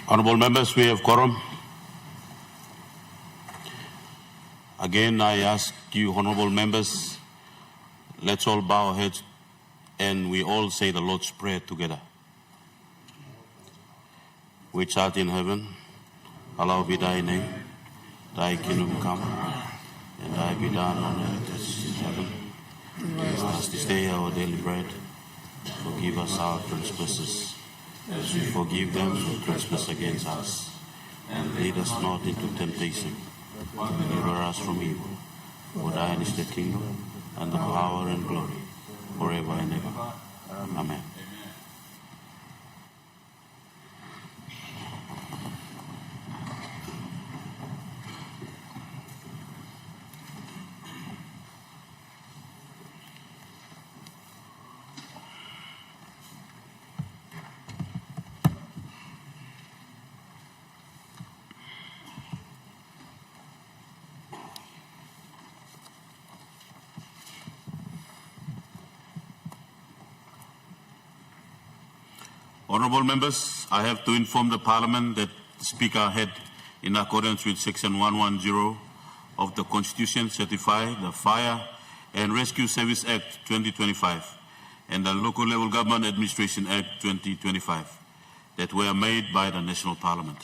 Honourable members, we have quorum. Again, I ask you, honourable members, let's all bow our heads and we all say the Lord's Prayer together. Which art in heaven, hallowed be thy name. Thy kingdom come, and thy be done on earth as in heaven. Give us this day our daily bread. Forgive us our trespasses, as we forgive them who trespass against us. And lead us not into temptation, but deliver us from evil. For thine is the kingdom, and the power and glory, forever and ever. Amen. Honourable members, I have to inform the Parliament that the Speaker had, in accordance with Section 110 of the Constitution, certified the Fire and Rescue Service Act 2025 and the Local Level Government Administration Act 2025 that were made by the National Parliament.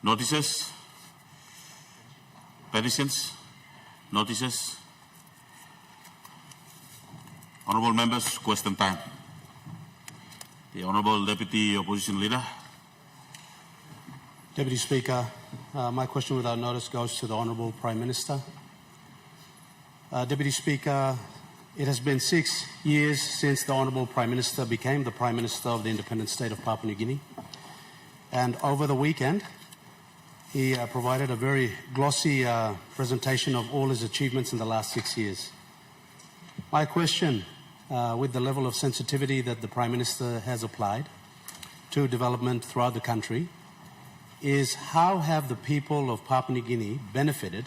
Notices, petitions, notices. Honourable members, question time. The Honourable Deputy Opposition Leader. Deputy Speaker, my question without notice goes to the Honourable Prime Minister. Deputy Speaker, it has been 6 years since the Honourable Prime Minister became the Prime Minister of the independent state of Papua New Guinea. And over the weekend, he provided a very glossy presentation of all his achievements in the last 6 years. My question, with the level of sensitivity that the Prime Minister has applied to development throughout the country, is how have the people of Papua New Guinea benefited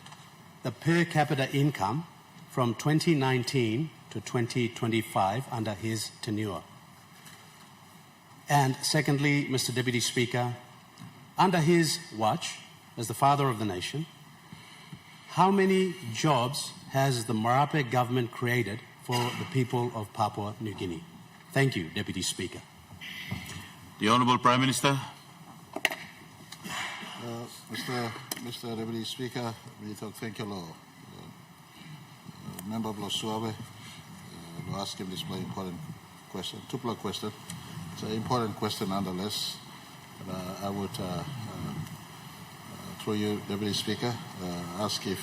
the per capita income from 2019 to 2025 under his tenure? And secondly, Mr. Deputy Speaker, under his watch, as the father of the nation, how many jobs has the Marape government created for the people of Papua New Guinea? Thank you, Deputy Speaker. The Honourable Prime Minister. Mr. Deputy Speaker, we thank you, Lord. Member of Suave, ask him this very important question, two-part question. It's an important question nonetheless. I would, through you, Deputy Speaker, ask if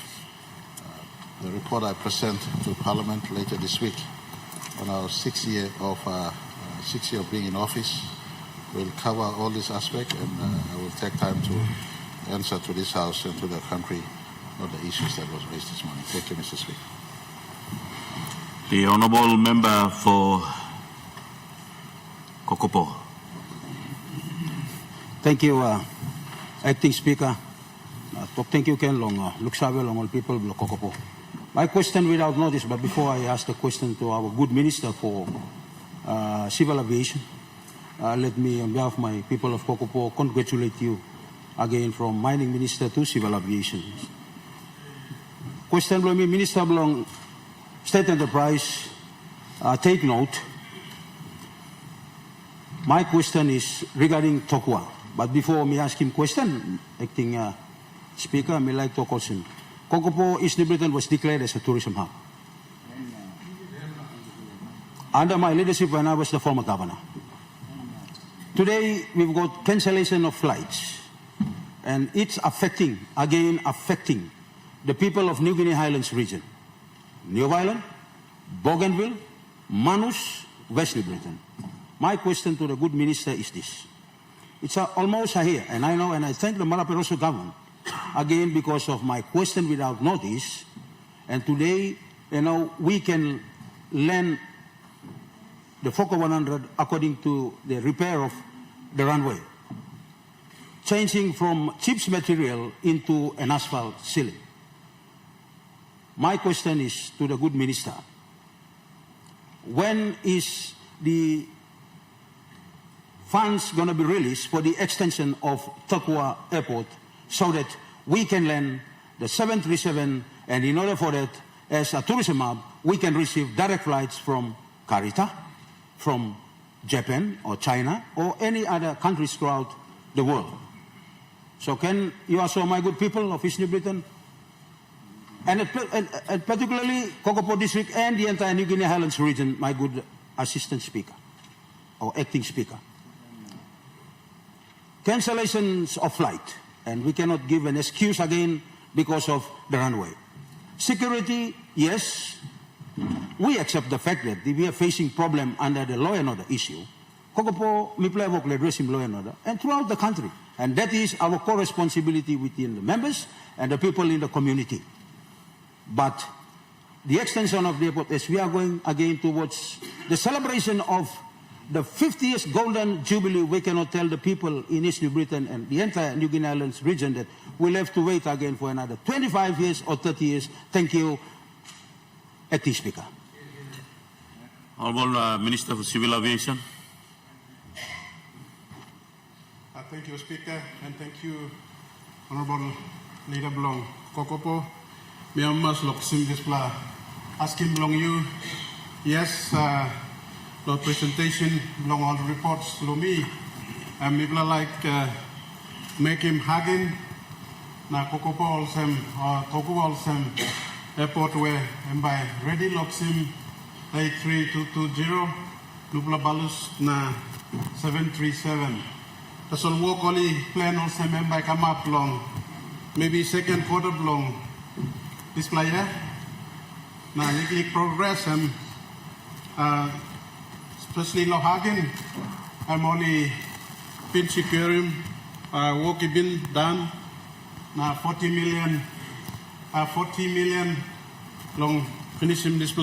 the report I present to Parliament later this week on our 6 year of being in office will cover all this aspect, and I will take time to answer to this House and to the country on the issues that was raised this morning. Thank you, Mr. Speaker. The Honourable Member for Kokopo. Thank you, Acting Speaker. Thank you, Ken Long. Luksave Long, all people of Kokopo. My question without notice, but before I ask the question to our good Minister for Civil Aviation, let me, on behalf of my people of Kokopo, congratulate you again from Mining Minister to Civil Aviation. Question from me, Minister Blong, State Enterprise, take note. My question is regarding Tokwa. But before me ask him question, Acting Speaker, I like to question. Kokopo, East New Britain was declared as a tourism hub. Under my leadership when I was the former governor. Today, we've got cancellation of flights. And it's affecting the people of New Guinea Highlands region. New Island, Bougainville, Manus, West New Britain. My question to the good minister is this. It's almost a year, and I know, and I thank the Marape government again because of my question without notice. And today, we can land the Fokker 100 according to the repair of the runway, changing from chips material into an asphalt ceiling. My question is to the good minister. When is the funds going to be released for the extension of Tokwa Airport so that we can land the 737, and in order for that, as a tourism hub, we can receive direct flights from Karita, from Japan or China or any other countries throughout the world. So can you also, my good people of East New Britain, and particularly Kokopo District and the entire New Guinea Highlands region, my good Assistant Speaker or Acting Speaker, cancellations of flight, and we cannot give an excuse again because of the runway. Security, yes, we accept the fact that we are facing problem under the law and order issue. Kokopo, Miplevok, addressing law and order, and throughout the country. And that is our core responsibility within the members and the people in the community. But the extension of the airport, as we are going again towards the celebration of the 50th Golden Jubilee, we cannot tell the people in East New Britain and the entire New Guinea Islands region that we'll have to wait again for another 25 years or 30 years. Thank you. Acting Speaker. Honorable Minister for Civil Aviation. Thank you, Speaker, and thank you, Honorable Leader Blong Kokopo. Miamas loksim displa asking Blong you. Yes, the presentation Blong all the reports to me. And maybe like make him hugging. Na Kokopo also airport where and by ready loksim 83220 Nubla Balus na 737. The sol walk only plan also member come up long, maybe second quarter long. This player now weekly progress and especially Lohagen. I'm only been securing work been done now 40 million long finishing this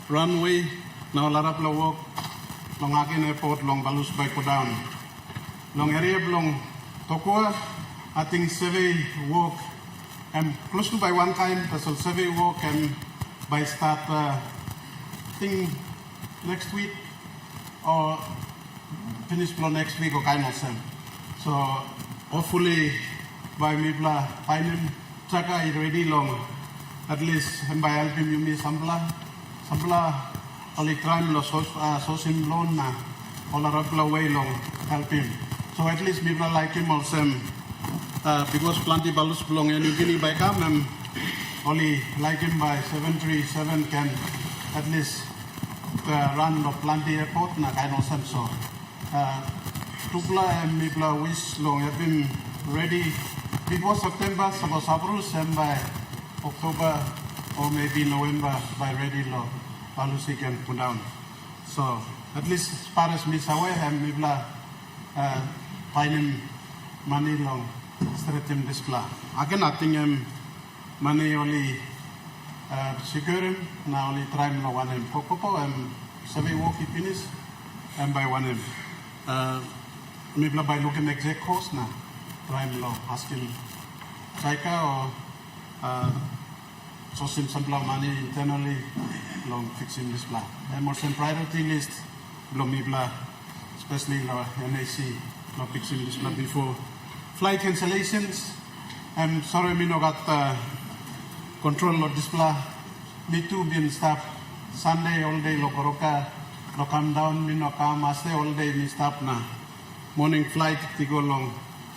runway now a lot of work long Hagen airport long Balus by down. Long area long Tokua, I think survey work and close to by one time, the survey work and by start I think next week or finish next week or kind of same. So hopefully by Mibla finding Chaka is ready long at least and by helping you me Sambla only time so sim loan na all a way long help him. So at least people like him also because plenty balus belong and you can by come and only like him by 737 can at least run the plenty airport na kind of sense. So Tupla and Mibla wish long have been ready before September, suppose April and by October or maybe November by ready law Balusi can put down. So at least as far as Miss Away and Mibla finding money long straight in this plan. Again, nothing money only secure him, now only try no one him. Popo and survey work he finish and by one him. Maybe by looking exact cost now, try no asking Saika or so some money internally long fixing this plan. And more some priority list, Blomibla, especially the NAC. Not fixing this plan before flight cancellations. I'm sorry, me no got control of this plan. Me too been stop Sunday all day Lokoroka, no come down, me no come, I stay all day, me stop na. Morning flight to go long,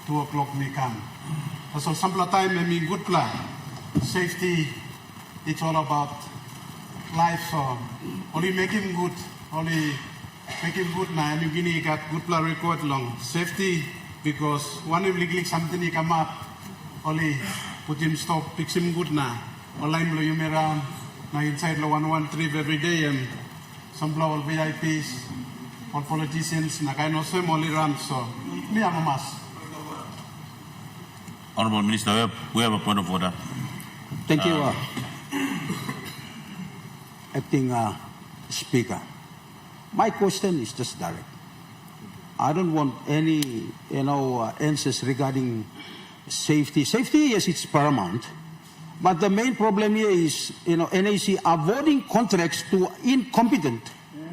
2 o'clock me come. So some time I mean good plan. Safety, it's all about life, so only make him good, only make it good now. New Guinea got good plan record long safety because one of legally something he come up only put him stop fix him good now. Online blow him around now inside the 113 every day and some blow all VIPs all politicians na kind of same only run so me am a mass. Honorable Minister, we have a point of order. Thank you, Acting Speaker. My question is just direct. I don't want any, answers regarding safety. Safety, yes, it's paramount. But the main problem here is, NAC avoiding contracts to incompetent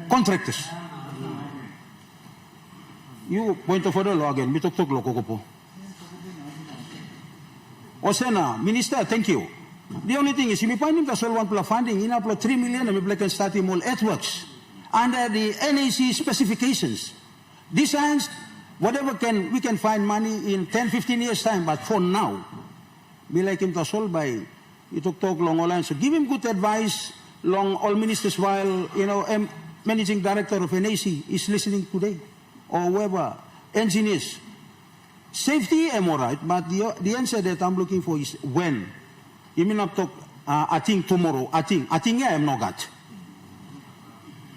contractors. You point of order law again. Mitok Kokopo. Osena, Minister, thank you. The only thing is, if you find him to one funding, in up 3 million, and we can start him all at works. Under the NAC specifications, designs, whatever we can find money in 10, 15 years time, but for now, we like him to solve by, you talk long all so give him good advice, long all ministers while, managing director of NAC is listening today, or whoever, engineers. Safety, I'm all right, but the answer that I'm looking for is when. You may not talk, I think tomorrow, I think yeah, I'm not got.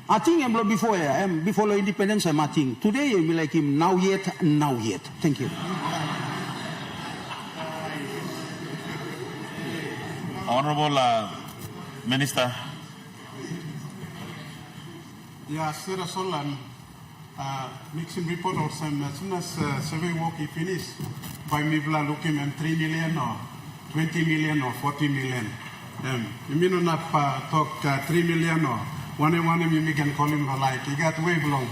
I think I'm before the independence, I'm think. Today, I'm like him, now yet. Thank you. Honorable Minister. Yeah, Sarah Solan, mixing report or some, as soon as survey work is finished, by Mibla looking at 3 million or 20 million or 40 million. You mean not talk 3 million or one you can call him like he got way belong.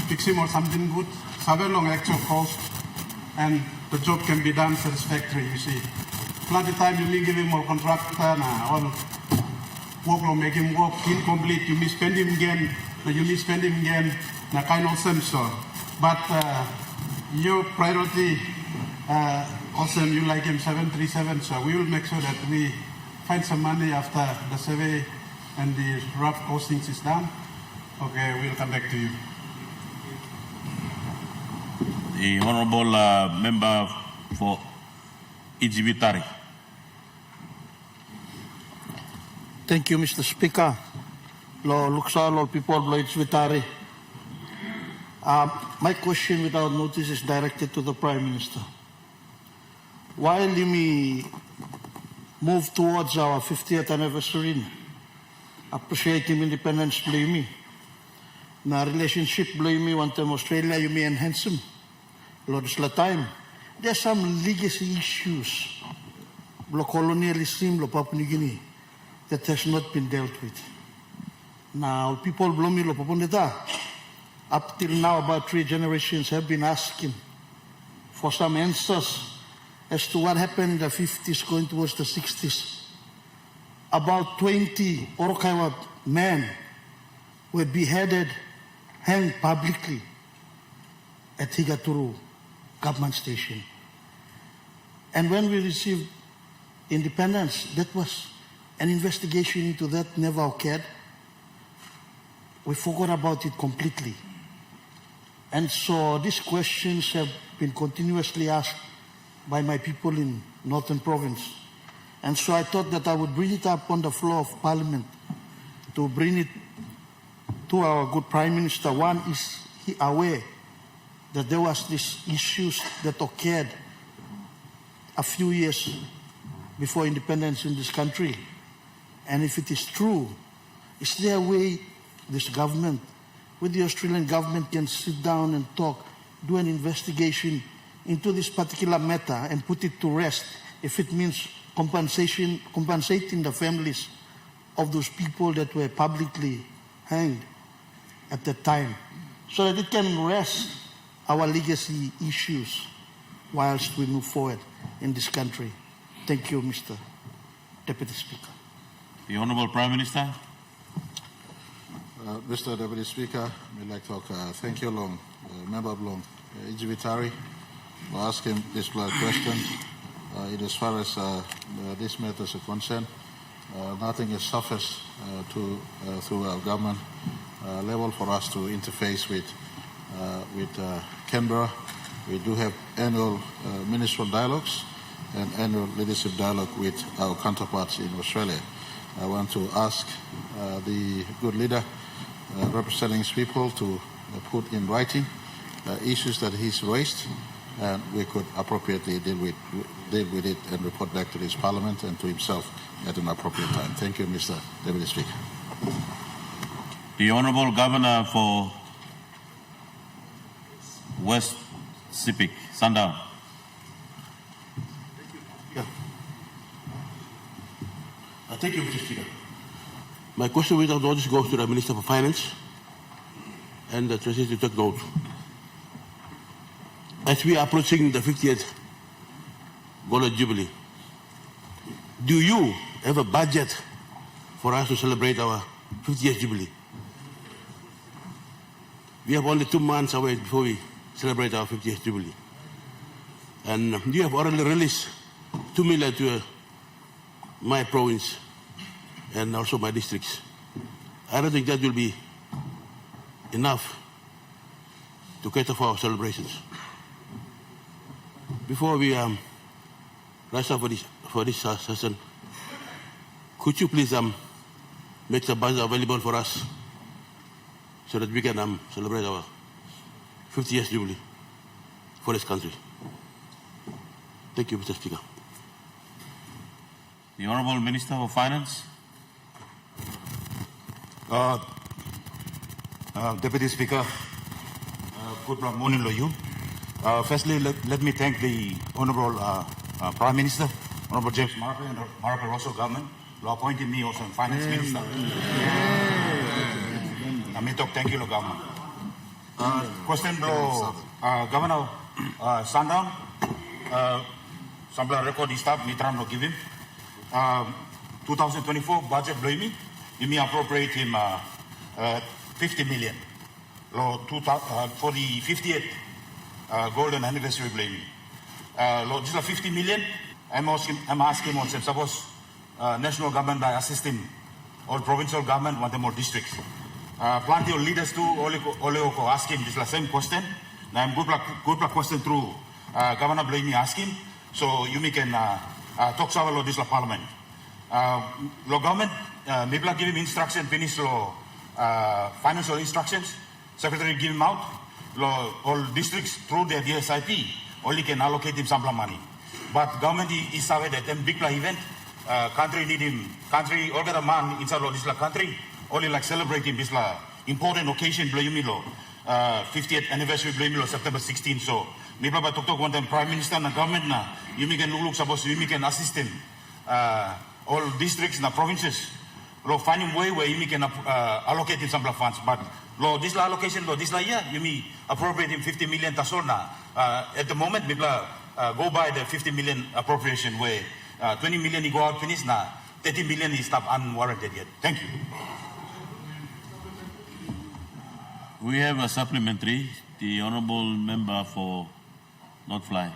Fix him or something good. Have a long actual cost, and the job can be done satisfactory. You see, plenty time you give him more contract or work make him work incomplete. You may spend him again. You may spend him again. Na kind of sense so. But your priority, awesome. You like him 737. So we will make sure that we find some money after the survey and the rough costings is done. Okay, we'll come back to you. The Honourable Member for EMTV. Thank you, Mr. Speaker. Lo luksa lo people lo EMTV. My question without notice is directed to the Prime Minister. While we move towards our 50th anniversary, appreciating independence blame na relationship blame one time Australia you may enhance them. Lord's la time. There are some legacy issues, lo colonialism, lo Papua New Guinea, that has not been dealt with. Now, people blow me lo Papua up till now, about 3 generations have been asking for some answers as to what happened in the 50s going towards the 60s. About 20 Orokawa men were beheaded, hanged publicly at Higaturu government station. And when we received independence, that was an investigation into that never occurred. We forgot about it completely. And so these questions have been continuously asked by my people in Northern Province. And so I thought that I would bring it up on the floor of Parliament to bring it to our good Prime Minister. One, is he aware that there was these issues that occurred a few years before independence in this country? And if it is true, is there a way this government, with the Australian government, can sit down and talk, do an investigation into this particular matter and put it to rest, if it means compensating the families of those people that were publicly hanged at that time, so that it can rest our legacy issues whilst we move forward in this country. Thank you, Mr. Deputy Speaker. The Honourable Prime Minister. Mr. Deputy Speaker, I'd like to thank you, Member Long, EMTV, for asking this question. As far as this matter is concerned, nothing is surfaced through our government level for us to interface with Canberra. We do have annual ministerial dialogues and annual leadership dialogue with our counterparts in Australia. I want to ask the good leader representing his people to put in writing issues that he's raised, and we could appropriately deal with it and report back to this Parliament and to himself at an appropriate time. Thank you, Mr. Deputy Speaker. The Honourable Governor for West Sepik, Sundown. Thank you, Mr. Speaker. My question without notice goes to the Minister for Finance and the Treasury to take note. As we are approaching the 50th Golden Jubilee, do you have a budget for us to celebrate our 50th Jubilee? We have only 2 months away before we celebrate our 50th Jubilee. And you have already released 2 million to my province and also my districts. I don't think that will be enough to cater for our celebrations. Before we rise up for this session, could you please make the budget available for us so that we can celebrate our 50th Jubilee for this country? Thank you, Mr. Speaker. The Honourable Minister for Finance. Deputy Speaker, good morning to you. Firstly, let me thank the Honourable Prime Minister, Honourable James Marape and the Marape Rosso government lo appointed me also finance minister. Amitok, thank you, lo government. Question lo Governor Sundown. Sample record is start mitram lo give him. 2024 budget blow me. You may appropriate him 50 million. Lo for the 50th golden anniversary blow me. Lo just 50 million. I'm asking also suppose national government by assisting or provincial government want more districts. Plenty of leaders too. Ole asking this same question. Now I'm good question through Governor Blamey asking. So you can talk about this parliament. Lo government maybe give him instruction finish lo financial instructions. Secretary give him out. Lo all districts through their DSIP only can allocate him some money. But government is aware that them big event country need him. Country all got a man inside this country. Only like celebrating this important occasion, Blamilo, 50th anniversary, Blamilo, September 16. So, maybe I talk one time Prime Minister and the government na, you can look suppose you can assist him, all districts and provinces, lo finding way where you can allocate him some funds. But lo this allocation, lo this year, you may appropriate him 50 million tasona. At the moment, maybe go by the 50 million appropriation where 20 million he go out finish na, 30 million is not unwarranted yet. Thank you. We have a supplementary. The honourable member for Not Fly.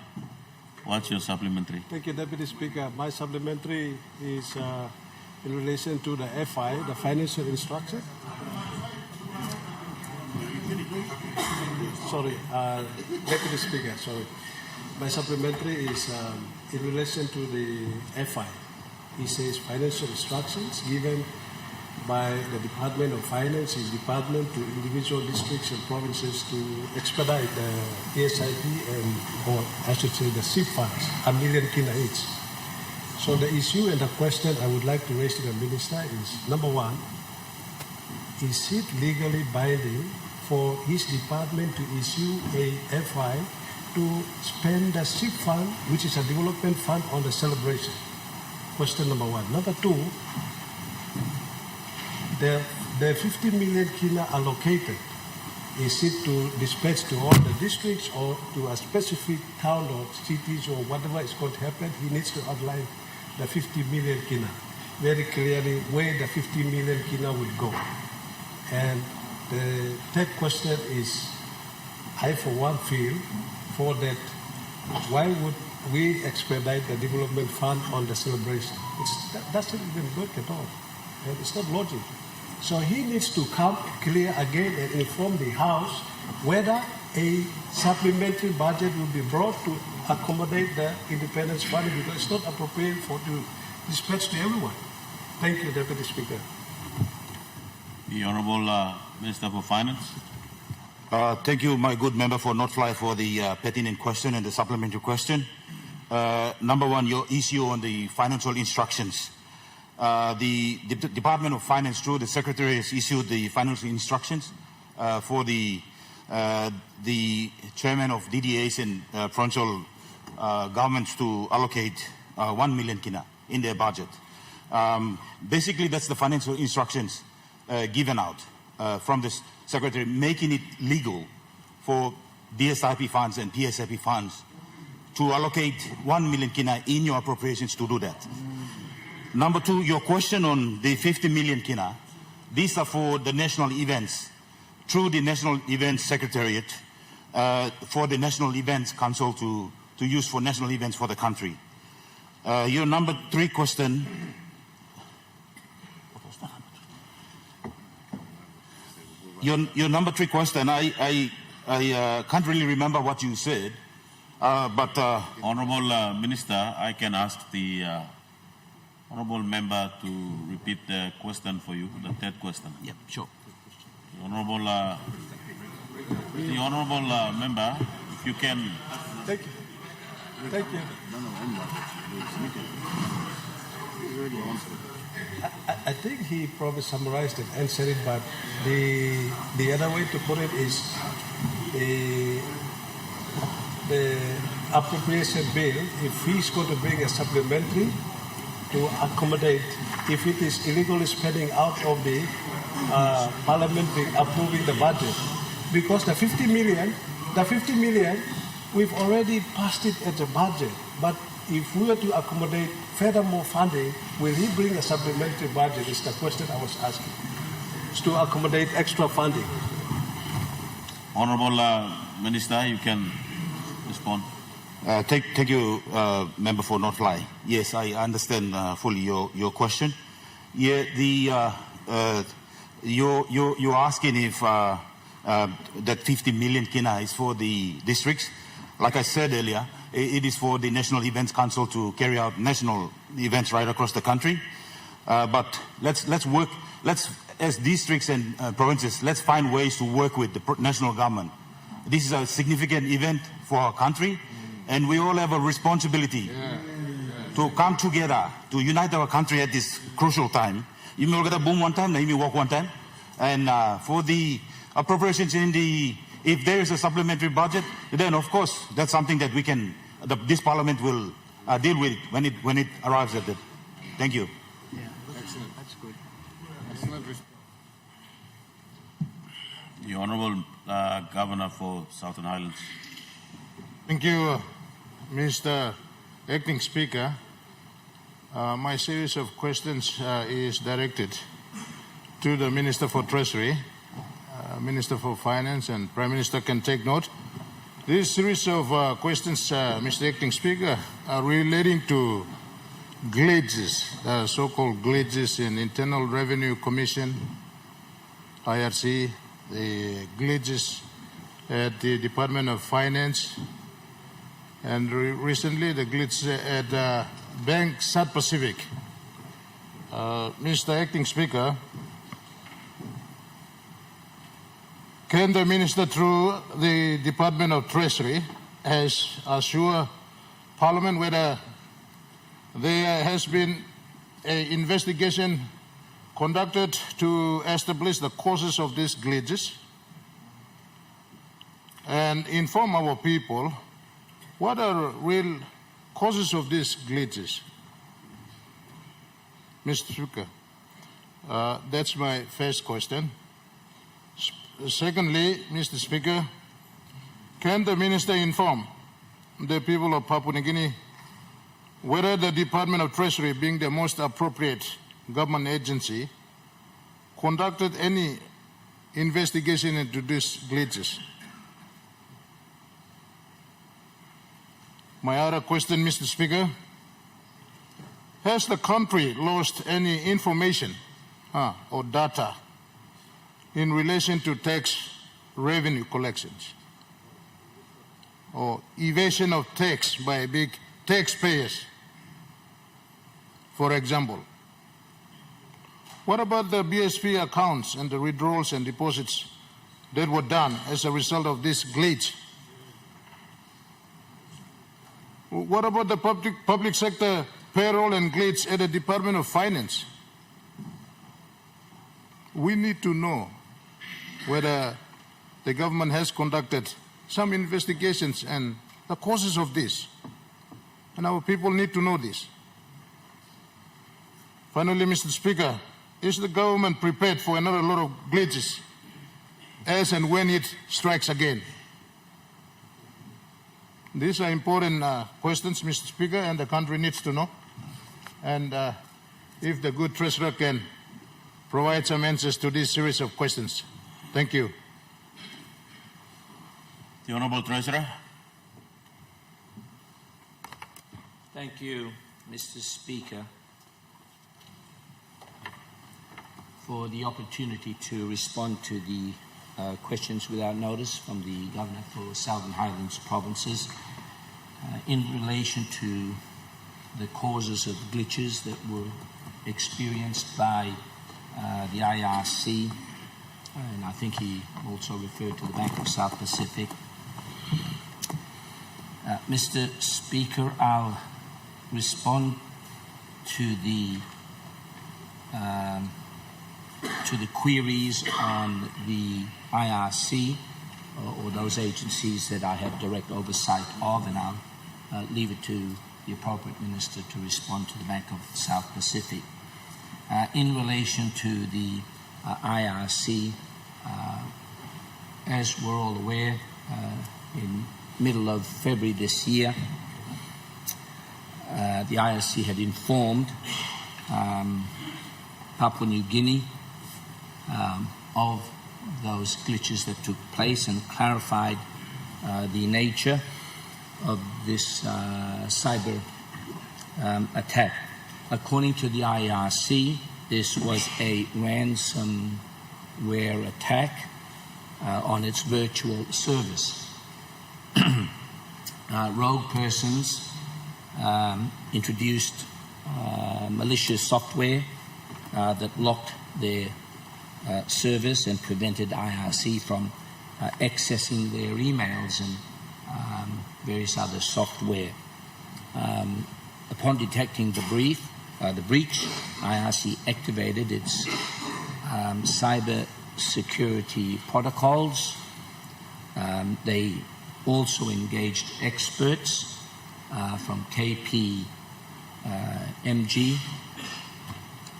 What's your supplementary? Thank you, Deputy Speaker. My supplementary is in relation to the FI, the financial instruction. Sorry, Deputy Speaker, sorry. My supplementary is in relation to the FI. He says financial instructions given by the Department of Finance, his department, to individual districts and provinces to expedite the DSIP and, or I should say the SIP funds, $1 million kina each. So the issue and the question I would like to raise to the Minister is, number one, is it legally binding for his department to issue a FI to spend the SIP fund, which is a development fund, on the celebration? Question number one. Number two, the 50 million kina allocated, is it to dispatch to all the districts or to a specific town or cities or whatever is going to happen? He needs to outline the 50 million kina very clearly, where the 50 million kina will go. And the third question is, I for one feel for that, why would we expedite the development fund on the celebration? That doesn't even work at all. And it's not logical. So he needs to come clear again and inform the House whether a supplementary budget will be brought to accommodate the independence fund, because it's not appropriate for to dispatch to everyone. Thank you, Deputy Speaker. The Honourable Minister for Finance. Thank you, my good member for Not Fly, for the pertinent question and the supplementary question. Number one, your issue on the financial instructions. The Department of Finance, through the Secretary, has issued the financial instructions for the chairman of DDAs and provincial governments to allocate 1 million kina in their budget. Basically, that's the financial instructions given out from the Secretary, making it legal for DSIP funds and PSIP funds to allocate 1 million kina in your appropriations to do that. Number two, your question on the 50 million kina, these are for the national events through the National Events Secretariat for the National Events Council to use for national events for the country. Your number three question, your number three question, I can't really remember what you said, but Honourable Minister, I can ask the Honourable Member to repeat the question for you, the third question. Yep, sure. The Honourable Member, if you can. Thank you. Thank you. I think he probably summarized it, answered it, but the other way to put it is the appropriation bill, if he's going to bring a supplementary, to accommodate if it is illegally spending out of the Parliament approving the budget. Because the 50 million, we've already passed it at the budget. But if we were to accommodate furthermore funding, will he bring a supplementary budget? Is the question I was asking. It's to accommodate extra funding. Honorable Minister, you can respond. Thank you, Member for North Fly. Yes, I understand fully your question. Yeah, you're asking if that 50 million kina is for the districts. Like I said earlier, it is for the National Events Council to carry out national events right across the country. But let's work. As districts and provinces, let's find ways to work with the national government. This is a significant event for our country, and we all have a responsibility to come together to unite our country at this crucial time. You may get a boom one time, maybe walk one time, and for the appropriations if there is a supplementary budget, then of course that's something that we can, this Parliament will deal with when it arrives at it. Thank you. Yeah, excellent. That's good. Excellent response. The Honourable Governor for Southern Highlands. Thank you, Mr. Acting Speaker. My series of questions is directed to the Minister for Treasury, Minister for Finance, and Prime Minister can take note. This series of questions, Mr. Acting Speaker, are relating to glitches, so-called glitches in Internal Revenue Commission, IRC, the glitches at the Department of Finance, and recently the glitch at Bank South Pacific. Mr. Acting Speaker, can the Minister through the Department of Treasury assure Parliament whether there has been an investigation conducted to establish the causes of these glitches and inform our people what are real causes of these glitches? Mr. Speaker, that's my first question. Secondly, Mr. Speaker, can the Minister inform the people of Papua New Guinea whether the Department of Treasury, being the most appropriate government agency, conducted any investigation into these glitches? My other question, Mr. Speaker, has the country lost any information or data in relation to tax revenue collections or evasion of tax by big taxpayers? For example, what about the BSP accounts and the withdrawals and deposits that were done as a result of this glitch? What about the public sector payroll and glitch at the Department of Finance? We need to know whether the government has conducted some investigations and the causes of this. And our people need to know this. Finally, Mr. Speaker, is the government prepared for another lot of glitches as and when it strikes again? These are important questions, Mr. Speaker, and the country needs to know. And if the good Treasurer can provide some answers to this series of questions. Thank you. The Honourable Treasurer. Thank you, Mr. Speaker, for the opportunity to respond to the questions without notice from the Governor for Southern Highlands provinces in relation to the causes of glitches that were experienced by the IRC, and I think he also referred to the Bank of South Pacific. Mr. Speaker, I'll respond to the queries on the IRC or those agencies that I have direct oversight of, and I'll leave it to the appropriate minister to respond to the Bank of South Pacific. In relation to the IRC, as we're all aware, in middle of February this year, the IRC had informed Papua New Guinea of those glitches that took place and clarified the nature of this cyber attack. According to the IRC, this was a ransomware attack on its virtual service. Rogue persons introduced malicious software that locked their service and prevented IRC from accessing their emails and various other software. Upon detecting the breach, IRC activated its cyber security protocols. They also engaged experts from KPMG,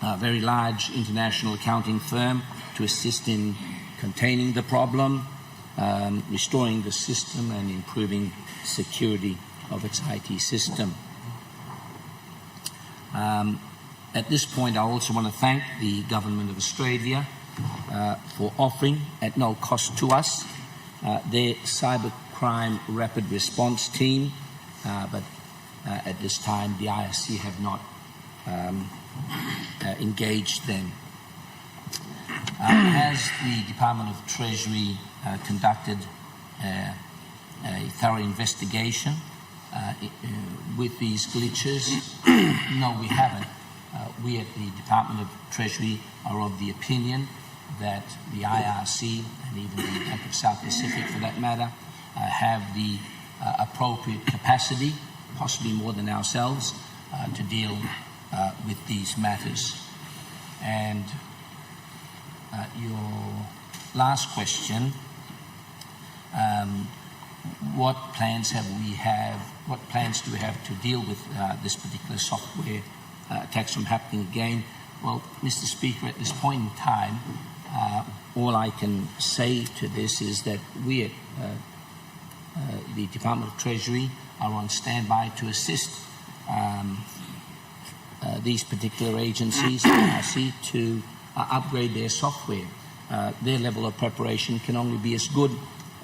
a very large international accounting firm, to assist in containing the problem, restoring the system and improving security of its IT system. At this point, I also want to thank the Government of Australia for offering, at no cost to us, their cybercrime rapid response team, but at this time the IRC have not engaged them. Has the Department of Treasury conducted a thorough investigation with these glitches? No, we haven't. We at the Department of Treasury are of the opinion that the IRC and even the Bank of South Pacific, for that matter, have the appropriate capacity, possibly more than ourselves, to deal with these matters. And your last question, what plans do we have to deal with this particular software attacks from happening again? Well, Mr. Speaker, at this point in time, all I can say to this is that we at the Department of Treasury are on standby to assist these particular agencies, IRC, to upgrade their software. Their level of preparation can only be as good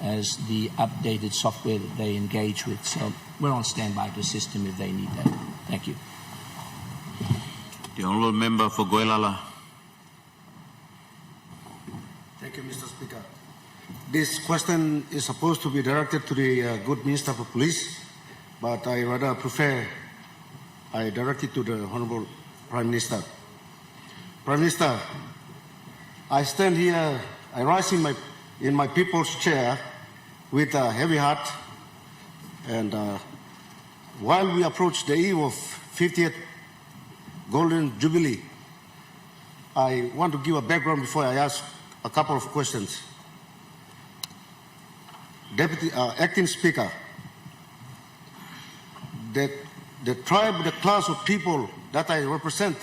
as the updated software that they engage with. So we're on standby to assist them if they need that. Thank you. The Honourable Member for Goilala. Thank you, Mr. Speaker. This question is supposed to be directed to the good Minister for Police, but I rather prefer I direct it to the Honourable Prime Minister. Prime Minister, I stand here, I rise in my people's chair with a heavy heart, and while we approach the eve of 50th Golden Jubilee, I want to give a background before I ask a couple of questions. Acting Speaker, the tribe, the class of people that I represent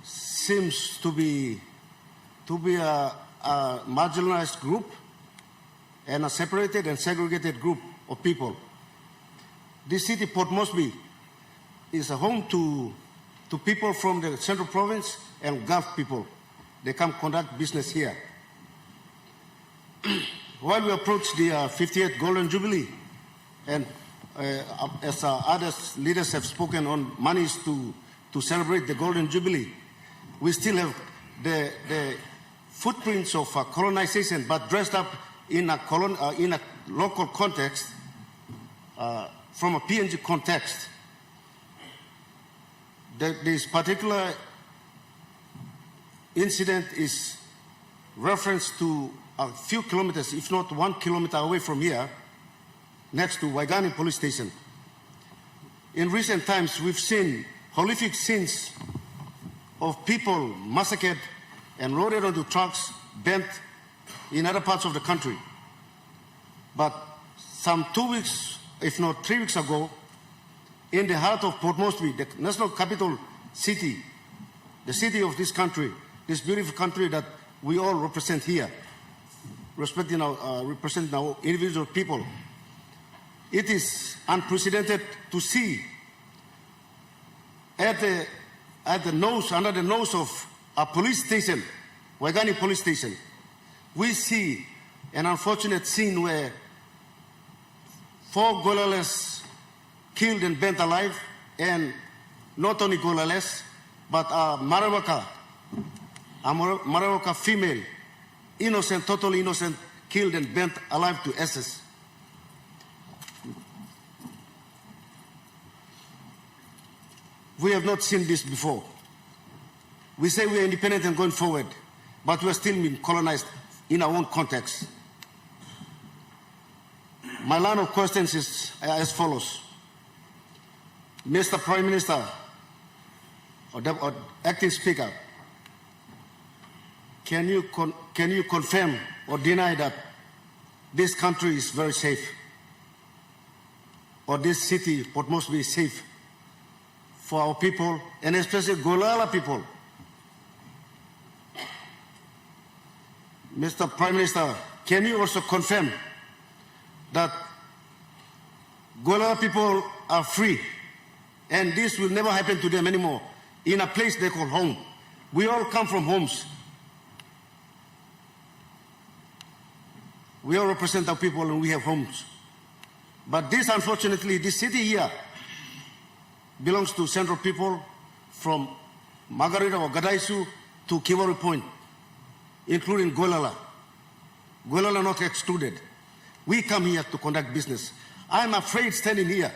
seems to be a marginalized group and a separated and segregated group of people. This city, Port Moresby, is a home to people from the Central Province and Gulf people. They come conduct business here. While we approach the 50th Golden Jubilee, and as other leaders have spoken on monies to celebrate the Golden Jubilee, we still have the footprints of colonization, but dressed up in a local context, from a PNG context. This particular incident is reference to a few kilometers, if not 1 kilometer away from here, next to Waigani police station. In recent times, we've seen horrific scenes of people massacred and loaded onto trucks, bent in other parts of the country. But some 2 weeks if not 3 weeks ago, in the heart of Port Moresby, the national capital city, the city of this country, this beautiful country that we all represent here, representing our individual people. It is unprecedented to see under the nose of a police station, Waigani police station, we see an unfortunate scene where 4 Golales killed and burnt alive, and not only Golales, but a Marawaka female, innocent, totally innocent, killed and burnt alive to ashes. We have not seen this before. We say we are independent and going forward, but we are still being colonized in our own context. My line of questions is as follows. Mr. Prime Minister, or Acting Speaker, can you confirm or deny that this country is very safe, or this city, Port Moresby, is safe for our people, and especially Golala people? Mr. Prime Minister, can you also confirm that Golala people are free, and this will never happen to them anymore, in a place they call home? We all come from homes. We all represent our people and we have homes. But this, unfortunately, this city here belongs to Central people from Margarita or Gadaisu to Kiwaru Point, including Golala. Golala not excluded. We come here to conduct business. I'm afraid standing here.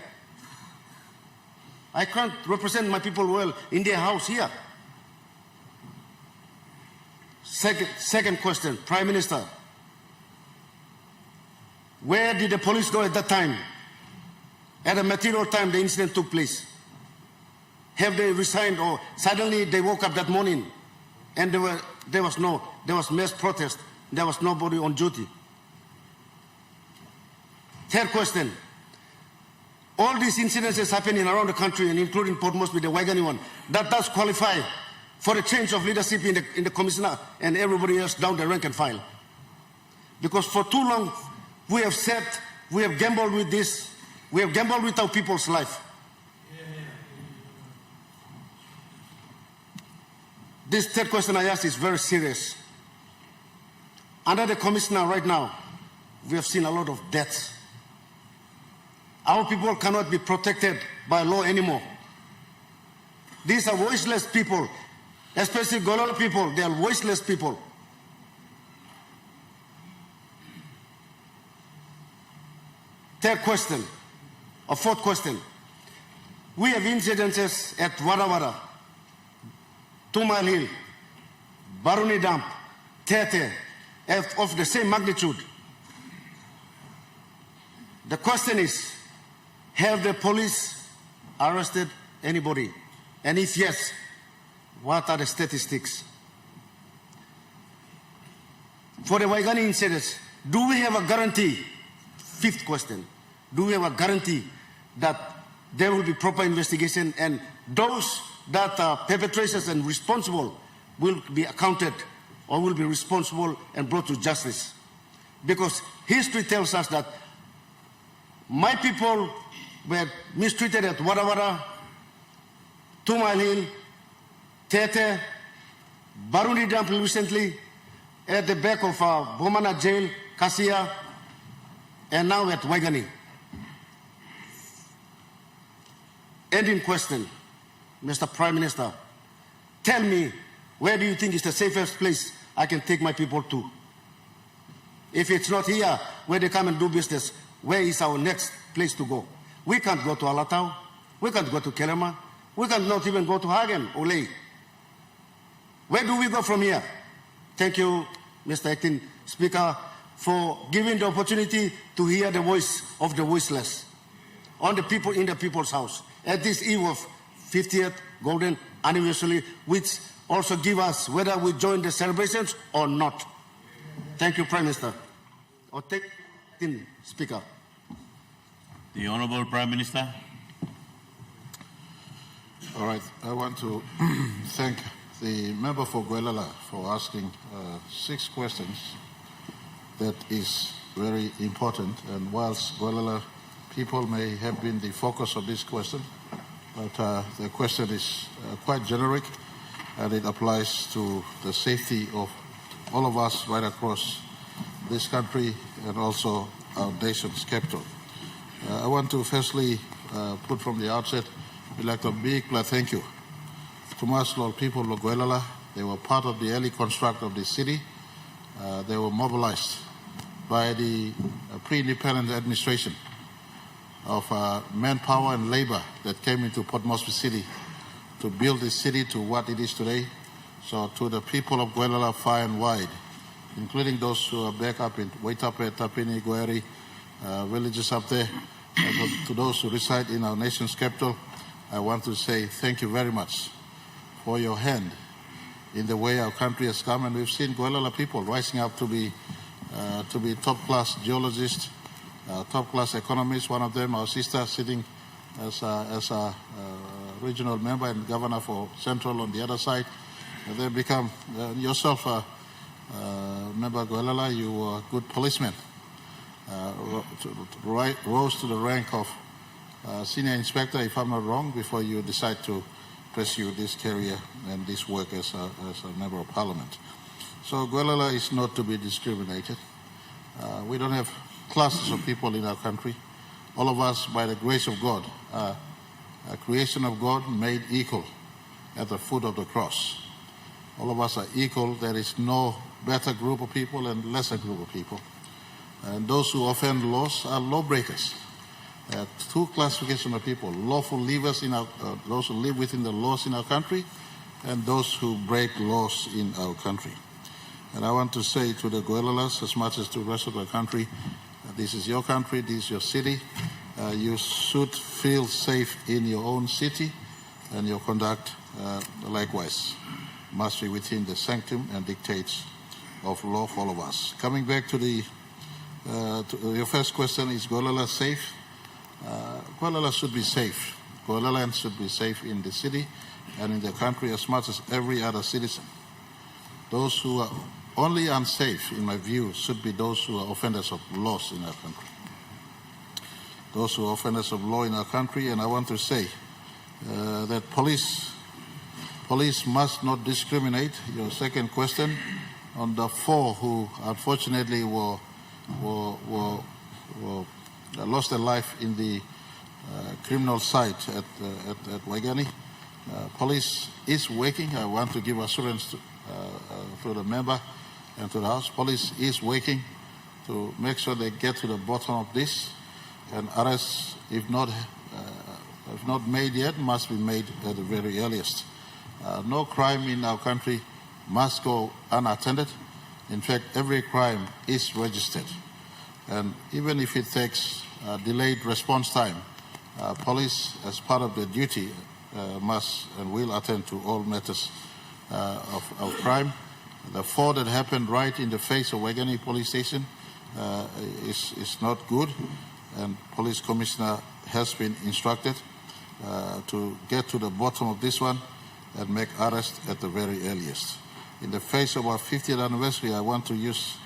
I can't represent my people well in their house here. Second question, Prime Minister. Where did the police go at that time? At a material time the incident took place. Have they resigned, or suddenly they woke up that morning and there was mass protest, there was nobody on duty? Third question. All these incidences happening around the country, and including Port Moresby, the Waigani one, that does qualify for a change of leadership in the commissioner and everybody else down the rank and file. Because for too long, we have said, we have gambled with this, we have gambled with our people's life. This third question I asked is very serious. Under the commissioner right now, we have seen a lot of deaths. Our people cannot be protected by law anymore. These are voiceless people, especially Golala people. They are voiceless people. Third question, or fourth question. We have incidences at Warawara, 2 Mile Hill, Baruni Dump, Tete, of the same magnitude. The question is, have the police arrested anybody? And if yes, what are the statistics? For the Waigani incidents, do we have a guarantee? Fifth question, do we have a guarantee that there will be proper investigation and those that are perpetrators and responsible will be accounted or will be responsible and brought to justice? Because history tells us that my people were mistreated at Warawara, 2 Mile Hill, Tete, Baruni Dump recently, at the back of Bomana Jail, Kasia, and now at Waigani. Ending question, Mr. Prime Minister, tell me, where do you think is the safest place I can take my people to? If it's not here, where they come and do business, where is our next place to go? We can't go to Alatau, we can't go to Kelema, we can't not even go to Hagen, Olay. Where do we go from here? Thank you, Mr. Acting Speaker, for giving the opportunity to hear the voice of the voiceless on the people in the people's house at this eve of 50th golden anniversary, which also give us whether we join the celebrations or not. Thank you, Prime Minister. Or take in Speaker. The Honourable Prime Minister. All right. I want to thank the member for Guelala for asking 6 questions. That is very important. And whilst Guelala people may have been the focus of this question, but the question is quite generic, and it applies to the safety of all of us right across this country and also our nation's capital. I want to firstly put from the outset, we'd like a big thank you to most of the people of Guelala. They were part of the early construct of the city. They were mobilized by the pre-independent administration of manpower and labor that came into Port Moresby City to build the city to what it is today. So to the people of Guelala far and wide, including those who are back up in Waitape, Tapini, Gueri, villages up there, to those who reside in our nation's capital, I want to say thank you very much for your hand in the way our country has come. And we've seen Guelala people rising up to be top-class geologists, top-class economists. One of them, our sister, sitting as a regional member and governor for Central on the other side. And then become yourself a member of Guelala. You were a good policeman. Rose to the rank of senior inspector, if I'm not wrong, before you decide to pursue this career and this work as a member of parliament. So Guelala is not to be discriminated. We don't have classes of people in our country. All of us, by the grace of God, are a creation of God made equal at the foot of the cross. All of us are equal. There is no better group of people and lesser group of people. And those who offend laws are lawbreakers. There are 2 classifications of people: lawful livers those who live within the laws in our country, and those who break laws in our country. And I want to say to the Guelalas, as much as to the rest of the country, this is your country, this is your city. You should feel safe in your own city, and your conduct likewise must be within the sanctum and dictates of law for all of us. Coming back to your first question, is Guelala safe? Guelala should be safe. Guelalans should be safe in the city and in the country as much as every other citizen. Those who are only unsafe, in my view, should be those who are offenders of laws in our country. Those who are offenders of law in our country, and I want to say that police must not discriminate. Your second question, on the 4 who unfortunately lost their life in the criminal site at Waigani. Police is working. I want to give assurance to the member and to the House. Police is working to make sure they get to the bottom of this, and arrests, if not made yet, must be made at the very earliest. No crime in our country must go unattended. In fact, every crime is registered. And even if it takes delayed response time, police, as part of their duty, must and will attend to all matters of crime. The 4 that happened right in the face of Waigani police station is not good, and police commissioner has been instructed to get to the bottom of this one and make arrest at the very earliest. In the face of our 50th anniversary, I want to use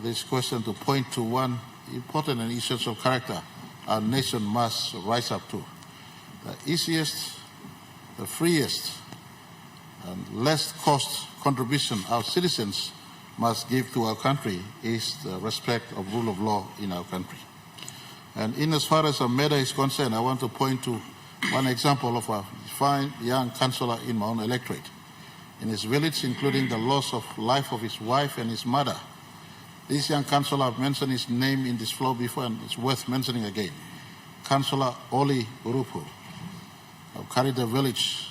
this question to point to one important and essential character our nation must rise up to. The easiest, the freest, and less cost contribution our citizens must give to our country is the respect of rule of law in our country. And in as far as a matter is concerned, I want to point to one example of a fine young councillor in my own electorate. In his village, including the loss of life of his wife and his mother. This young councillor, I've mentioned his name in this floor before, and it's worth mentioning again. Councillor Oli Urupu of Karida village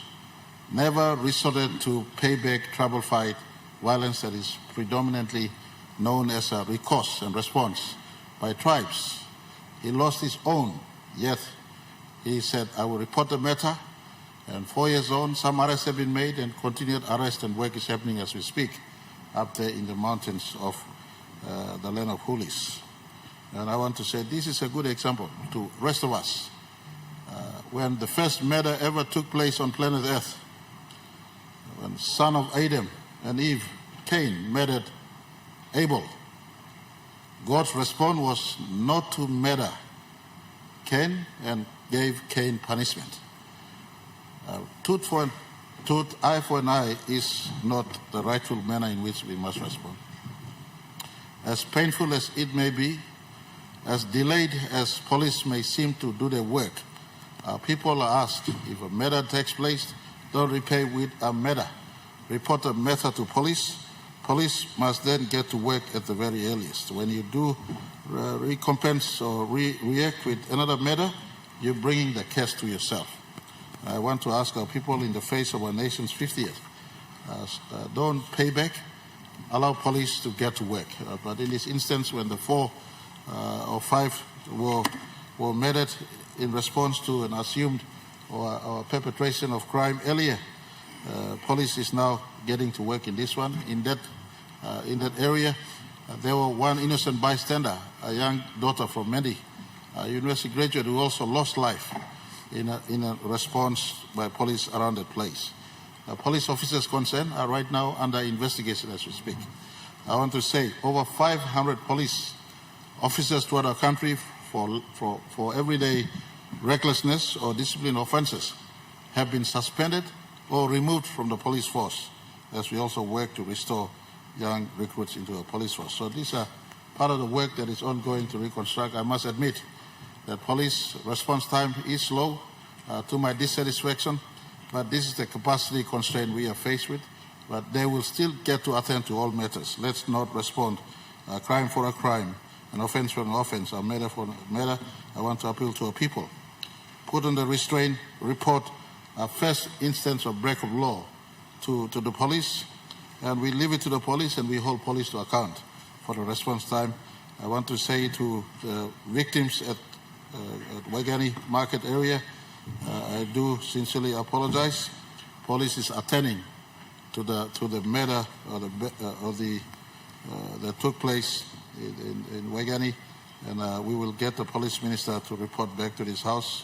never resorted to payback, trouble fight, violence that is predominantly known as a recourse and response by tribes. He lost his own, yet he said, I will report the matter, and 4 years on, some arrests have been made, and continued arrest and work is happening as we speak up there in the mountains of the land of Hulis. And I want to say this is a good example to the rest of us. When the first murder ever took place on planet Earth, when son of Adam and Eve, Cain, murdered Abel, God's response was not to murder Cain and gave Cain punishment. Tooth for tooth, eye for an eye is not the rightful manner in which we must respond. As painful as it may be, as delayed as police may seem to do their work, people are asked, if a murder takes place, don't repay with a murder. Report a matter to police. Police must then get to work at the very earliest. When you do recompense or react with another matter, you're bringing the case to yourself. I want to ask our people in the face of our nation's 50th, don't pay back, allow police to get to work. But in this instance, when the 4 or 5 were murdered in response to an assumed or perpetration of crime earlier, police is now getting to work in this one. In that area, there were one innocent bystander, a young daughter from Medi, a university graduate who also lost life in a response by police around the place. Police officers concerned are right now under investigation as we speak. I want to say over 500 police officers throughout our country for everyday recklessness or discipline offenses have been suspended or removed from the police force as we also work to restore young recruits into a police force. So these are part of the work that is ongoing to reconstruct. I must admit that police response time is slow to my dissatisfaction, but this is the capacity constraint we are faced with. But they will still get to attend to all matters. Let's not respond crime for a crime, an offense for an offense, a matter for a matter. I want to appeal to our people. Put on the restraint, report a first instance of break of law to the police, and we leave it to the police and we hold police to account for the response time. I want to say to the victims at Waigani market area, I do sincerely apologize. Police is attending to the matter that took place in Waigani, and we will get the police minister to report back to this house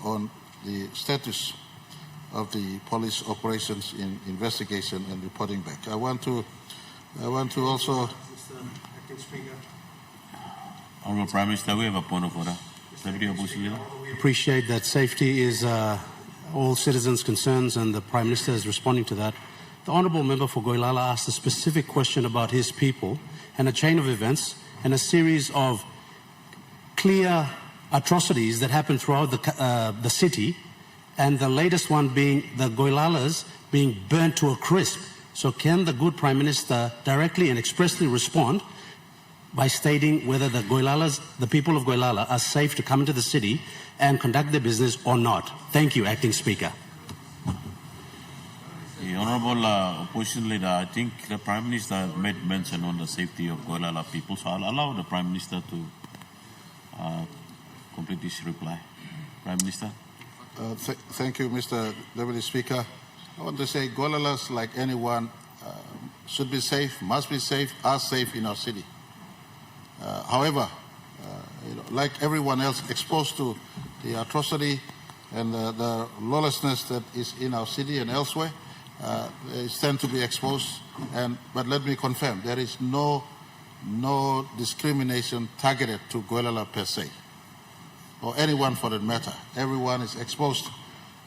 on the status of the police operations in investigation and reporting back. I want to also. Mr. Acting Speaker. Honourable Prime Minister, we have a point of order. We appreciate that safety is all citizens' concerns, and the Prime Minister is responding to that. The Honourable Member for Goilala asked a specific question about his people and a chain of events and a series of clear atrocities that happened throughout the city, and the latest one being the Goilalas being burnt to a crisp. So can the good Prime Minister directly and expressly respond by stating whether the Goilalas, the people of Goilala, are safe to come into the city and conduct their business or not? Thank you, Acting Speaker. The Honourable Opposition Leader, I think the Prime Minister made mention on the safety of Goilala people, so I'll allow the Prime Minister to complete this reply. Prime Minister. Thank you, Mr. Deputy Speaker. I want to say Goilalas, like anyone, should be safe, must be safe, are safe in our city. However, like everyone else exposed to the atrocity and the lawlessness that is in our city and elsewhere, they tend to be exposed. But let me confirm, there is no discrimination targeted to Goilala per se, or anyone for that matter. Everyone is exposed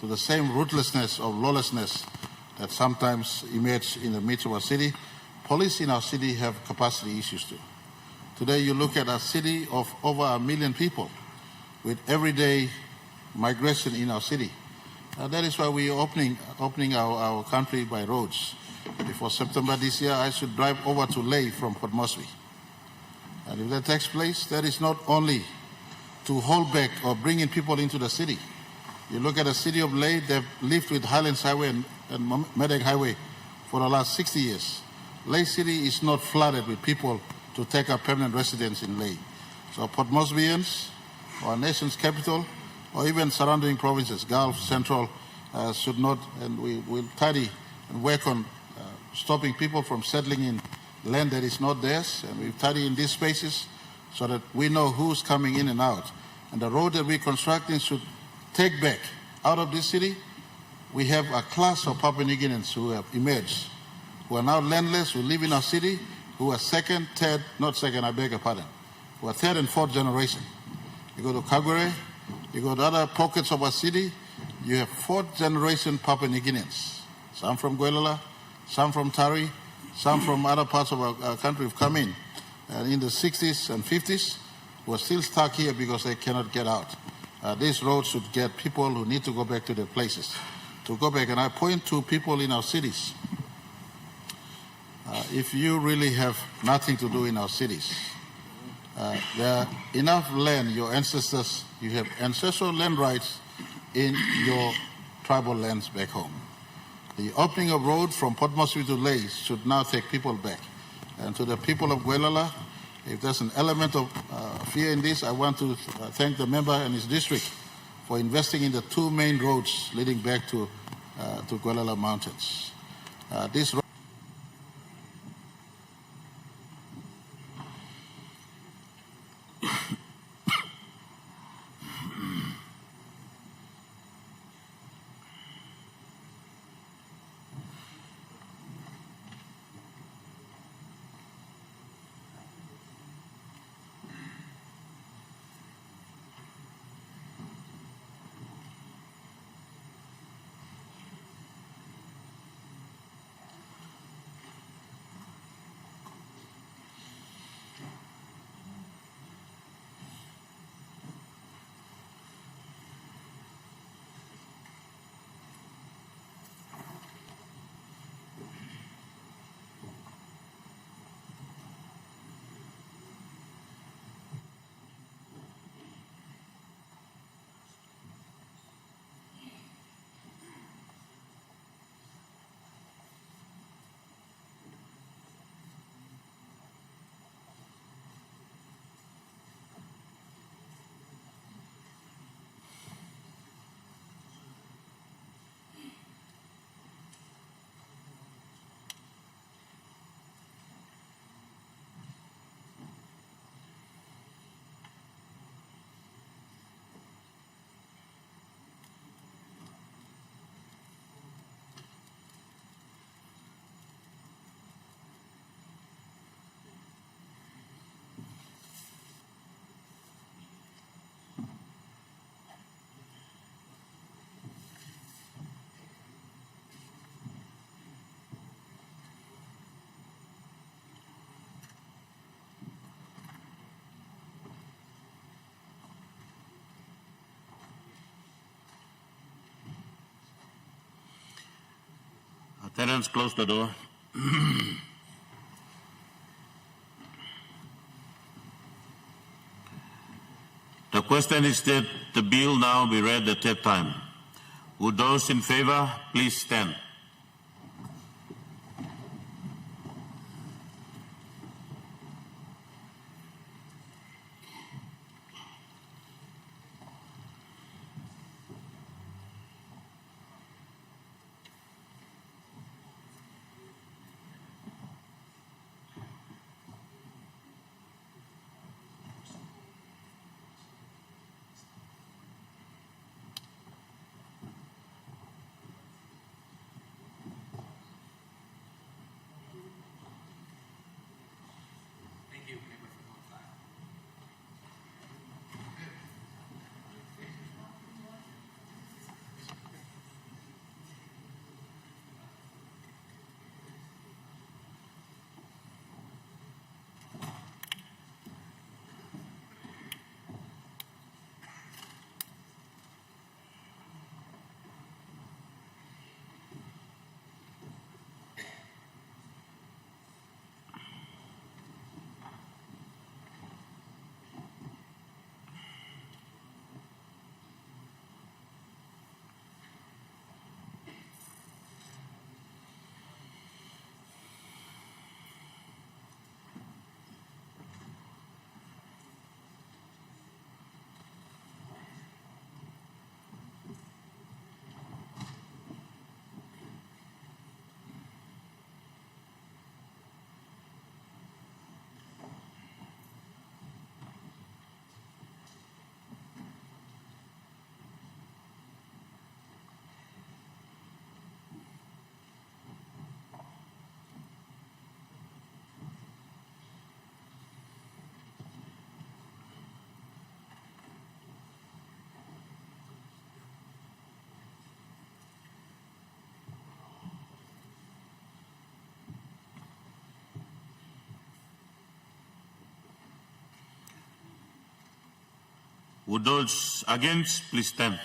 to the same ruthlessness of lawlessness that sometimes emerge in the midst of our city. Police in our city have capacity issues too. Today you look at a city of over 1 million people with everyday migration in our city. That is why we are opening our country by roads. Before September this year, I should drive over to Leh from Port Moresby. And if that takes place, that is not only to hold back or bring in people into the city. You look at the city of Leh, they've lived with Highlands Highway and Medak Highway for the last 60 years. Leh City is not flooded with people to take up permanent residence in Leh. So Port Moresbyans, our nation's capital, or even surrounding provinces, Gulf, Central, should not, and we will tidy and work on stopping people from settling in land that is not theirs, and we tidy in these spaces so that we know who's coming in and out. And the road that we're constructing should take back out of this city. We have a class of Papua New Guineans who have emerged, who are now landless, who live in our city, who are second, third, not second, I beg your pardon, who are third and fourth generation. You go to Kagure, you go to other pockets of our city, you have fourth generation Papua New Guineans. Some from Guelala, some from Tari, some from other parts of our country have come in the 60s and 50s, who are still stuck here because they cannot get out. This road should get people who need to go back to their places to go back. And I point to people in our cities. If you really have nothing to do in our cities, there are enough land, your ancestors, you have ancestral land rights in your tribal lands back home. The opening of road from Port Moresby to Lae should now take people back. And to the people of Guelala, if there's an element of fear in this, I want to thank the member and his district for investing in the two main roads leading back to Guelala Mountains. This road Attendants, close the door. The question is that the bill now be read the third time. Would those in favor please stand? Would those against please stand?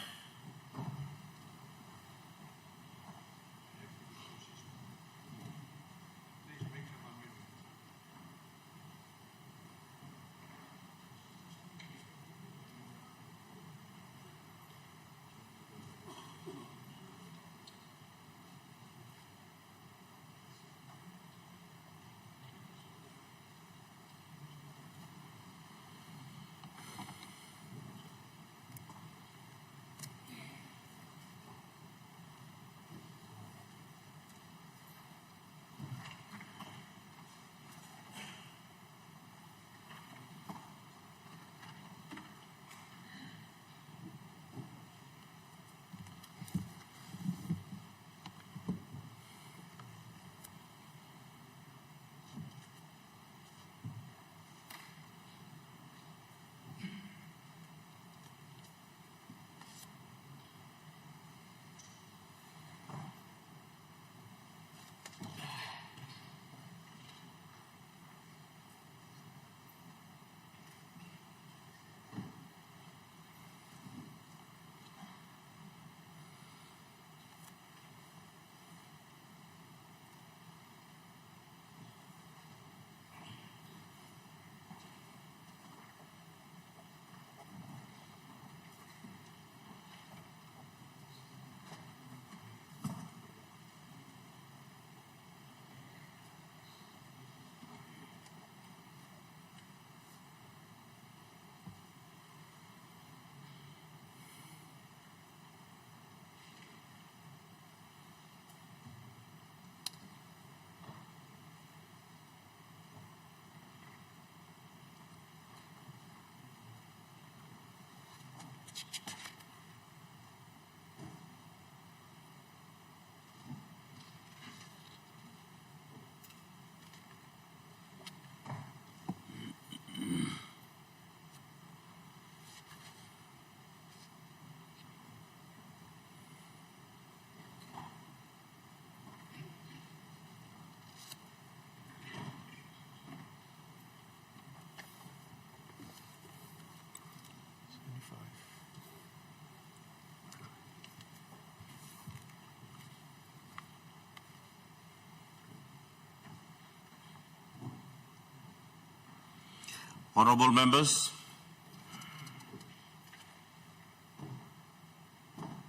Honorable members,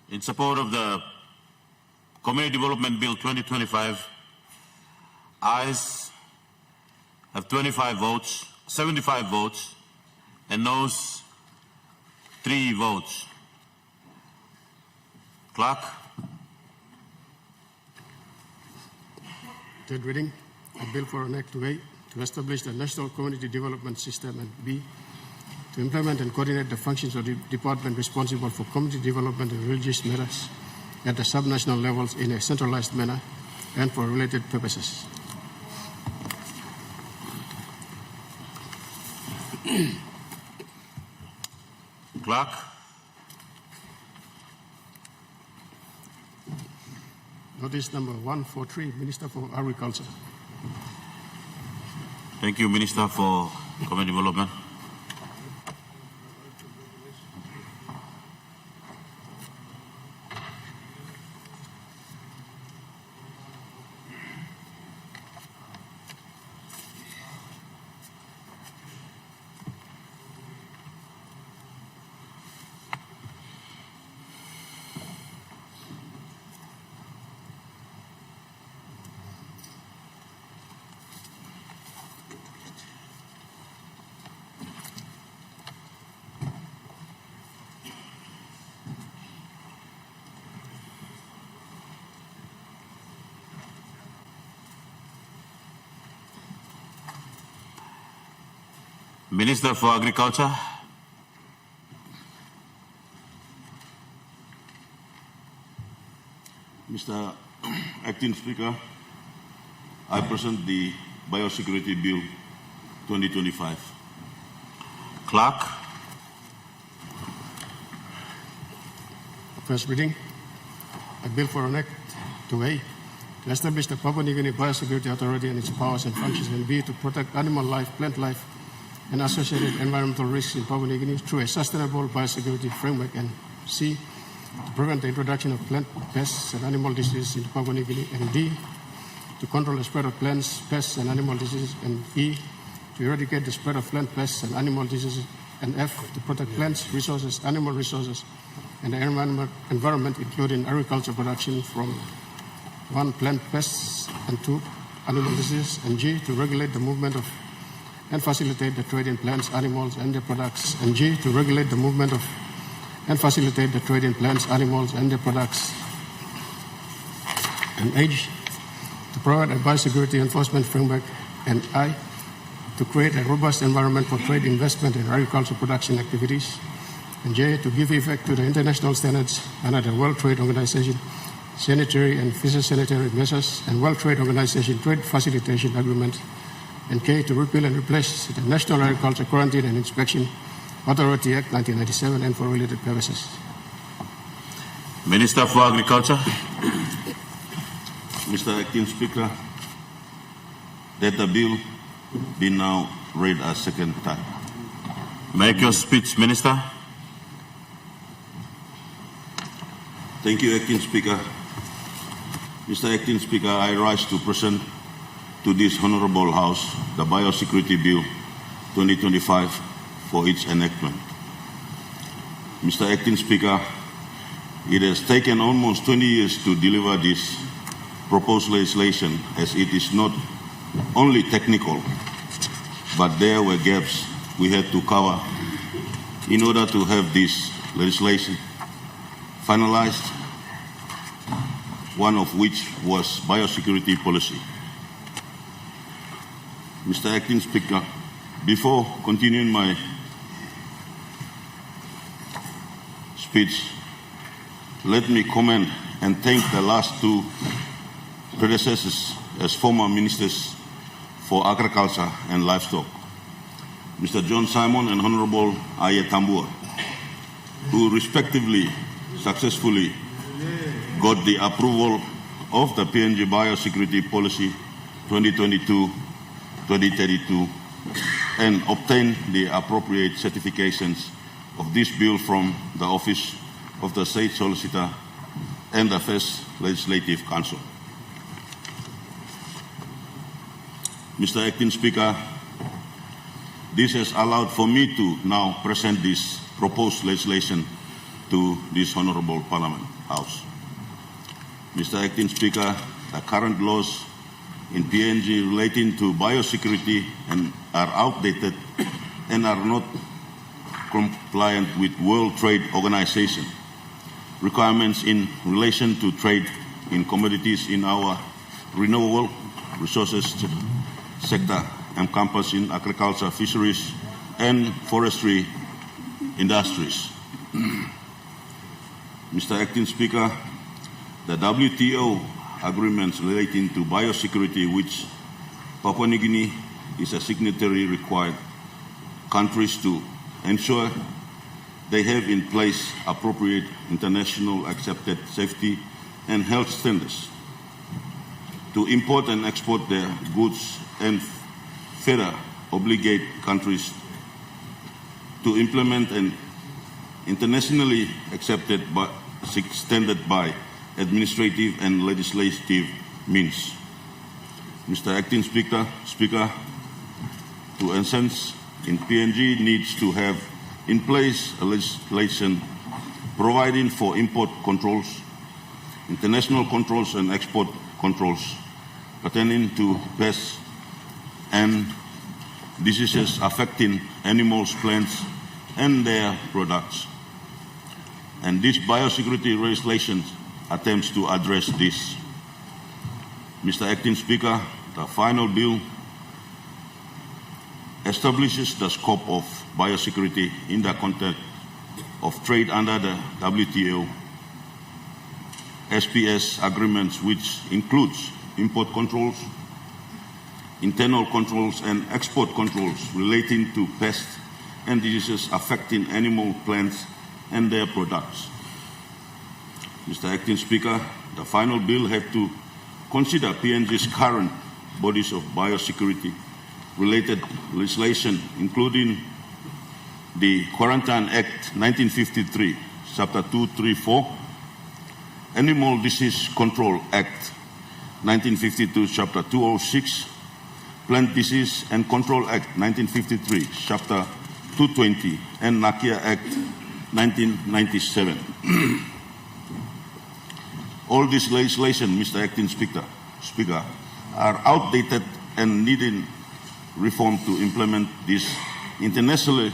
in support of the Community Development Bill 2025, ayes have 75 votes, and noes 3 votes. Clerk. Third reading, a bill for an act A, to establish the National Community Development System, and B, to implement and coordinate the functions of the department responsible for community development and religious matters at the subnational levels in a centralized manner and for related purposes. Clerk. Notice number 143, Minister for Agriculture. Thank you, Minister for Community Development. Minister for Agriculture. Mr. Acting Speaker, I present the Biosecurity Bill 2025. Clerk. First reading, a bill for an act to A, to establish the Papua New Guinea Biosecurity Authority and its powers and functions, and B, to protect animal life, plant life, and associated environmental risks in Papua New Guinea through a sustainable biosecurity framework, and C, to prevent the introduction of plant pests and animal diseases into Papua New Guinea, and D, to control the spread of plants, pests, and animal diseases, and E, to eradicate the spread of plant pests and animal diseases, and F, to protect plants, resources, animal resources, and the environment, including agriculture production from 1, plant pests, and 2, animal diseases, and G, to regulate the movement of and facilitate the trade in plants, animals, and their products, and G, to regulate the movement of and facilitate the trade in plants, animals, and their products, and H, to provide a biosecurity enforcement framework, and I, to create a robust environment for trade, investment, and agricultural production activities, and J, to give effect to the international standards under the World Trade Organization sanitary and phytosanitary measures and World Trade Organization Trade Facilitation Agreement, and K, to repeal and replace the National Agriculture Quarantine and Inspection Authority Act 1997 and for related purposes. Minister for Agriculture. Mr. Acting Speaker, let the bill be now read a second time. Make your speech, Minister. Thank you, Acting Speaker. Mr. Acting Speaker, I rise to present to this Honourable House the Biosecurity Bill 2025 for its enactment. Mr. Acting Speaker, it has taken almost 20 years to deliver this proposed legislation, as it is not only technical, but there were gaps we had to cover in order to have this legislation finalized, one of which was biosecurity policy. Mr. Acting Speaker, before continuing my speech, let me commend and thank the last two predecessors as former ministers for agriculture and livestock, Mr. John Simon and Honourable Aya Tambua, who respectively successfully got the approval of the PNG Biosecurity Policy 2022-2032 and obtained the appropriate certifications of this bill from the Office of the State Solicitor and the First Legislative Council. Mr. Acting Speaker, this has allowed for me to now present this proposed legislation to this Honourable Parliament House. Mr. Acting Speaker, the current laws in PNG relating to biosecurity are outdated and are not compliant with World Trade Organization requirements in relation to trade in commodities in our renewable resources sector, encompassing agriculture, fisheries, and forestry industries. Mr. Acting Speaker, the WTO agreements relating to biosecurity, which Papua New Guinea is a signatory, required countries to ensure they have in place appropriate international accepted safety and health standards to import and export their goods, and further obligate countries to implement an internationally accepted standard by administrative and legislative means. Mr. Acting Speaker, to essence, in PNG needs to have in place a legislation providing for import controls, international controls and export controls pertaining to pests and diseases affecting animals, plants, and their products. And this biosecurity legislation attempts to address this. Mr. Acting Speaker, the final bill establishes the scope of biosecurity in the context of trade under the WTO SPS agreements, which includes import controls, internal controls, and export controls relating to pests and diseases affecting animal, plants, and their products. Mr. Acting Speaker, the final bill had to consider PNG's current bodies of biosecurity related legislation, including the Quarantine Act 1953, Chapter 234, Animal Disease Control Act 1952, Chapter 206, Plant Disease and Control Act 1953, Chapter 220, and Nakia Act 1997. All this legislation, Mr. Acting Speaker, are outdated and needing reform to implement these internationally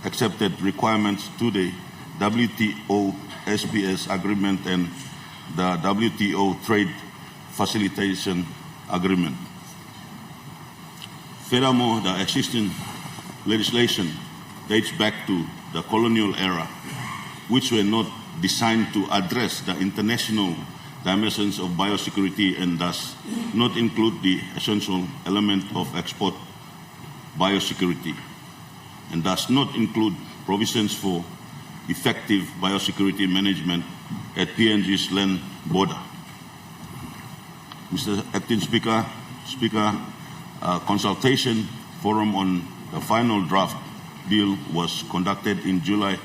accepted requirements to the WTO SPS agreement and the WTO Trade Facilitation Agreement. Furthermore, the existing legislation dates back to the colonial era, which were not designed to address the international dimensions of biosecurity and thus not include the essential element of export biosecurity, and does not include provisions for effective biosecurity management at PNG's land border. Mr. Acting Speaker, a consultation forum on the final draft bill was conducted in July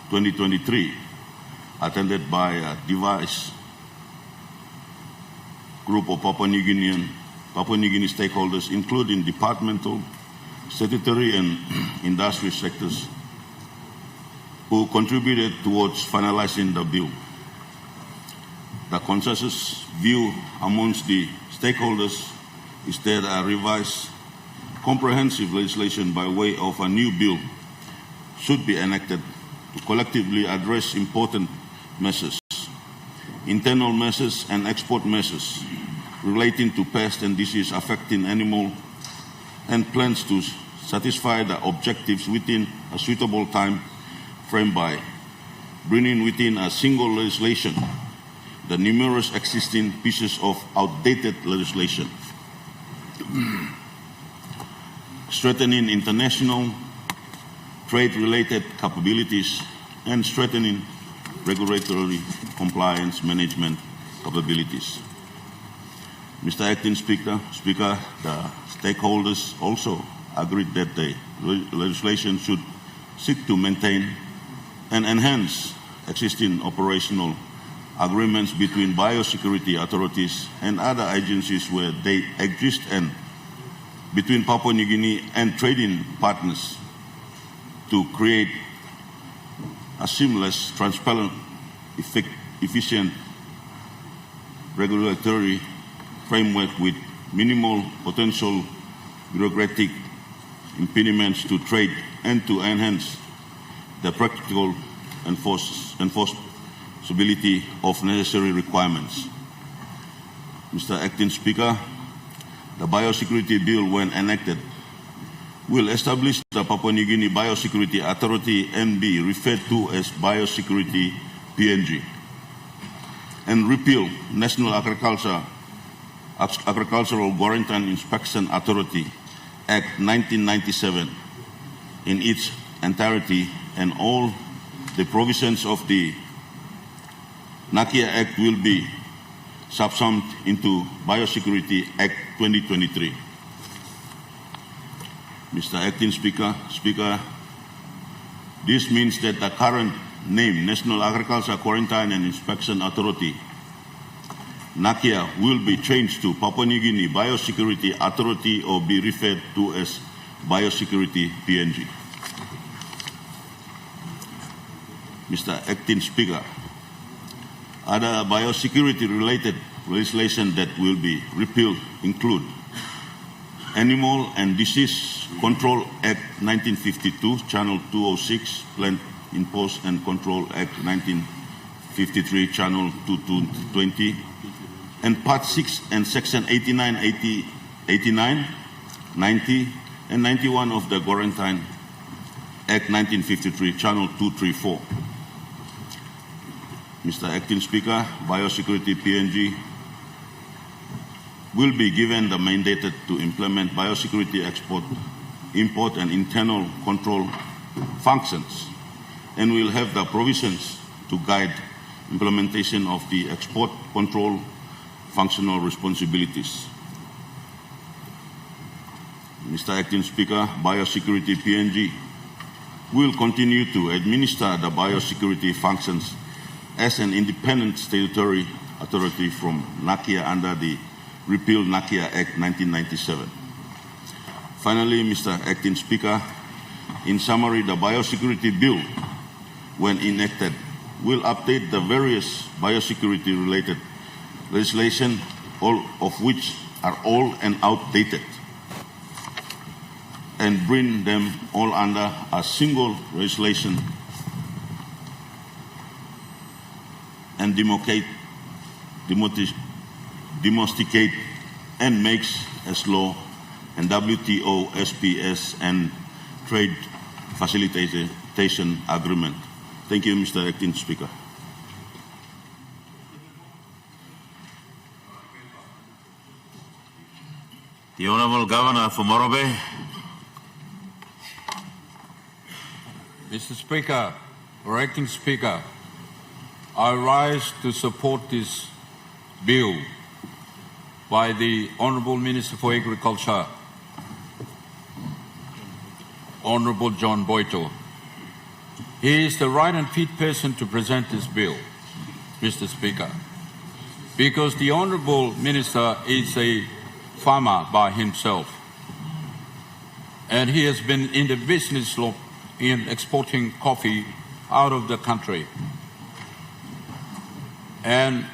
2023, attended by a diverse group of Papua New Guinea stakeholders, including departmental, statutory, and industry sectors, who contributed towards finalizing the bill. The consensus view amongst the stakeholders is that a revised comprehensive legislation by way of a new bill should be enacted to collectively address important measures, internal measures and export measures relating to pest and disease affecting animal and plants to satisfy the objectives within a suitable time frame by bringing within a single legislation the numerous existing pieces of outdated legislation, strengthening international trade-related capabilities and strengthening regulatory compliance management capabilities. Mr. Acting Speaker, the stakeholders also agreed that the legislation should seek to maintain and enhance existing operational agreements between biosecurity authorities and other agencies where they exist, and between Papua New Guinea and trading partners to create a seamless, transparent, efficient regulatory framework with minimal potential bureaucratic impediments to trade and to enhance the practical enforceability of necessary requirements. Mr. Acting Speaker, the Biosecurity Bill, when enacted, will establish the Papua New Guinea Biosecurity Authority and be referred to as Biosecurity PNG, and repeal National Agricultural Quarantine Inspection Authority Act 1997 in its entirety, and all the provisions of the Nakia Act will be subsumed into Biosecurity Act 2023. Mr. Acting Speaker, this means that the current name, National Agriculture Quarantine and Inspection Authority, Nakia, will be changed to Papua New Guinea Biosecurity Authority, or be referred to as Biosecurity PNG. Mr. Acting Speaker, other biosecurity-related legislation that will be repealed include Animal and Disease Control Act 1952, Channel 206, Plant Impose and Control Act 1953, Channel 220, and Part 6 and Section 89, 89, 90, and 91 of the Quarantine Act 1953, Channel 234. Mr. Acting Speaker, Biosecurity PNG will be given the mandate to implement biosecurity export, import, and internal control functions, and will have the provisions to guide implementation of the export control functional responsibilities. Mr. Acting Speaker, Biosecurity PNG will continue to administer the biosecurity functions as an independent statutory authority from NACIA under the Repeal NACIA Act 1997. Finally, Mr. Acting Speaker, in summary, the Biosecurity Bill, when enacted, will update the various biosecurity-related legislation, all of which are old and outdated, and bring them all under a single legislation and domesticate and makes as law and WTO, SPS, and trade facilitation agreement. Thank you, Mr. Acting Speaker. The Honourable Governor for Morobe. Mr. Speaker, or Acting Speaker, I rise to support this bill by the Honourable Minister for Agriculture, Honourable John Boito. He is the right and fit person to present this bill, Mr. Speaker, because the Honourable Minister is a farmer by himself, and he has been in the business in exporting coffee out of the country. And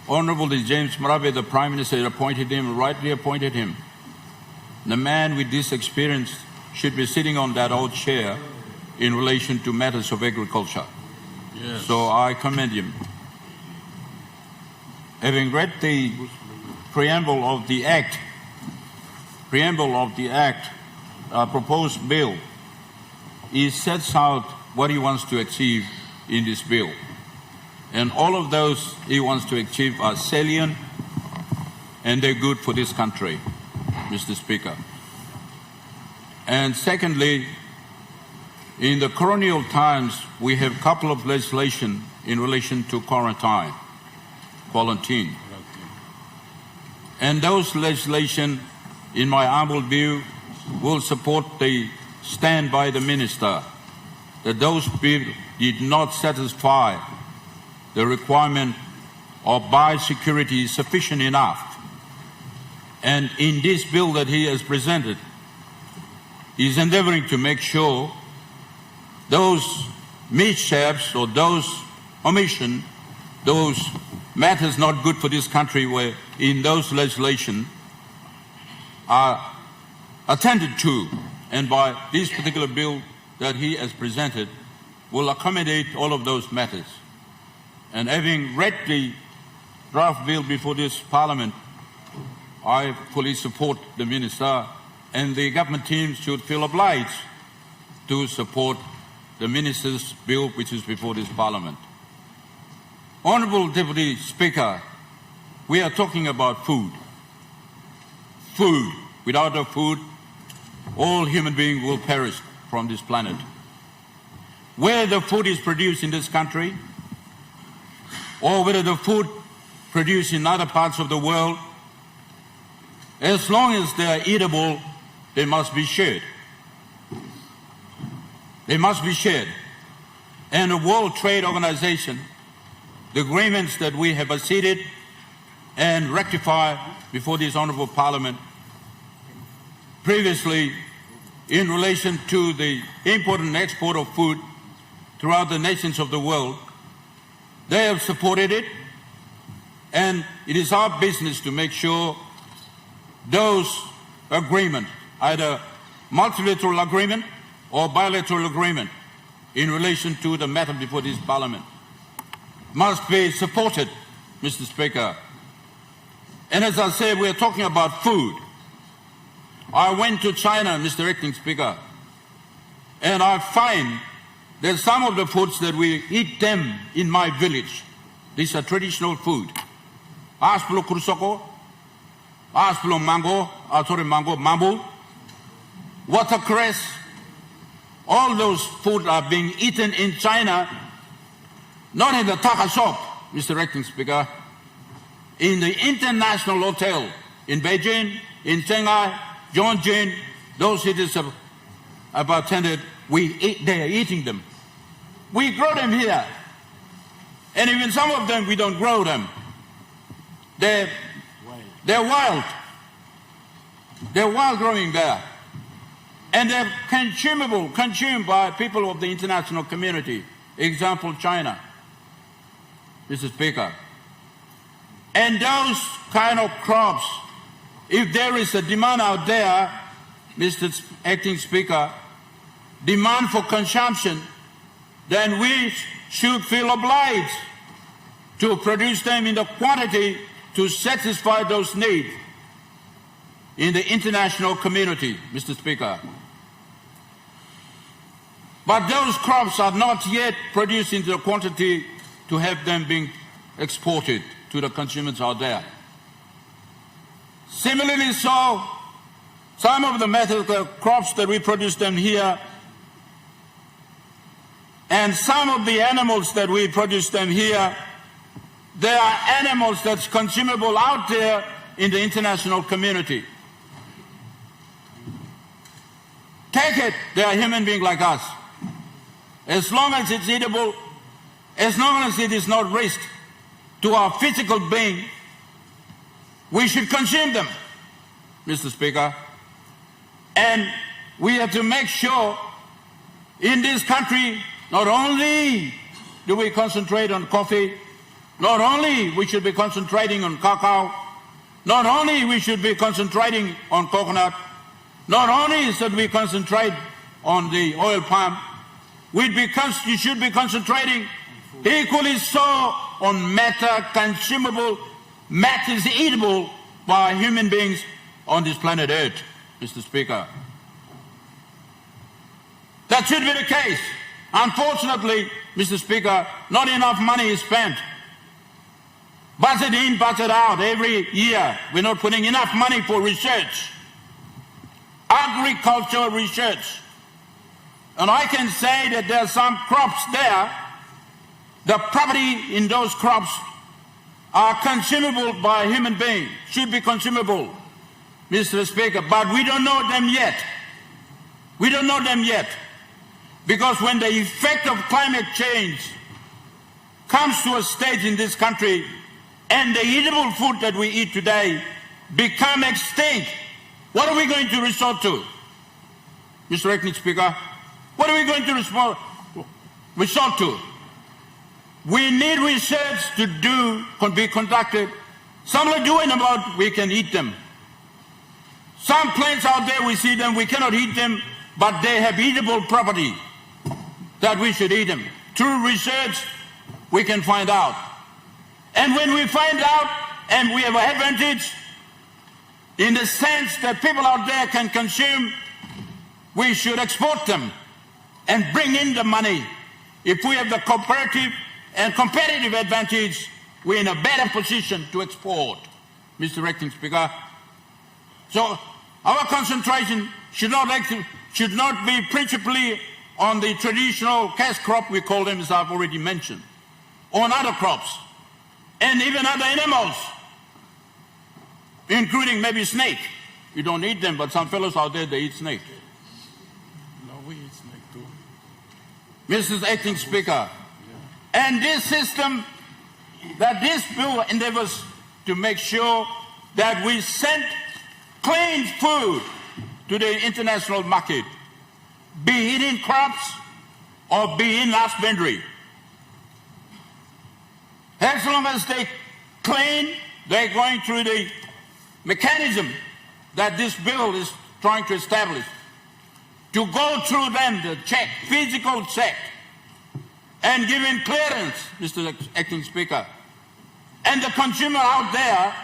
Honourable James Marape, the Prime Minister, appointed him, rightly appointed him. The man with this experience should be sitting on that old chair in relation to matters of agriculture. Yes. So I commend him. Having read the preamble of the Act, proposed bill, he sets out what he wants to achieve in this bill. And all of those he wants to achieve are salient and they're good for this country, Mr. Speaker. And secondly, in the colonial times, we have a couple of legislation in relation to quarantine. And those legislation, in my humble view, will support the stand by the Minister that those bills did not satisfy the requirement of biosecurity sufficient enough. And in this bill that he has presented, he is endeavouring to make sure those mishaps or those omission, those matters not good for this country where in those legislation are attended to, and by this particular bill that he has presented will accommodate all of those matters. And having read the draft bill before this Parliament, I fully support the Minister, and the government team should feel obliged to support the Minister's bill which is before this Parliament. Honourable Deputy Speaker, we are talking about food. Food. Without a food, all human beings will perish from this planet. Where the food is produced in this country, or whether the food produced in other parts of the world, as long as they are eatable, they must be shared. They must be shared. And the World Trade Organization, the agreements that we have acceded and rectified before this Honourable Parliament previously in relation to the import and export of food throughout the nations of the world, they have supported it, and it is our business to make sure those agreements, either multilateral agreement or bilateral agreement in relation to the matter before this Parliament, must be supported, Mr. Speaker. And as I said, we are talking about food. I went to China, Mr. Acting Speaker, and I find that some of the foods that we eat them in my village, these are traditional food. Asplo krusoko, asplo mango, mambo, watercress, all those food are being eaten in China, not in the taka shop, Mr. Acting Speaker, in the international hotel in Beijing, in Shanghai, John Jane, those cities have attended, they are eating them. We grow them here. And even some of them, we don't grow them. They're wild. They're wild growing there. And they're consumed by people of the international community. Example, China, Mr. Speaker. And those kind of crops, if there is a demand out there, Mr. Acting Speaker, demand for consumption, then we should feel obliged to produce them in the quantity to satisfy those needs in the international community, Mr. Speaker. But those crops are not yet produced in the quantity to have them being exported to the consumers out there. Similarly, so some of the medical crops that we produce them here, and some of the animals that we produce them here, there are animals that's consumable out there in the international community. Take it, they are human beings like us. As long as it's eatable, as long as it is not risk to our physical being, we should consume them, Mr. Speaker. And we have to make sure in this country, not only do we concentrate on coffee, not only we should be concentrating on cacao, not only we should be concentrating on coconut, not only should we concentrate on the oil palm, you should be concentrating equally so on matter consumable, matters eatable by human beings on this planet Earth, Mr. Speaker. That should be the case. Unfortunately, Mr. Speaker, not enough money is spent. Budget in, budget out every year. We're not putting enough money for research, agricultural research. And I can say that there are some crops there, the property in those crops are consumable by human beings, should be consumable, Mr. Speaker, but we don't know them yet. We don't know them yet. Because when the effect of climate change comes to a stage in this country and the eatable food that we eat today become extinct, what are we going to resort to? Mr. Acting Speaker, what are we going to resort to? We need research to be conducted. Some are doing about we can eat them. Some plants out there, we see them, we cannot eat them, but they have eatable property that we should eat them. Through research, we can find out. And when we find out and we have an advantage in the sense that people out there can consume, we should export them and bring in the money. If we have the cooperative and competitive advantage, we're in a better position to export, Mr. Acting Speaker. So our concentration should not be principally on the traditional cash crop, we call them, as I've already mentioned, on other crops, and even other animals, including maybe snake. You don't eat them, but some fellows out there, they eat snake. No, we eat snake too. Mr. Acting Speaker, and this system, that this bill endeavors to make sure that we send clean food to the international market, be it in crops or be in husbandry. As long as they clean, they're going through the mechanism that this bill is trying to establish. To go through them, the check, physical check, and giving clearance, Mr. Acting Speaker. And the consumer out there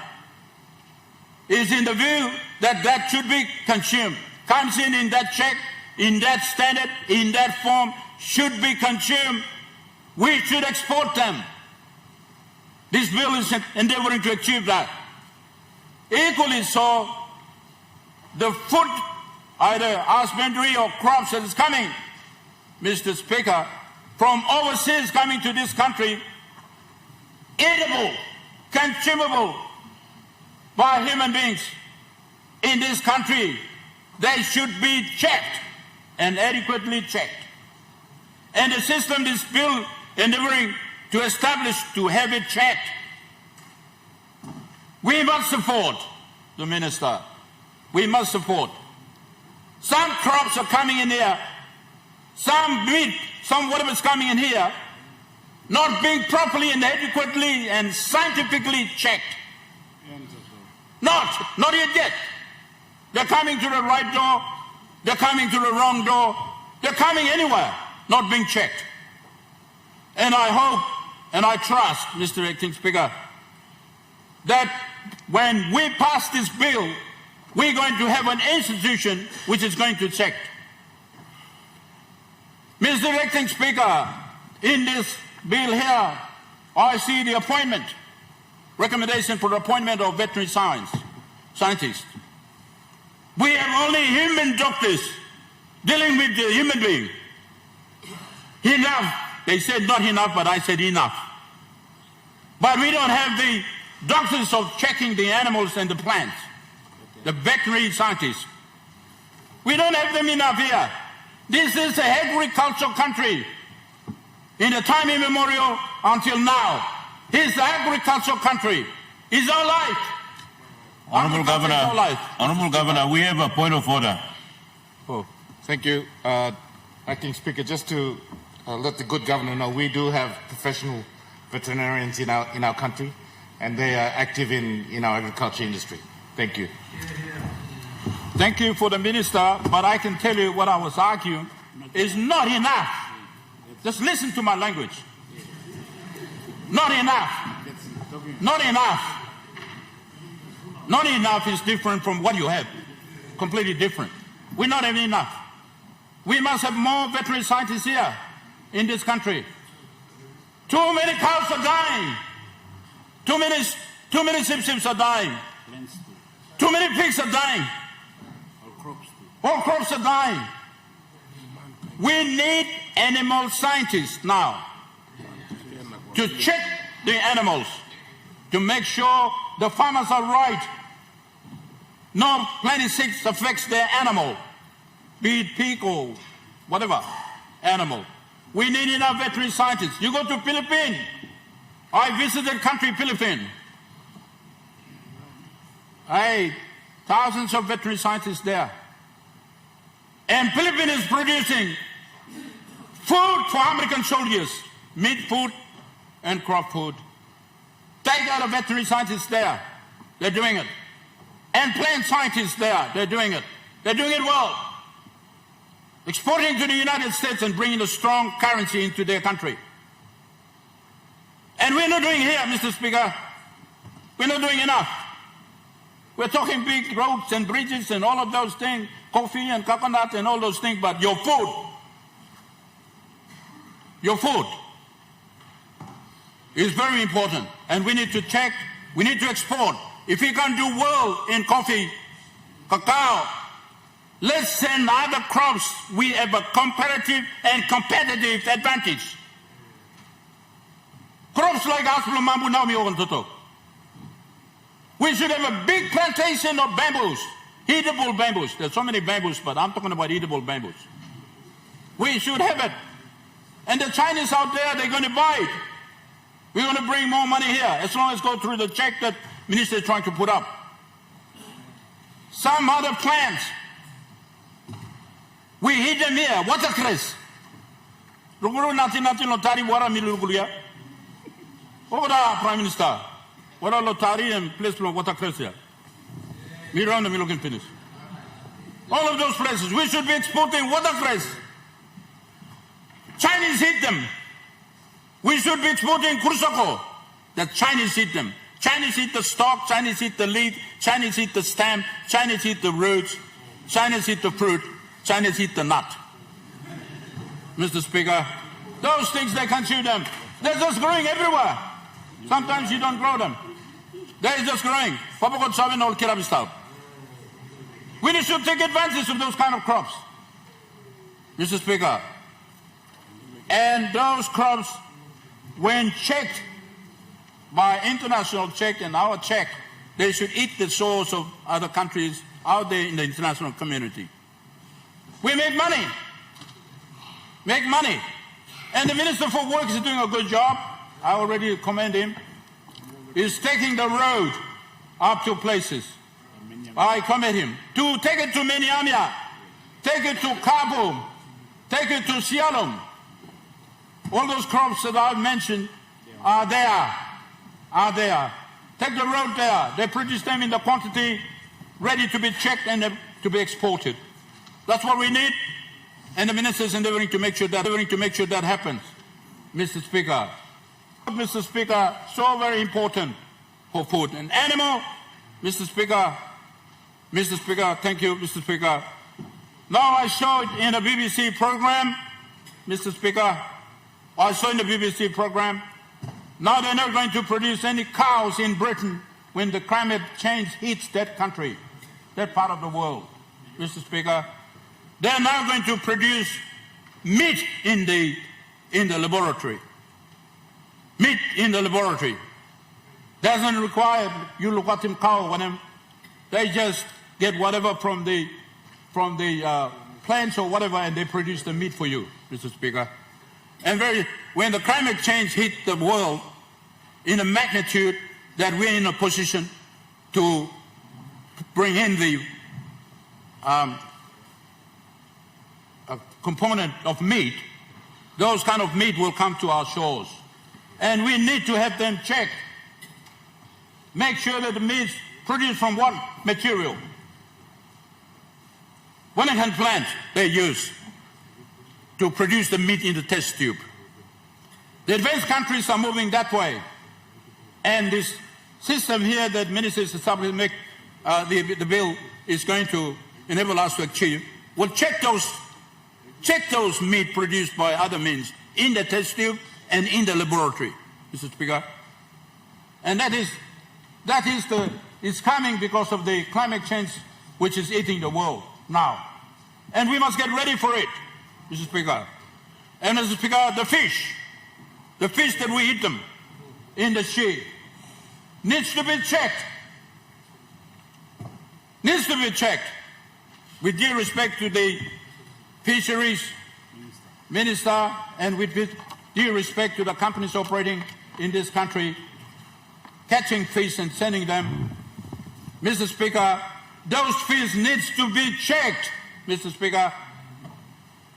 is in the view that that should be consumed. Comes in that check, in that standard, in that form, should be consumed. We should export them. This bill is endeavoring to achieve that. Equally so, the food, either husbandry or crops that is coming, Mr. Speaker, from overseas coming to this country, eatable, consumable by human beings in this country, they should be checked and adequately checked. And the system is bill endeavoring to establish to have it checked. We must support the minister. We must support. Some crops are coming in here, some meat, some whatever is coming in here, not being properly and adequately and scientifically checked. Not yet. They're coming to the right door, they're coming to the wrong door, they're coming anywhere, not being checked. And I hope and I trust, Mr. Acting Speaker, that when we pass this bill, we're going to have an institution which is going to check. Mr. Acting Speaker, in this bill here, I see the appointment, recommendation for the appointment of veterinary scientists. We have only human doctors dealing with the human being. Enough. They said not enough, but I said enough. But we don't have the doctors of checking the animals and the plants, the veterinary scientists. We don't have them enough here. This is an agricultural country. In the time immemorial until now, it's an agricultural country. It's our life. Honourable Governor, we have a point of order. Oh, thank you, Acting Speaker. Just to let the good governor know, we do have professional veterinarians in our country, and they are active in our agriculture industry. Thank you. Thank you for the minister, but I can tell you what I was arguing is not enough. Just listen to my language. Not enough. Not enough. Not enough is different from what you have. Completely different. We're not having enough. We must have more veterinary scientists here in this country. Too many cows are dying. Too many sheep are dying. Too many pigs are dying. All crops are dying. We need animal scientists now to check the animals, to make sure the farmers are right. No plenty sick affects their animal, be it pig or whatever animal. We need enough veterinary scientists. You go to Philippines. I visited country Philippines. Thousands of veterinary scientists there. And Philippines is producing food for American soldiers, meat food and crop food. Take out a veterinary scientists there. They're doing it. And plant scientists there. They're doing it. They're doing it well. Exporting to the United States and bringing a strong currency into their country. And we're not doing here, Mr. Speaker. We're not doing enough. We're talking big roads and bridges and all of those things, coffee and coconut and all those things, but your food is very important. And we need to check, we need to export. If we can't do well in coffee, cacao, let's send other crops. We have a comparative and competitive advantage. Crops like Aspulumambu Naumi Ogantoto. We should have a big plantation of bamboos, eatable bamboos. There's so many bamboos, but I'm talking about eatable bamboos. We should have it. And the Chinese out there, they're going to buy it. We're going to bring more money here, as long as go through the check that minister is trying to put up. Some other plants, we eat them here. Watercress. Prime Minister. What are lotari and place from watercress here? Me around the middle can finish. All of those places, we should be exporting watercress. Chinese eat them. We should be exporting kurusako. The Chinese eat them. Chinese eat the stalk, Chinese eat the leaf, Chinese eat the stem, Chinese eat the roots, Chinese eat the fruit, Chinese eat the nut. Mr. Speaker, those things, they can't chew them. They're just growing everywhere. Sometimes you don't grow them. They're just growing. We need to take advantage of those kind of crops. Mr. Speaker, and those crops, when checked by international check and our check, they should eat the soils of other countries out there in the international community. We make money. Make money. And the Minister for Works is doing a good job. I already commend him. He's taking the road up to places. I commend him. To take it to Meniamia, take it to Kabul, take it to Sialom. All those crops that I've mentioned are there. Take the road there. They produce them in the quantity ready to be checked and to be exported. That's what we need. And the minister is endeavoring to make sure that happens. Mr. Speaker. Mr. Speaker, so very important for food and animal. Mr. Speaker, thank you, Mr. Speaker. Now I saw it in a BBC program, Mr. Speaker. I saw in the BBC program. Now they're not going to produce any cows in Britain when the climate change hits that country, that part of the world, Mr. Speaker. They're now going to produce meat in the laboratory. Meat in the laboratory. Doesn't require you look at them cow on them. They just get whatever from the plants or whatever, and they produce the meat for you, Mr. Speaker. And when the climate change hit the world in a magnitude that we're in a position to bring in the a component of meat, those kind of meat will come to our shores. And we need to have them checked. Make sure that the meat is produced from what material. What kind of plant they use to produce the meat in the test tube. The advanced countries are moving that way. And this system here that ministers established make the bill is going to enable us to achieve will check those meat produced by other means in the test tube and in the laboratory, Mr. Speaker. And it's coming because of the climate change which is eating the world now. And we must get ready for it, Mr. Speaker. And Mr. Speaker, the fish that we eat them in the sea needs to be checked. Needs to be checked with due respect to the fisheries minister and with due respect to the companies operating in this country, catching fish and sending them. Mr. Speaker, those fish needs to be checked, Mr. Speaker.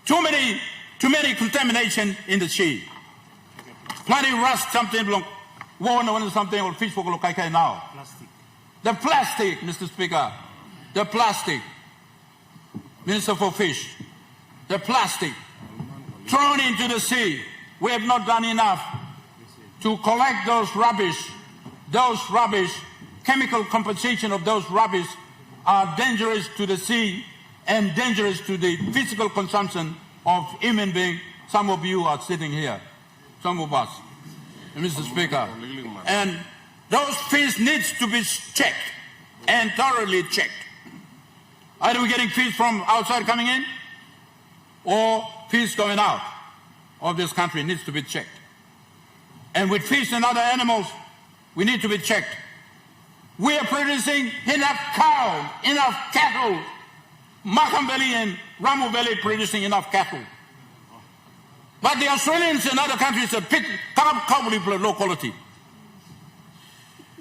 Too many contamination in the sea. Plenty rust, something long, something or fish for now. Plastic. The plastic, Mr. Speaker. The plastic. Minister for Fish. The plastic thrown into the sea. We have not done enough to collect those rubbish. Those rubbish, chemical composition of those rubbish are dangerous to the sea and dangerous to the physical consumption of human beings. Some of you are sitting here, some of us, Mr. Speaker. And those fish needs to be checked and thoroughly checked. Are we getting fish from outside coming in? Or fish going out of this country needs to be checked. And with fish and other animals, we need to be checked. We are producing enough cow, enough cattle. Makambeli and Ramu Valley producing enough cattle. But the Australians and other countries are can't low quality.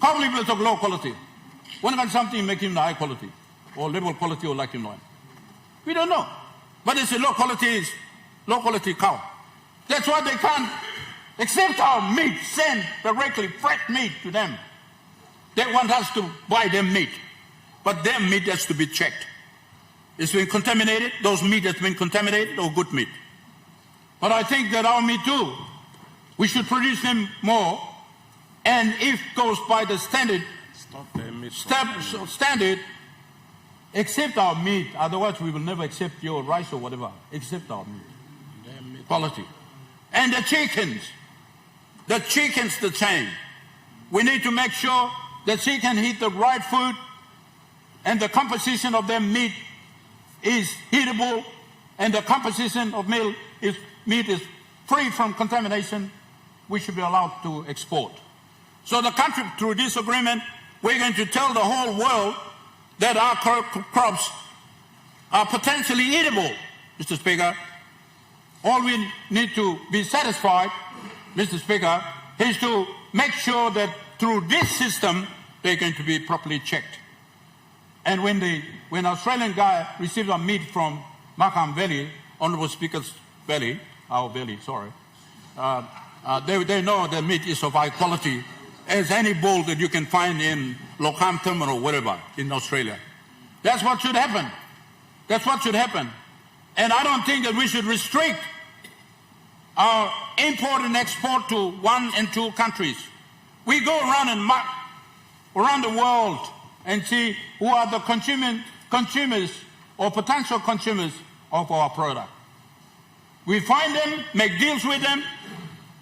Can't talk low quality. When can something make him the high quality? Or level quality or like him not? We don't know. But it's a low quality cow. That's why they can't accept our meat, send directly fresh meat to them. They want us to buy their meat. But their meat has to be checked. It's been contaminated, those meat has been contaminated or good meat. But I think that our meat too, we should produce them more. And if goes by the standard, accept our meat. Otherwise, we will never accept your rice or whatever. Accept our meat. Quality. And the chickens, the same. We need to make sure that chicken eat the right food and the composition of their meat is eatable and the composition of meat is free from contamination. We should be allowed to export. So the country, through this agreement, we're going to tell the whole world that our crops are potentially eatable, Mr. Speaker. All we need to be satisfied, Mr. Speaker, is to make sure that through this system, they're going to be properly checked. And when Australian guy receives a meat from Markham Valley, Honourable Speaker's Valley, our valley, sorry, they know the meat is of high quality as any bull that you can find in Lockham Terminal or wherever in Australia. That's what should happen. That's what should happen. And I don't think that we should restrict our import and export to 1 and 2 countries. We go around and around the world and see who are the consumers or potential consumers of our product. We find them, make deals with them,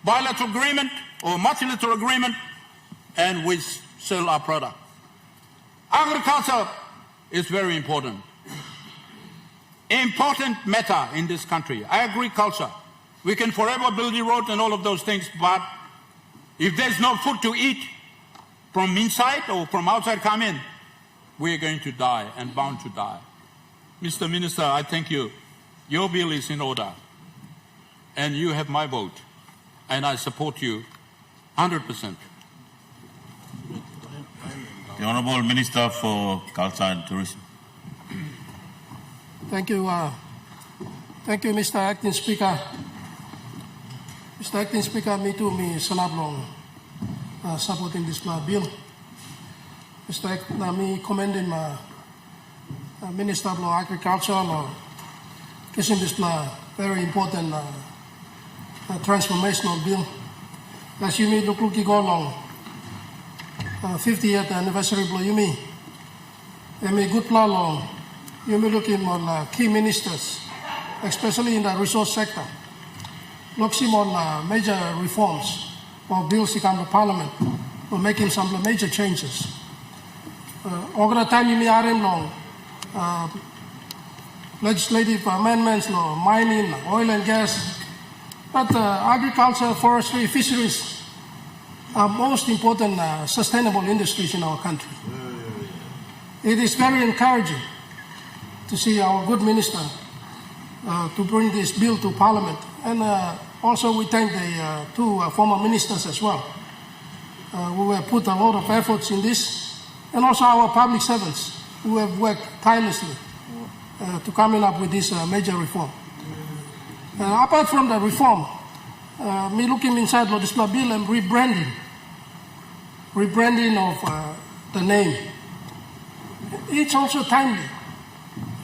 bilateral agreement or multilateral agreement, and we sell our product. Agriculture is very important. Important matter in this country, agriculture. We can forever build the road and all of those things, but if there's no food to eat from inside or from outside come in, we're going to die and bound to die. Mr. Minister, I thank you. Your bill is in order, and you have my vote, and I support you 100%. The Honourable Minister for Culture and Tourism. Thank you, Mr. Acting Speaker. Mr. Acting Speaker, me too, me salablong supporting this bill. Mr. Me commending Minister of Agriculture, kissing this very important transformational bill. As you may look go along 50th anniversary blow you me. And me good plan long. You may look in on key ministers, especially in the resource sector. Look on major reforms or bills to come to Parliament for making some major changes. Over the time you may are in long legislative amendments, mining, oil and gas, but agriculture, forestry, fisheries are most important sustainable industries in our country. It is very encouraging to see our good minister to bring this bill to Parliament. And also we thank the 2 former ministers as well who have put a lot of efforts in this, and also our public servants who have worked tirelessly to coming up with this major reform. Apart from the reform, me looking inside this bill and rebranding of the name. It's also timely,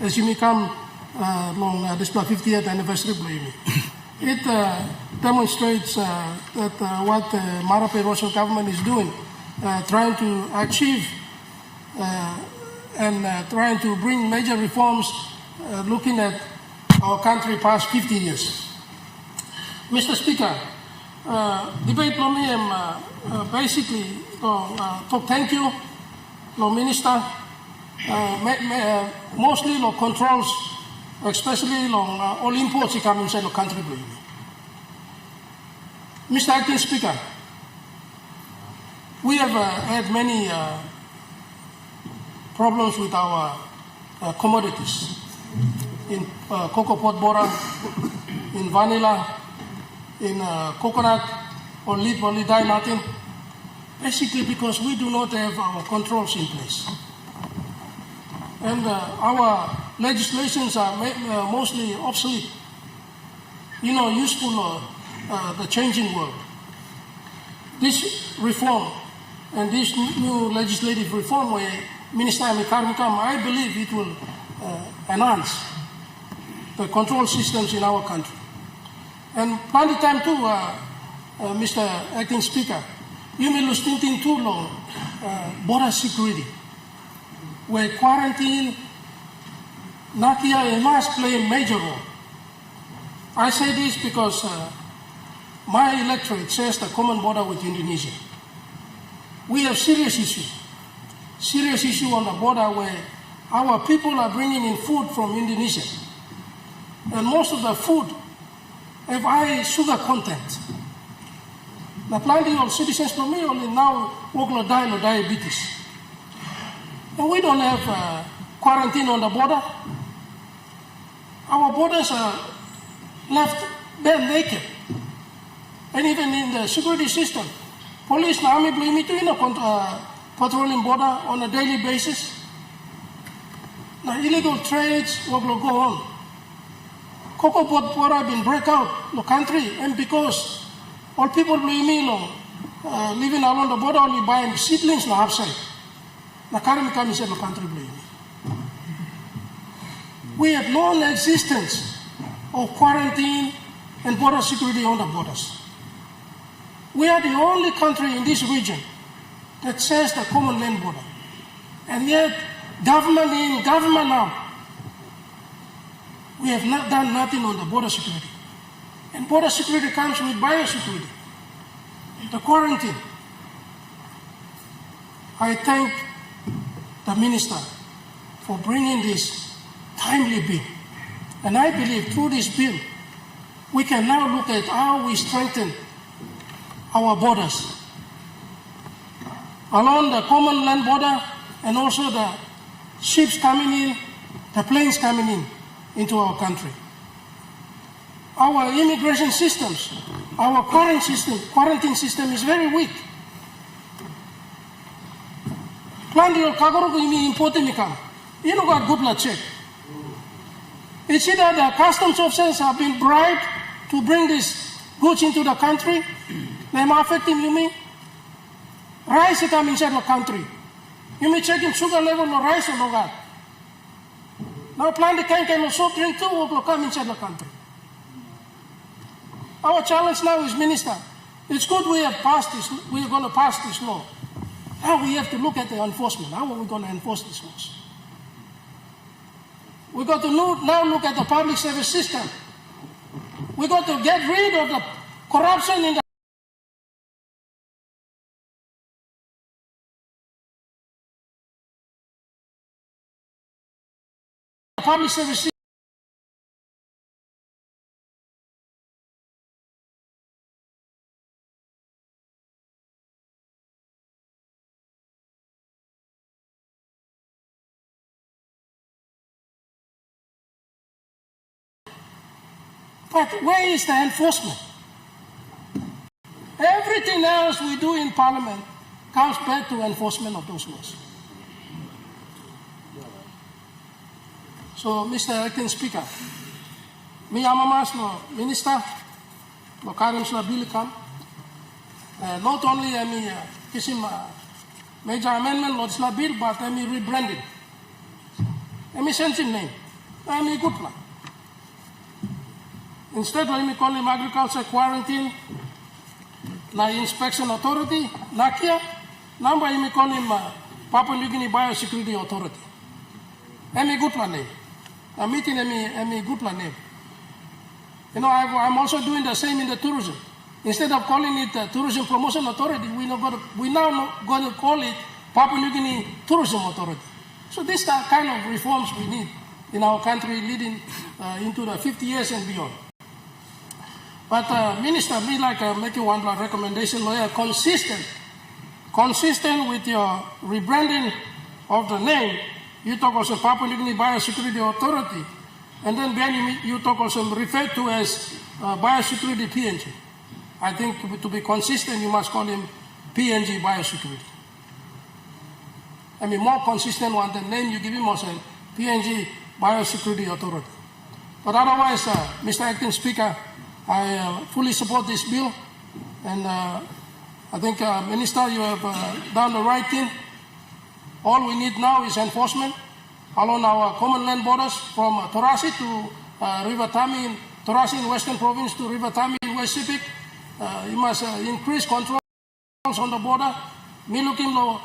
as you may come along this 50th anniversary. It demonstrates that what the Marape Rosso government is doing, trying to achieve and trying to bring major reforms, looking at our country past 50 years. Mr. Speaker, debate basically talk thank you, Minister. Mostly controls, especially all imports that come inside the country. Mr. Acting Speaker, we have had many problems with our commodities in cocoa pod bora, in vanilla, in coconut, or leaf only dye nothing. Basically because we do not have our controls in place. And our legislations are mostly obsolete, useful the changing world. This reform and this new legislative reform where Minister Amikarmukam, I believe it will enhance the control systems in our country. And plenty time too, Mr. Acting Speaker, you may lose thinking too long, border security, where quarantine, Nakia and must play a major role. I say this because my electorate shares the common border with Indonesia. We have serious issue on the border where our people are bringing in food from Indonesia. And most of the food have high sugar content. The plenty of citizens from me only now walk no diabetes. And we don't have quarantine on the border. Our borders are left bare naked. And even in the security system, police na army blame itu patrolling border on a daily basis. Now illegal trades will go on. Cocoa pot pora been break out the country, and because all people blame me living along the border only buying seedlings na outside. Na karami kami sa the country blame me. We have non-existence of quarantine and border security on the borders. We are the only country in this region that says the common land border. And yet, government in, government out, we have not done nothing on the border security. And border security comes with biosecurity, the quarantine. I thank the minister for bringing this timely bill. And I believe through this bill, we can now look at how we strengthen our borders along the common land border, and also the ships coming in, the planes coming in into our country. Our immigration systems, our quarantine system is very weak. Plandio kagoro imi importe mikam. You know got good luck check. It's either the customs officers have been bribed to bring these goods into the country. They are affecting you me. Rice come inside the country. You may check in sugar level of rice or no God. Now plant the can of soft drink too will come inside the country. Our challenge now is, Minister, it's good we have passed this, we are going to pass this law. Now we have to look at the enforcement. How are we going to enforce these laws? We got to now look at the public service system. We got to get rid of the corruption in the public service system. But where is the enforcement? Everything else we do in Parliament comes back to enforcement of those laws. So, Mr. Acting Speaker, me amamas no minister, no karims na bill kam. Not only ami kisim major amendment laws na bill, but ami rebranded. Ami sensing name, ami good plan. Instead, let me call him agriculture quarantine, na inspection authority, NACIA. Number, let me call him Papua New Guinea Biosecurity Authority. Ami good plan name. I'm meeting a good plan name. You know, I'm also doing the same in the tourism. Instead of calling it the Tourism Promotion Authority, we now going to call it Papua New Guinea Tourism Authority. So these are kind of reforms we need in our country leading into the 50 years and beyond. But Minister, me like making one recommendation, consistent with your rebranding of the name. You talk also Papua New Guinea Biosecurity Authority, and then behind you talk also referred to as Biosecurity PNG. I think to be consistent, you must call him PNG Biosecurity. I mean, more consistent one, the name you give him also PNG Biosecurity Authority. But otherwise, Mr. Acting Speaker, I fully support this bill, and I think, Minister, you have done the right thing. All we need now is enforcement along our common land borders from Torasi to River Tami in Torasi in Western Province to River Tami in West Sepik. You must increase controls on the border. Me looking low.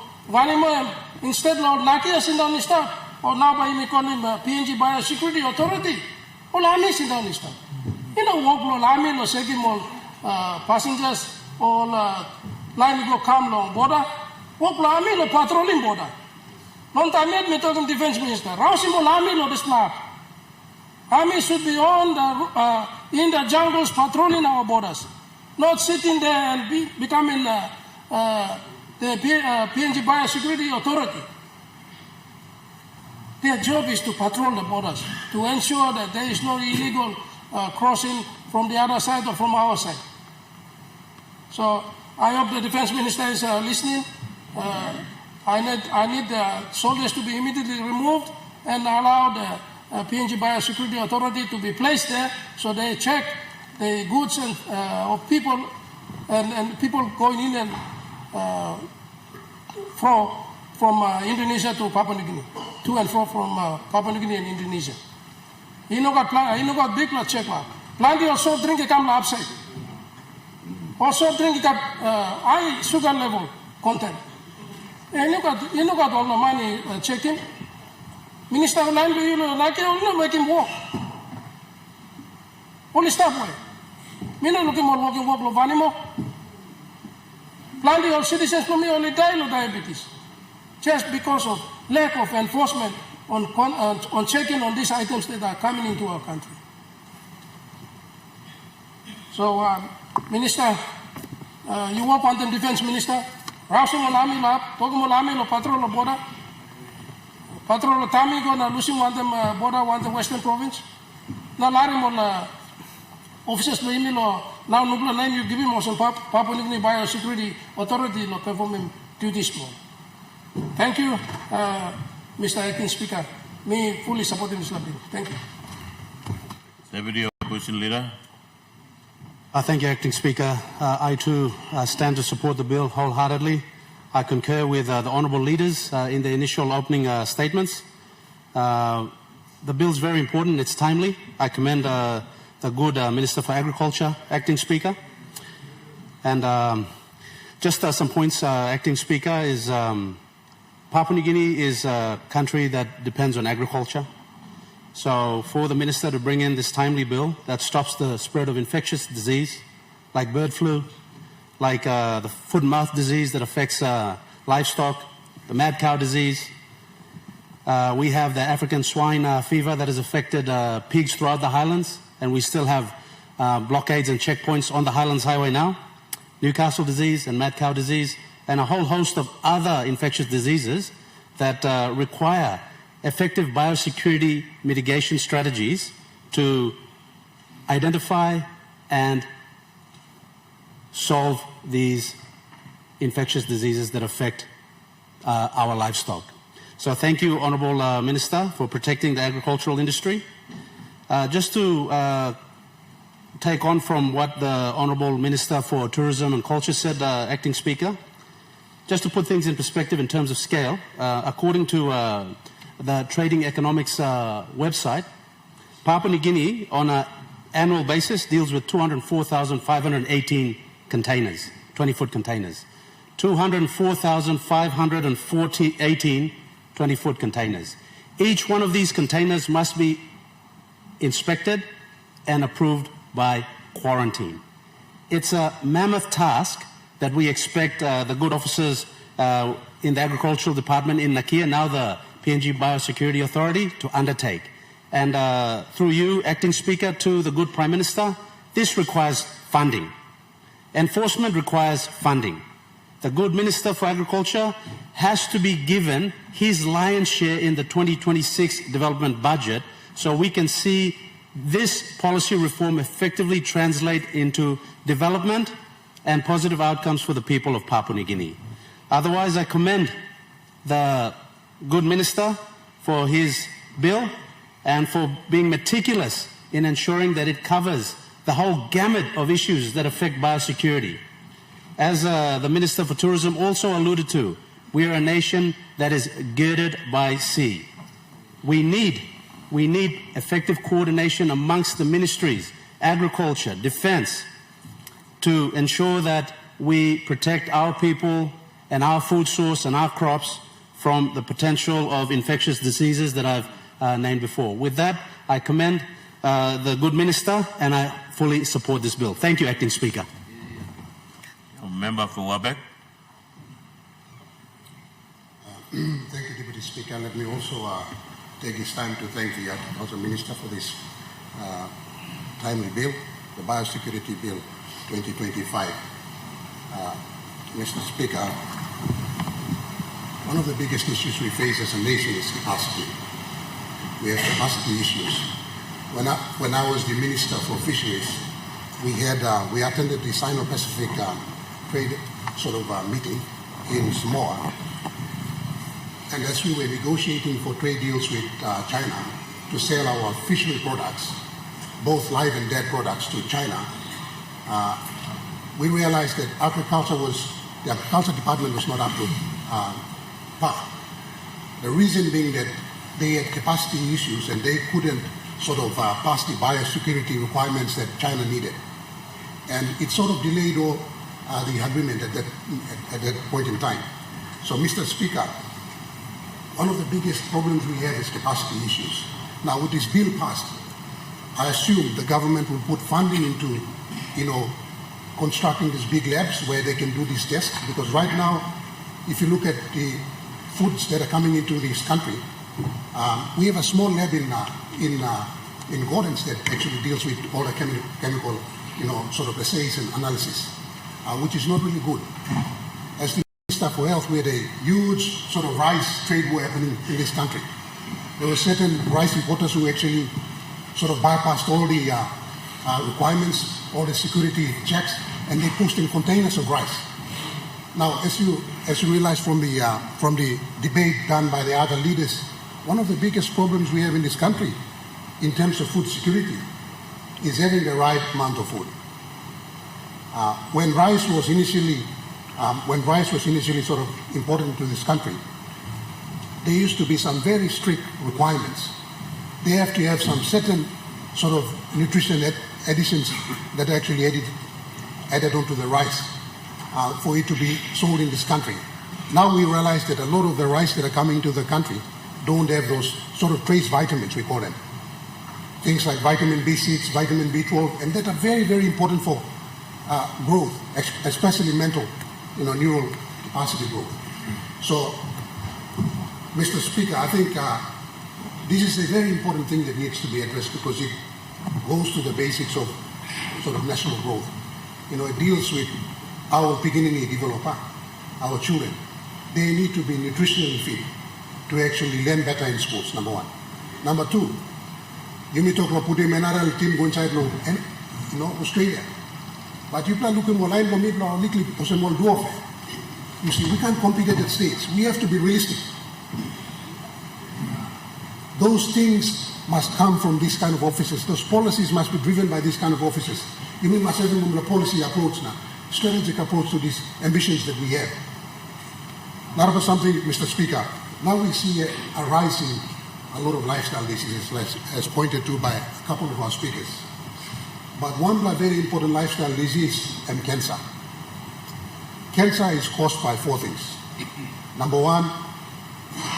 Instead of NACIA Sindan Star, or now by me calling PNG Biosecurity Authority, all Army Sindan Star. You know, walk low, Army, no second passengers, all line go come long border. Walk low, Army, no patrolling border. Long time me talking Defense Minister. Rausimo Army, no this map. Army should be on the in the jungles patrolling our borders, not sitting there and becoming the PNG Biosecurity Authority. Their job is to patrol the borders, to ensure that there is no illegal crossing from the other side or from our side. So I hope the defense minister is listening. I need the soldiers to be immediately removed and allow the PNG Biosecurity Authority to be placed there so they check the goods and, of people and people going in and from Indonesia to Papua New Guinea, to and fro from Papua New Guinea and Indonesia. You know got big check mark. Plenty also drink a come upside. Also drink high sugar level content. And you got all the money checking. Minister of Land, you know, like you make him walk. Only stop way. Me no looking more walking walk of animal. Plenty of citizens for me only die of diabetes. Just because of lack of enforcement on checking on these items that are coming into our country. So, Minister, you work on the defense minister. Rousing on army lab, talking on army lo patrol lo border. Patrol lo tami go na losing one them border one the western province. Na lari mo na officers lo imi lo now nubla nine you give him also Papua New Guinea Biosecurity Authority lo performing duties more. Thank you, Mr. Acting Speaker. Me fully supporting this bill. Thank you. Deputy Opposition Leader. Thank you, Acting Speaker. I too stand to support the bill wholeheartedly. I concur with the honourable leaders in the initial opening statements. The bill is very important. It's timely. I commend the good Minister for Agriculture, Acting Speaker. And just some points, Acting Speaker, is Papua New Guinea is a country that depends on agriculture. So for the Minister to bring in this timely bill that stops the spread of infectious disease like bird flu, like the foot and mouth disease that affects livestock, the mad cow disease. We have the African swine fever that has affected pigs throughout the highlands, and we still have blockades and checkpoints on the Highlands Highway now. Newcastle disease and mad cow disease, and a whole host of other infectious diseases that require effective biosecurity mitigation strategies to identify and solve these infectious diseases that affect our livestock. So thank you, Honourable Minister, for protecting the agricultural industry. Just to take on from what the Honourable Minister for Tourism and Culture said, Acting Speaker, just to put things in perspective in terms of scale, according to the Trading Economics website, Papua New Guinea on an annual basis deals with 204,518 containers, 20-foot containers. 204,518 20-foot containers. Each one of these containers must be inspected and approved by quarantine. It's a mammoth task that we expect the good officers in the Agricultural Department in Nakia, now the PNG Biosecurity Authority, to undertake. And through you, Acting Speaker, to the good Prime Minister, this requires funding. Enforcement requires funding. The good Minister for Agriculture has to be given his lion's share in the 2026 development budget so we can see this policy reform effectively translate into development and positive outcomes for the people of Papua New Guinea. Otherwise, I commend the good Minister for his bill and for being meticulous in ensuring that it covers the whole gamut of issues that affect biosecurity. As the Minister for Tourism also alluded to, we are a nation that is girded by sea. We need effective coordination amongst the ministries, agriculture, defense, to ensure that we protect our people and our food source and our crops from the potential of infectious diseases that I've named before. With that, I commend the good Minister and I fully support this bill. Thank you, Acting Speaker. Member for Wabek. Thank you, Deputy Speaker. Let me also take this time to thank the Agriculture Minister for this timely bill, the Biosecurity Bill 2025. Mr. Speaker, one of the biggest issues we face as a nation is capacity. we have capacity issues. When I was the Minister for Fisheries, we attended the Sino-Pacific trade sort of meeting in Samoa. And as we were negotiating for trade deals with China to sell our fishery products, both live and dead products, to China, we realized that the agriculture department was not up to par. The reason being that they had capacity issues and they couldn't sort of pass the biosecurity requirements that China needed. And it sort of delayed all the agreement at that point in time. So, Mr. Speaker, one of the biggest problems we have is capacity issues. Now, with this bill passed, I assume the government will put funding into, constructing these big labs where they can do these tests. Because right now, if you look at the foods that are coming into this country, we have a small lab in Gordon's that actually deals with all the chemical, sort of assays and analysis, which is not really good. As the Minister for Health, we had a huge sort of rice trade war happening in this country. There were certain rice importers who actually sort of bypassed all the requirements, all the security checks, and they pushed in containers of rice. Now, as you realize from the debate done by the other leaders, one of the biggest problems we have in this country in terms of food security is having the right amount of food. When rice was initially sort of imported into this country, there used to be some very strict requirements. They have to have some certain sort of nutrition additions that are actually added onto the rice for it to be sold in this country. Now we realize that a lot of the rice that are coming to the country don't have those sort of trace vitamins, we call them. Things like vitamin B6, vitamin B12, and that are very, very important for growth, especially mental, neural capacity growth. So, Mr. Speaker, I think this is a very important thing that needs to be addressed because it goes to the basics of sort of national growth. It deals with our beginning developer, our children. They need to be nutritionally fit to actually learn better in schools, number one. Number two, you may talk about putting another team going inside Australia. But you plan looking more line for me, you see, we can't compete at that stage. We have to be realistic. Those things must come from these kind of offices. Those policies must be driven by these kind of offices. You mean must have a policy approach now, strategic approach to these ambitions that we have. Not about something, Mr. Speaker. Now we see a rise in a lot of lifestyle diseases, as pointed to by a couple of our speakers. But one very important lifestyle disease is cancer. Cancer is caused by four things. Number one,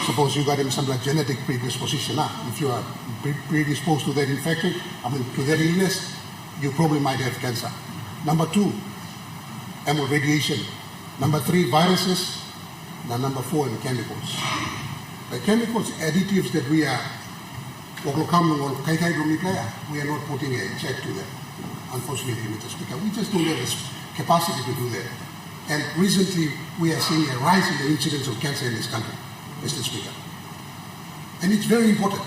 suppose you got some genetic predisposition. If you are predisposed to that infection, to that illness, you probably might have cancer. Number two, radiation. Number three, viruses. Now, number four, the chemicals. The chemicals, additives that we are not putting a check to them, unfortunately, Mr. Speaker. We just don't have the capacity to do that. And recently, we are seeing a rise in the incidence of cancer in this country, Mr. Speaker. And it's very important.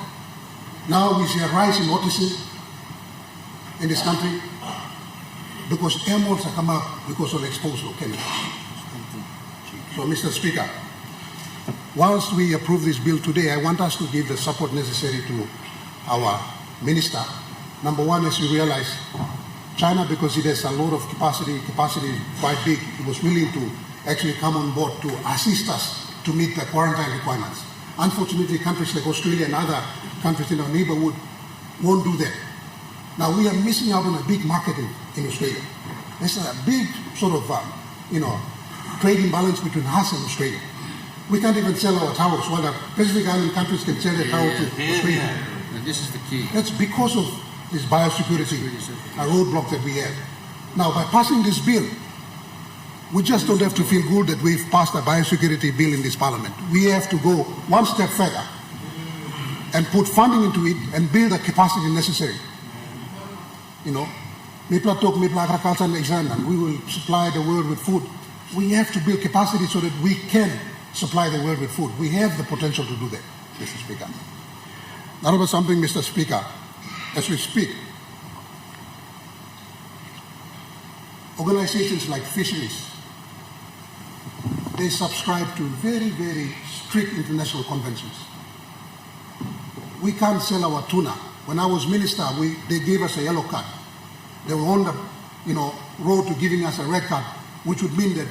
Now we see a rise in autism in this country because air moles are come up because of exposure to chemicals. So, Mr. Speaker, whilst we approve this bill today, I want us to give the support necessary to our minister. Number one, as you realize, China, because it has a lot of capacity quite big, it was willing to actually come on board to assist us to meet the quarantine requirements. Unfortunately, countries like Australia and other countries in our neighborhood won't do that. Now, we are missing out on a big market in Australia. There's a big sort of, trade imbalance between us and Australia. We can't even sell our towels, while the Pacific Island countries can sell their towels to Australia. And this is the key. That's because of this biosecurity, a roadblock that we have. Now, by passing this bill, we just don't have to feel good that we've passed a biosecurity bill in this parliament. We have to go one step further and put funding into it and build the capacity necessary. Mipla talk, Mipla agriculture and examine. We will supply the world with food. We have to build capacity so that we can supply the world with food. We have the potential to do that, Mr. Speaker. Honorable something, Mr. Speaker, as we speak, organizations like fisheries, they subscribe to very, very strict international conventions. We can't sell our tuna. When I was minister, they gave us a yellow card. They were on the road to giving us a red card, which would mean that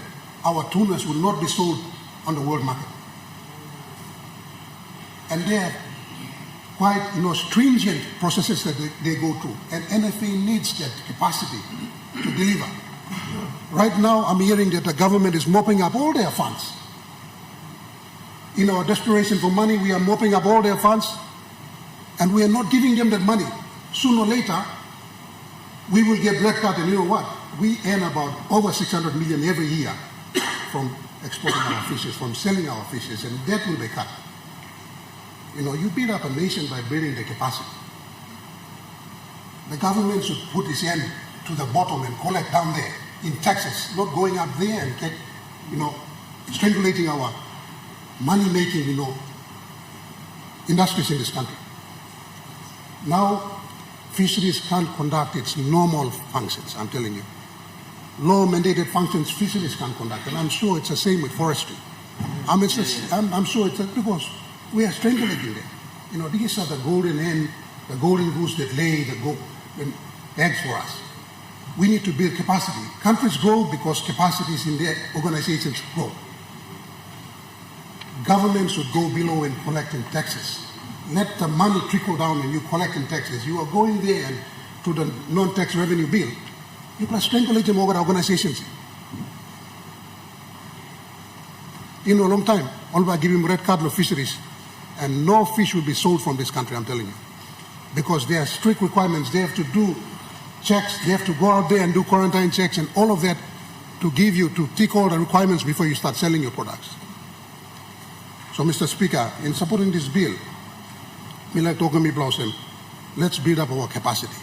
our tunas would not be sold on the world market. And they have quite stringent processes that they go through. And NFA needs that capacity to deliver. Right now, I'm hearing that the government is mopping up all their funds. In our desperation for money, we are mopping up all their funds, and we are not giving them that money. Sooner or later, we will get black card, and you know what? We earn about over 600 million every year from exporting our fishes, from selling our fishes, and that will be cut. You build up a nation by building the capacity. The government should put its hand to the bottom and collect down there in Texas, not going up there and strangulating our money-making, industries in this country. Now, fisheries can't conduct its normal functions, I'm telling you. Law-mandated functions, fisheries can't conduct, and I'm sure it's the same with forestry. I'm sure it's because we are strangulating them. These are the golden hen, the golden goose that lay the eggs for us. We need to build capacity. Countries grow because capacities in their organizations grow. Governments should go below and collect in taxes. Let the money trickle down and you collect in taxes. You are going there and to the non-tax revenue bill. You can strangulate them over organizations. A long time, all by giving red card of fisheries, and no fish will be sold from this country, I'm telling you. Because there are strict requirements. They have to do checks. They have to go out there and do quarantine checks and all of that to tick all the requirements before you start selling your products. So, Mr. Speaker, in supporting this bill, let's build up our capacity.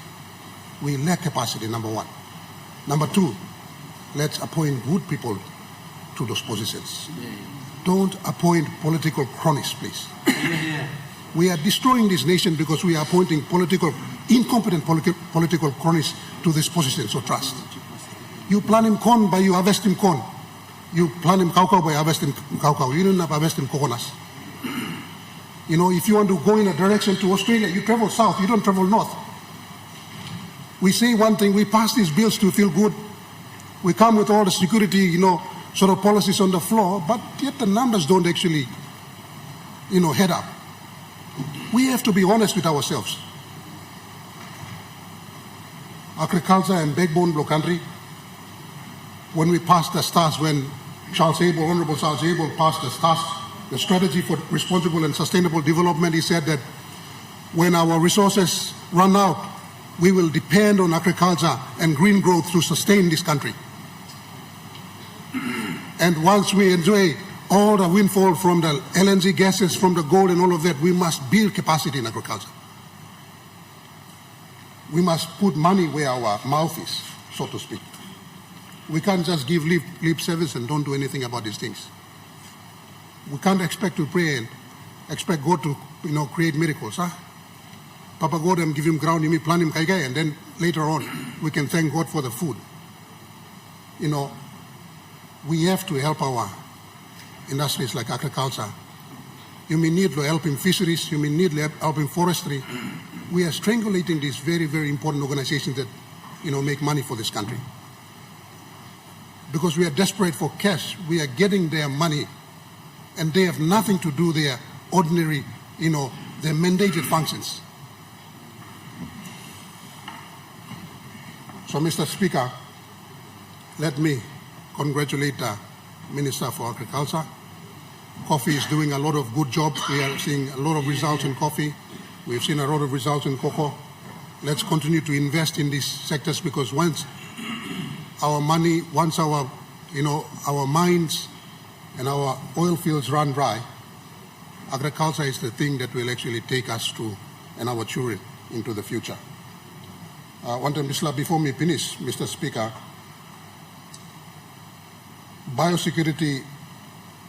We lack capacity, number one. Number two, let's appoint good people to those positions. Don't appoint political cronies, please. We are destroying this nation because we are appointing incompetent political cronies to this position, so trust. You plant him corn, but you harvest him corn. You plant him cacao, but you harvest him cacao. You don't harvest him coconuts. If you want to go in a direction to Australia, you travel south, you don't travel north. We say one thing, we pass these bills to feel good. We come with all the security, sort of policies on the floor, but yet the numbers don't actually, head up. We have to be honest with ourselves. Agriculture and backbone block country, when we passed the STARS, when Honorable Charles Abel passed the STARS, the Strategy for Responsible and Sustainable Development, he said that when our resources run out, we will depend on agriculture and green growth to sustain this country. And once we enjoy all the windfall from the LNG gases, from the gold and all of that, we must build capacity in agriculture. We must put money where our mouth is, so to speak. We can't just give lip service and don't do anything about these things. We can't expect to pray and expect God to, create miracles, huh? Papa God, give him ground, plant him kaigai, and then later on we can thank God for the food. We have to help our industries like agriculture. You may need help in fisheries, you may need help in forestry. We are strangulating these very, very important organizations that, make money for this country. Because we are desperate for cash, we are getting their money, and they have nothing to do their ordinary, their mandated functions. So, Mr. Speaker, let me congratulate the Minister for Agriculture. Coffee is doing a lot of good job. We are seeing a lot of results in coffee. We've seen a lot of results in cocoa. Let's continue to invest in these sectors, because once our money, once our mines and our oil fields run dry, agriculture is the thing that will actually take us to, and our children, into the future. One time, before me finish, Mr. Speaker, Biosecurity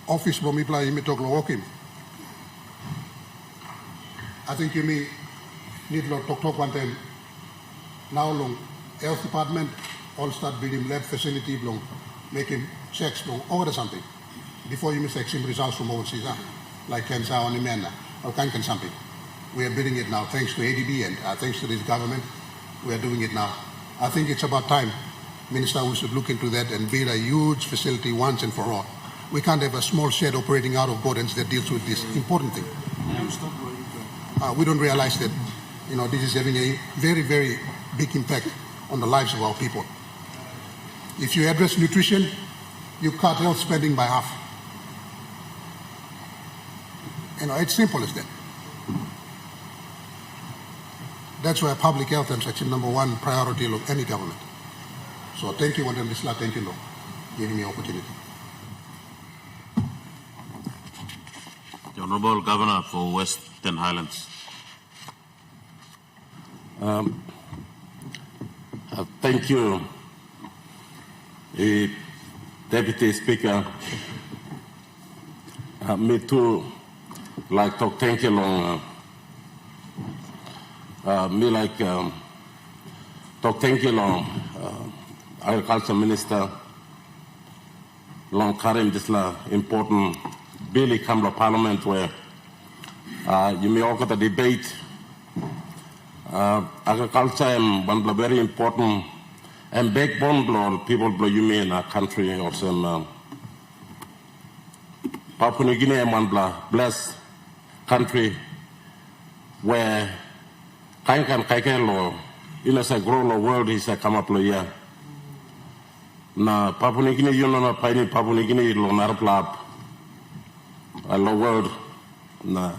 Office Bomipla Imitoglo Wokim. I think you may need to talk one time. Now long health department all start building lab facility long making checks long order something before you miss extreme results from overseas, like cancer or pneumonia or cancer something. We are building it now thanks to ADB and thanks to this government. We are doing it now. I think it's about time, Minister, we should look into that and build a huge facility once and for all. We can't have a small shed operating out of Gordon's that deals with this important thing. We don't realize that, this is having a very, very big impact on the lives of our people. If you address nutrition, you cut health spending by half. It's simple as that. That's why public health is actually #1 priority of any government. So thank you, Wandam Bisla, thank you, Lord, giving me opportunity. The Honourable Governor for Western Highlands. Thank you, Deputy Speaker. Me too, like talk thank you long. Me like talk thank you long. Agriculture Minister long Karim this important bill come to Parliament where you may all get a debate. Agriculture is one of the very important and backbone blow people blow you mean in our country or some Papua New Guinea is one of the blessed country where kind law in a grow the world is a come up here. Na Papua New Guinea you know na Papua New Guinea lo narplap a low world na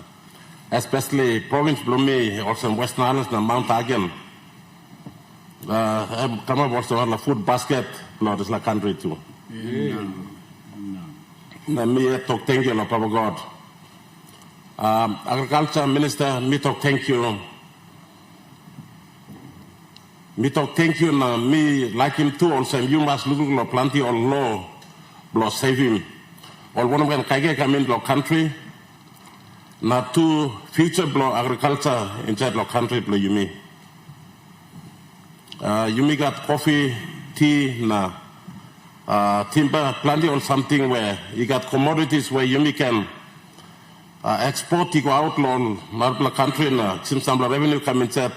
especially province Blumi or some Western Islands and Mount Again. Come up also on the food basket, Lord, is la country too. Me talk thank you, Lord, Papa God. Agriculture Minister, me talk thank you. Me talk thank you, na me like him too, also you must look at plenty or law, blow save him. Or one of them come in the country. Na two future blow agriculture inside the country blow you me. You may got coffee, tea, na timber, plenty or something where you got commodities where you can export to go out on the country na some revenue come inside.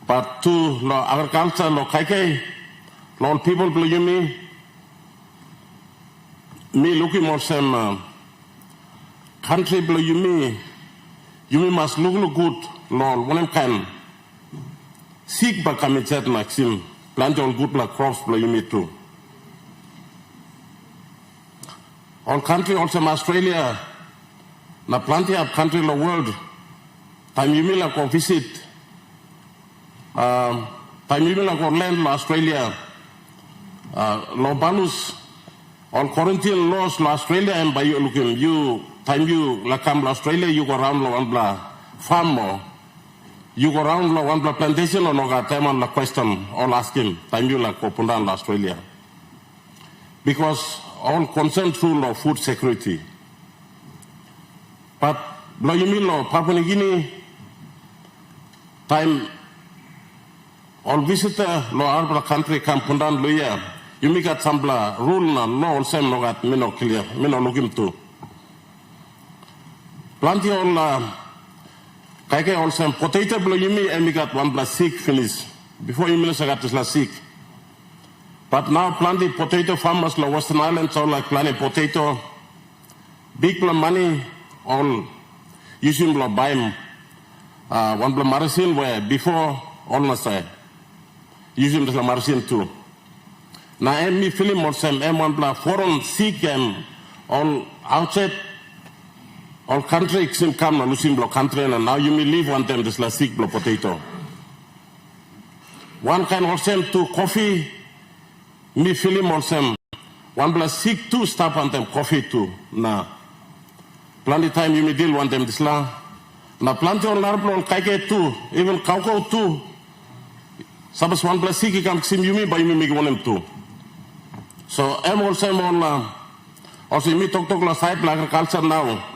But to lo agriculture lo kai lo people blow you me looking more some country blow you must look good Lord when can seek back a chat maxim plant all good like crops blow you too all country also Australia na plenty of country in the world time you like go visit time you like go land Australia lo balus all quarantine laws Australia and by you looking you time you like come to Australia, you go around the one farm or you go around the one plantation or no got time on the question or asking time you like open down Australia. Because all concerned through law food security. But blow you mean law Papua New Guinea time all visitor law out of the country come put down lawyer. You make got some rule na law all same no got me no clear, me no looking to. Plenty all kaya all some potato blow you me and we got one plus sick finish before you minister got this sick. But now plenty potato farmers la Western Islands all like plenty potato big money all using blow buy one blow marathon where before almost using the marathon too. Now me feeling more some one blow foreign sick and all outside. All country come na losing block country and now you may leave one time this sick block potato. One can also to coffee, me feeling also one block sick two stop on them coffee too. Na plenty time you may deal one them this la. Na plenty on narble kaike too, even cocoa too. Sabas one block sick come sim you me by you make one them too. So I'm also on also me talk la side agriculture now.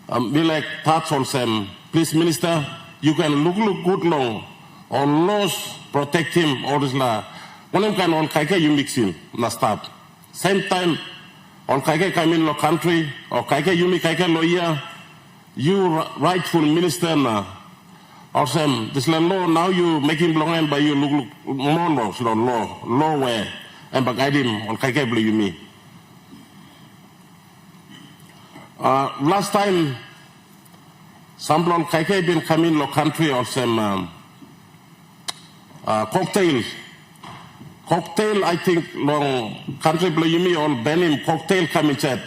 We like thoughts on some please, Minister, you can look good long on laws protect him or is la. When can all kaike you mix him na stop. Same time, all kaike come in lo country or kaike you make kaike lawyer, you rightful minister na. Or some this law now you make him belong and by you look more laws law where and by guide him all kaike blue you me. Last time, some long kaike been coming lo country or some cocktail, I think, long country blame all Benin cocktail coming chat.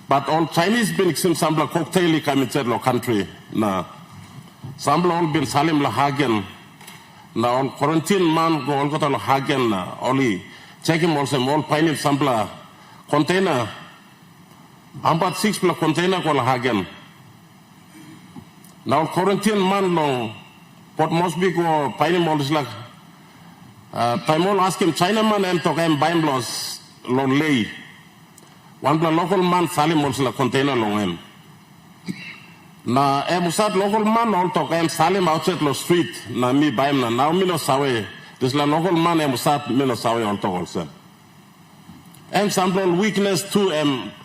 But all Chinese been some cocktail coming chat lo country. Na some all been salim la hagen. Na all quarantine man go all got la hagen na only check him also all pine sambla container. Ambat 6 pla container ko la hagen. Now quarantine man long. What must be go pine molds like Paimol ask him Chinaman and talk him buying loss long lay. One local man salim molds la container long him. Na musat local man all talk him salim outside lo street na me buy him na now me no sawe. This la local man musat me no sawe all talk also. And some weakness to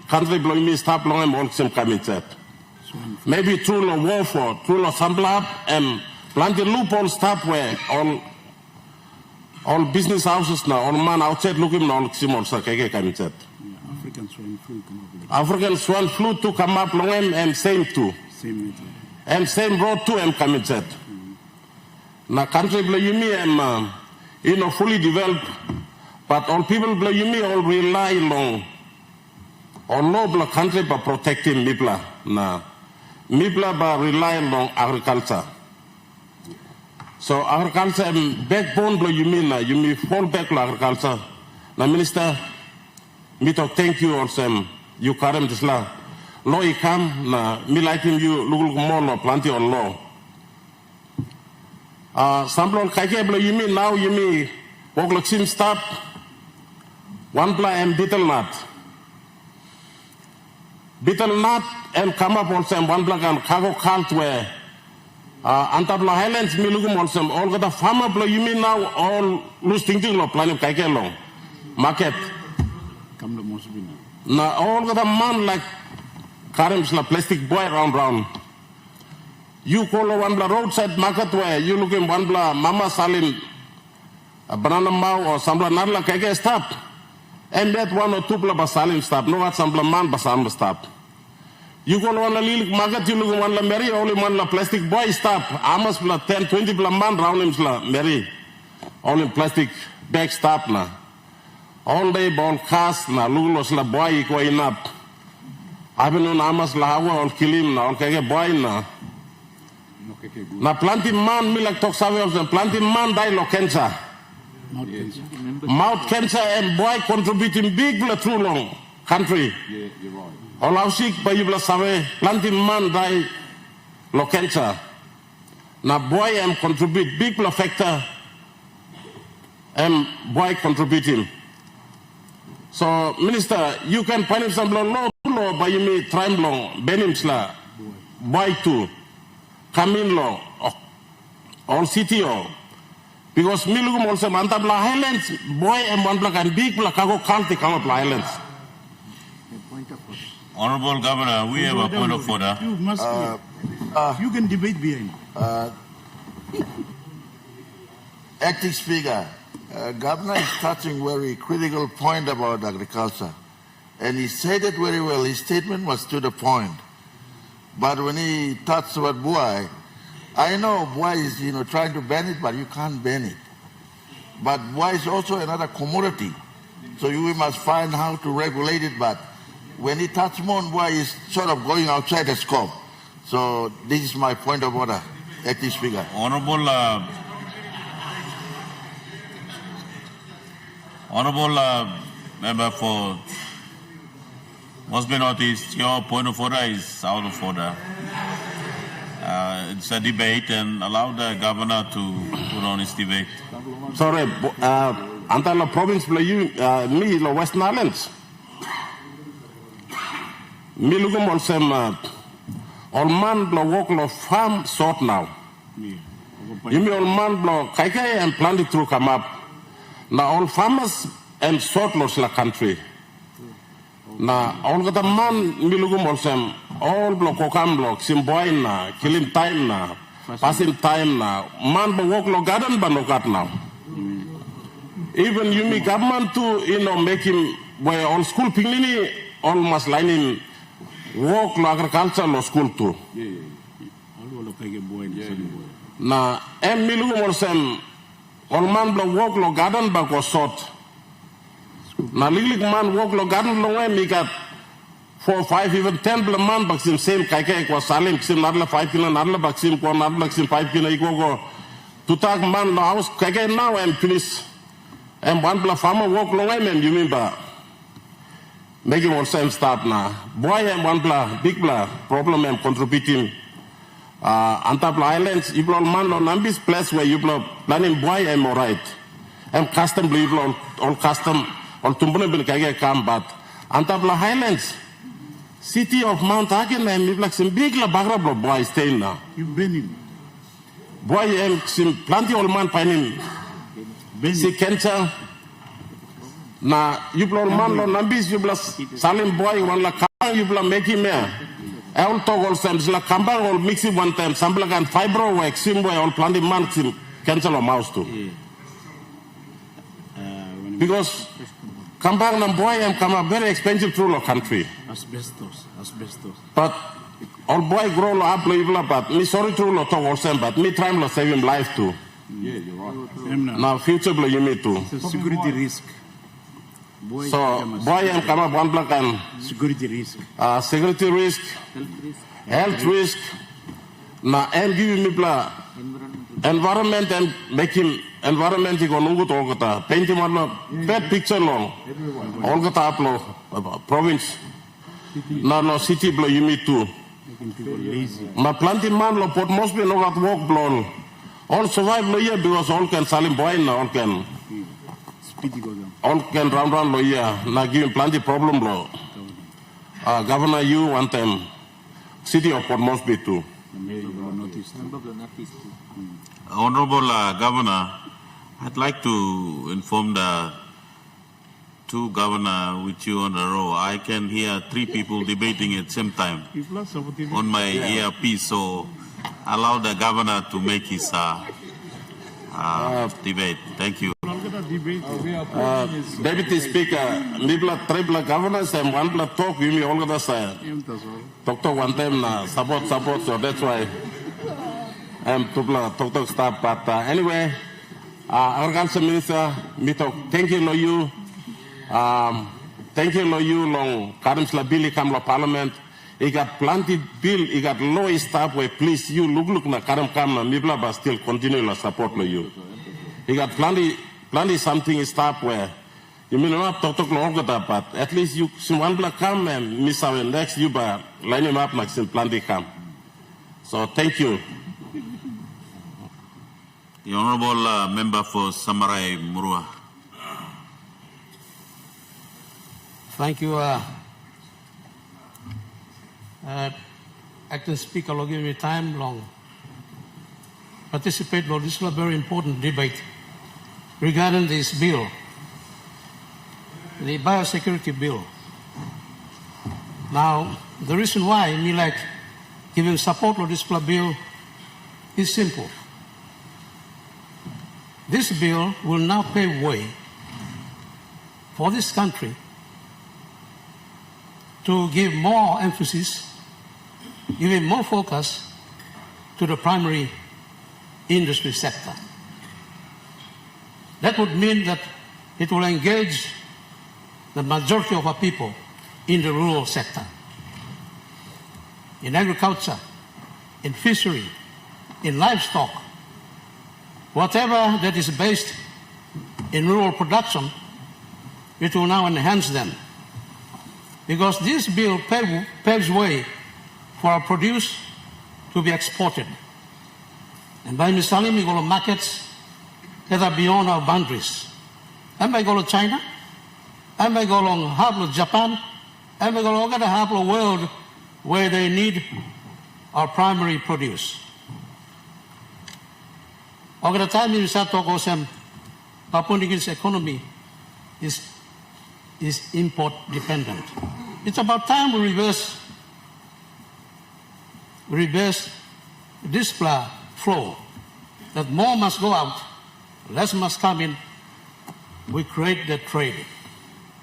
country blowing me stop long him all some coming set. Maybe through the war for through the sample up and plenty loophole stop where all business houses now, all man outside looking all simon sa keke coming set. African swine flu to come up long and same too. And same road to coming set. Now country blowing me fully developed, but all people blowing me all rely long. All noble country by protecting Mipla. Now Mipla by relying on agriculture. So agriculture backbone you mean fall back to agriculture. Now Minister, me talk thank you also you carry this law. Law he come na me like him you look more no plenty on law. Sample kaike you mean now you mean walk like sim stop one pla and beetle nut. Beetle nut and come up also and one black and cargo cult where Antabla Highlands Milugum also all got a farmer blow you mean now all loose thinking of plan of kaike long market. Now all got a man like Karim's la plastic boy round. You call one bla roadside market where you looking one bla mama selling a banana mau or some bla narla kaike stop. And that one or two bla basalim stop. No what some bla man basam stop. You go on a little market, you look one la Mary, only one la plastic boy stop. Amas bla 10, 20 bla man round him la Mary. Only plastic bag stop na. All day ball cast na lulos la boy going up. I've been on Amas la hawa all kill him na, all kege boy na. Na planting man, me like talk savvy of them, planting man die lo cancer. Mouth cancer and boy contributing big bla too long country. Yeah, you're right. All our sick by you bless planting man die lo cancer. Now boy contribute big factor boy contributing. So Minister, you can find some law by you me trim long benimsla boy too come in law all CTO because me look also mantabla Highlands boy and one black and big black go county come up Highlands. Honorable Governor, we have a point of order. You must you can debate behind. Acting Speaker, Governor is touching a very critical point about agriculture. And he said it very well. His statement was to the point. But when he touched about Buai, I know Buai is trying to ban it, but you can't ban it. But Buai is also another commodity. So we must find how to regulate it. But when he touched more on Buai, he's sort of going outside the scope. So this is my point of order, Acting Speaker. Honorable member for Mosby Northeast, your point of order is out of order. It's a debate and allow the governor to put on his debate. Sorry, Antala province me the Western Islands. Me lugum also all man blow work lo farm sort now. You mean all man blow kaike and plant it through come up. Now all farmers and sort lots la country. Now all got a man milugum olsem all blow kokam block simboy na killing time na passing time na man blow work lo garden but no cut now. Even you mean government to make him where all school pinglini almost lining work lo agriculture lo school too. Na milu molsem all man lo work lo garden ba ko sort. Na lilik man work lo garden lo way mi got 4, 5, even 10 man baksim same kaike ko salim sim narla 5 kilo narla baksim ko narla baksim 5 kilo iko ko tutak man lo house kaike now and please and one bla farmer work lo way men you mean ba making all same start na boy and one bla big bla problem and contributing Antapla Islands, you blow man on Nambis place where you blow planning boy and all right. And custom blow all custom all Tumbuna Bilkage come, but Antapla Highlands, city of Mount Hagen and you like some big la bagra blow boy staying now. You've been in. Boy and some plenty old man pining. See cancer. Now you blow man on Nambis, you blow Salim boy one la car, you blow make him here. All toggle stems like Kambang or mix it one time, sample and fibro wax, sim way all planting man cancel or mouse too. Because Kambang and boy and come a very expensive tool of country. Asbestos. But all boy grow up level but me sorry tool of toggle stem, but me try to save him life too. Yeah, you're right. Now future blow you me too. It's a security risk. So boy and come up one block and security risk. Security risk, health risk. Now and give me blah environment and make him environment he go nungu to olgata paint him on bad picture long olgata uplo province no city blow you me too. Ma planting man lo pot must be no got work blown all survive lo year because all can salim boy now all can round lo year na give him plenty problem lo governor you one time city of Port Moresby too. Honorable Governor, I'd like to inform the two governor with you on a row. I can hear 3 people debating at the same time on my earpiece, so allow the governor to make his debate. Thank you. Deputy Speaker, Nibla Tribla governors and one blood talk, we may all get us talk one time na support, so that's why I'm talk stop. But anyway, Agriculture Minister, thank you to you. Thank you to you long Karim Slabili come to Parliament. He got plenty bill, he got low staff where please you look na Karim come na Nibla but still continue to support to you. He got plenty something stop where you may not talk longer but at least you one block come and miss our next you but line him up like some plenty come. So thank you. The Honorable Member for Samarai Murua. Thank you, Acting Speaker, for giving me time long. Participate in this very important debate regarding this bill, the Biosecurity bill. Now, the reason why me like giving support to this bill is simple. This bill will now pave way for this country to give more emphasis, giving more focus to the primary industry sector. That would mean that it will engage the majority of our people in the rural sector, in agriculture, in fishery, in livestock, whatever that is based in rural production, it will now enhance them. Because this bill paves way for our produce to be exported. And by Misalim, we go to markets that are beyond our boundaries. And by go to China, and by go along half of Japan, and by go to half of the world where they need our primary produce. Over the time we start talking about Papua New Guinea's economy is import dependent. It's about time we reverse this flow, that more must go out, less must come in. We create the trade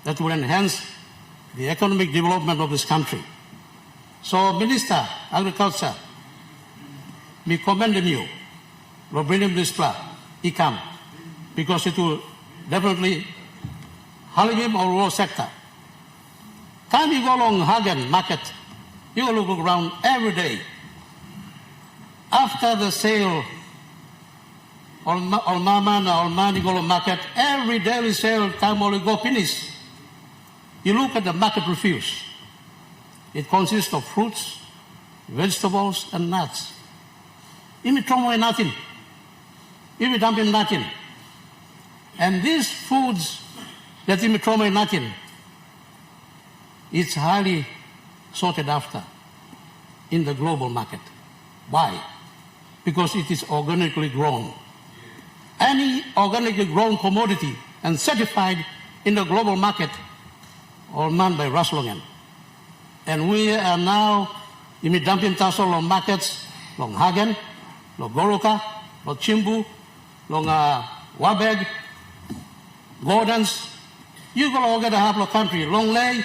that will enhance the economic development of this country. So, Minister, Agriculture, we commend you for bringing this ICAM, because it will definitely help our rural sector. Time you go along Hagen Market, you will look around every day. After the sale, Almani go to market, every daily sale time will go finish. You look at the market refuse. It consists of fruits, vegetables, and nuts. If we throw away nothing, if we dump in nothing, and these foods that we throw away nothing, it's highly sought after in the global market. Why? Because it is organically grown. Any organically grown commodity and certified in the global market are manned by Raslongen. And we are now dumping tassel on markets, long Hagen, long Goroka, long Chimbu, long Wabeg, Gordons. You go all get a half of country, long Lay,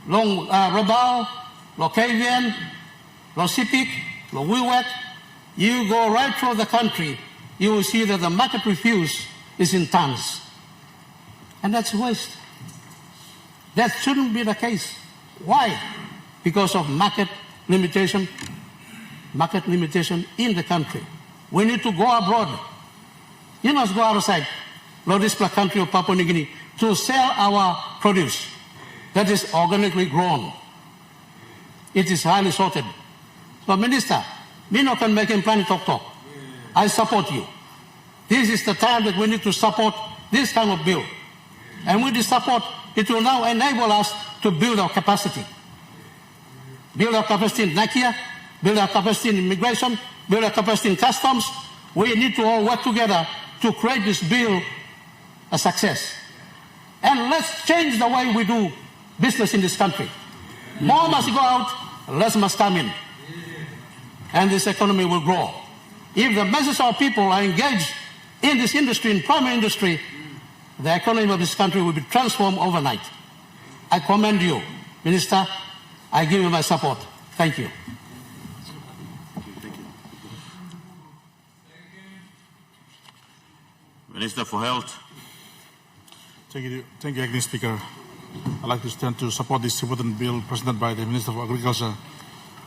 long Rabal, long Kavian, long Sipik, long Wiwet. You go right through the country, you will see that the market refuse is in tons. And that's waste. That shouldn't be the case. Why? Because of market limitation in the country. We need to go abroad. You must go outside, this country of Papua New Guinea, to sell our produce that is organically grown. It is highly sorted. So, Minister, we not can make him plan talk. I support you. This is the time that we need to support this kind of bill. And with this support, it will now enable us to build our capacity. Build our capacity in Nakia, build our capacity in immigration, build our capacity in customs. We need to all work together to create this bill a success. And let's change the way we do business in this country. More must go out, less must come in. And this economy will grow. If the masses of people are engaged in this industry, in primary industry, the economy of this country will be transformed overnight. I commend you, Minister. I give you my support. Thank you. Minister for Health. Thank you, Acting Speaker. I'd like to stand to support this important bill presented by the Minister for Agriculture.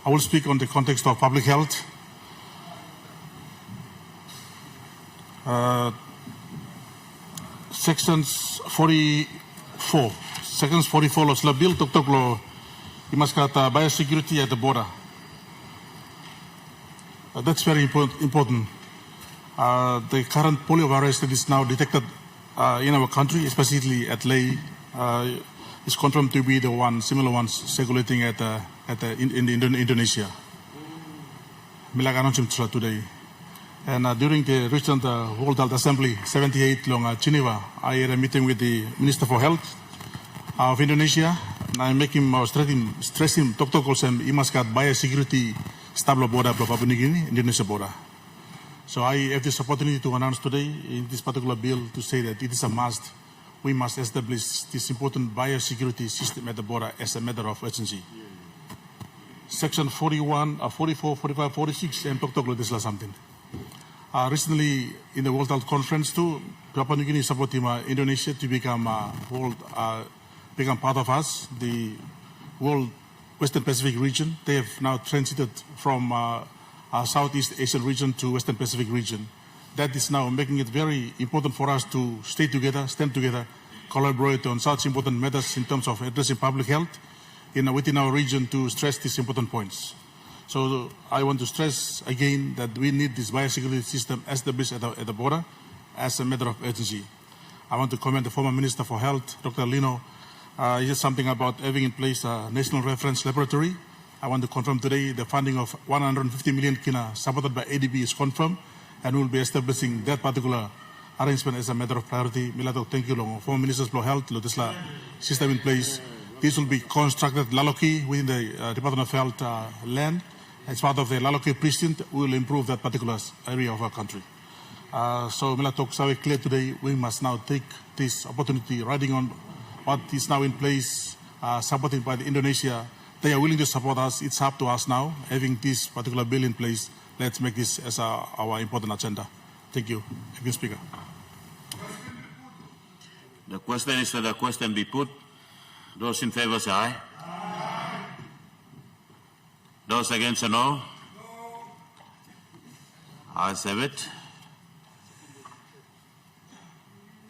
I will speak on the context of public health. Sections 44 lo sila bill tok lo imaskata biosecurity at the border. That's very important. The current polio virus that is now detected in our country, especially at Ley, is confirmed to be the similar ones circulating in Indonesia. Milag announcement today. And during the recent World Health Assembly 78 long Geneva, I had a meeting with the Minister for Health of Indonesia, and I make him stressing tokol sem imaskat biosecurity stablo border Papua New Guinea, Indonesia border. So I have this opportunity to announce today in this particular bill to say that it is a must. We must establish this important biosecurity system at the border as a matter of urgency. Section 41, 44, 45, 46, and Toklo, this is something. Recently, in the World Health Conference too, Papua New Guinea supported Indonesia to become part of us, the World Western Pacific region. They have now transited from our Southeast Asian region to Western Pacific region. That is now making it very important for us to stay together, stand together, collaborate on such important matters in terms of addressing public health within our region to stress these important points. So I want to stress again that we need this biosecurity system established at the border as a matter of urgency. I want to commend the former Minister for Health, Dr. Lino. He said something about having in place a national reference laboratory I want to confirm today the funding of 150 million kina supported by ADB is confirmed, and we will be establishing that particular arrangement as a matter of priority. Milato, thank you long. Former Ministers of Health, Lotisla system in place. This will be constructed Laloki within the Department of Health land. As part of the Laloki precinct, we will improve that particular area of our country. So Milato, so clear today, we must now take this opportunity, riding on what is now in place, supported by the Indonesia. They are willing to support us. It's up to us now, having this particular bill in place. Let's make this as our important agenda. Thank you, Mr. Speaker. The question is that the question be put. Those in favor say aye. Aye. Those against say no. Ayes have it.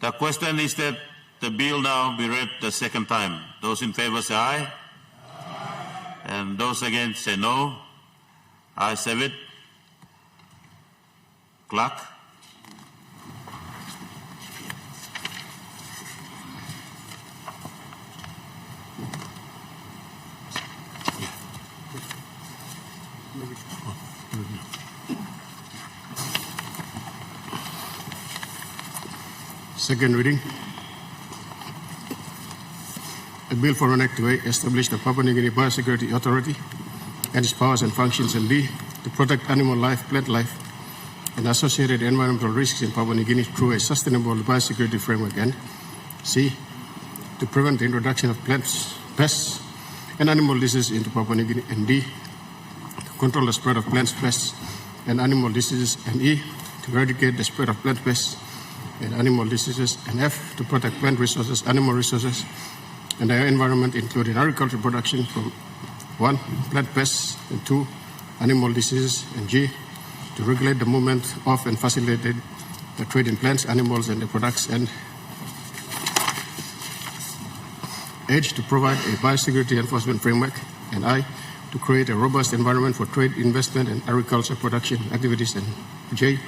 The question is that the bill now be read the second time. Those in favor say aye. And those against say no. Ayes have it. Clerk. Second reading. A bill for an act to establish the Papua New Guinea Biosecurity Authority and its powers and functions, and B, to protect animal life, plant life, and associated environmental risks in Papua New Guinea through a sustainable biosecurity framework, and C, to prevent the introduction of plants, pests, and animal diseases into Papua New Guinea, and D, to control the spread of plants, pests, and animal diseases, and E, to eradicate the spread of plant pests and animal diseases, and F, to protect plant resources, animal resources, and the environment, including agricultural production from 1, plant pests, and 2, animal diseases, and G, to regulate the movement of and facilitate the trade in plants, animals, and their products, and H, to provide a biosecurity enforcement framework, and I, to create a robust environment for trade, investment, and agriculture production activities, and J,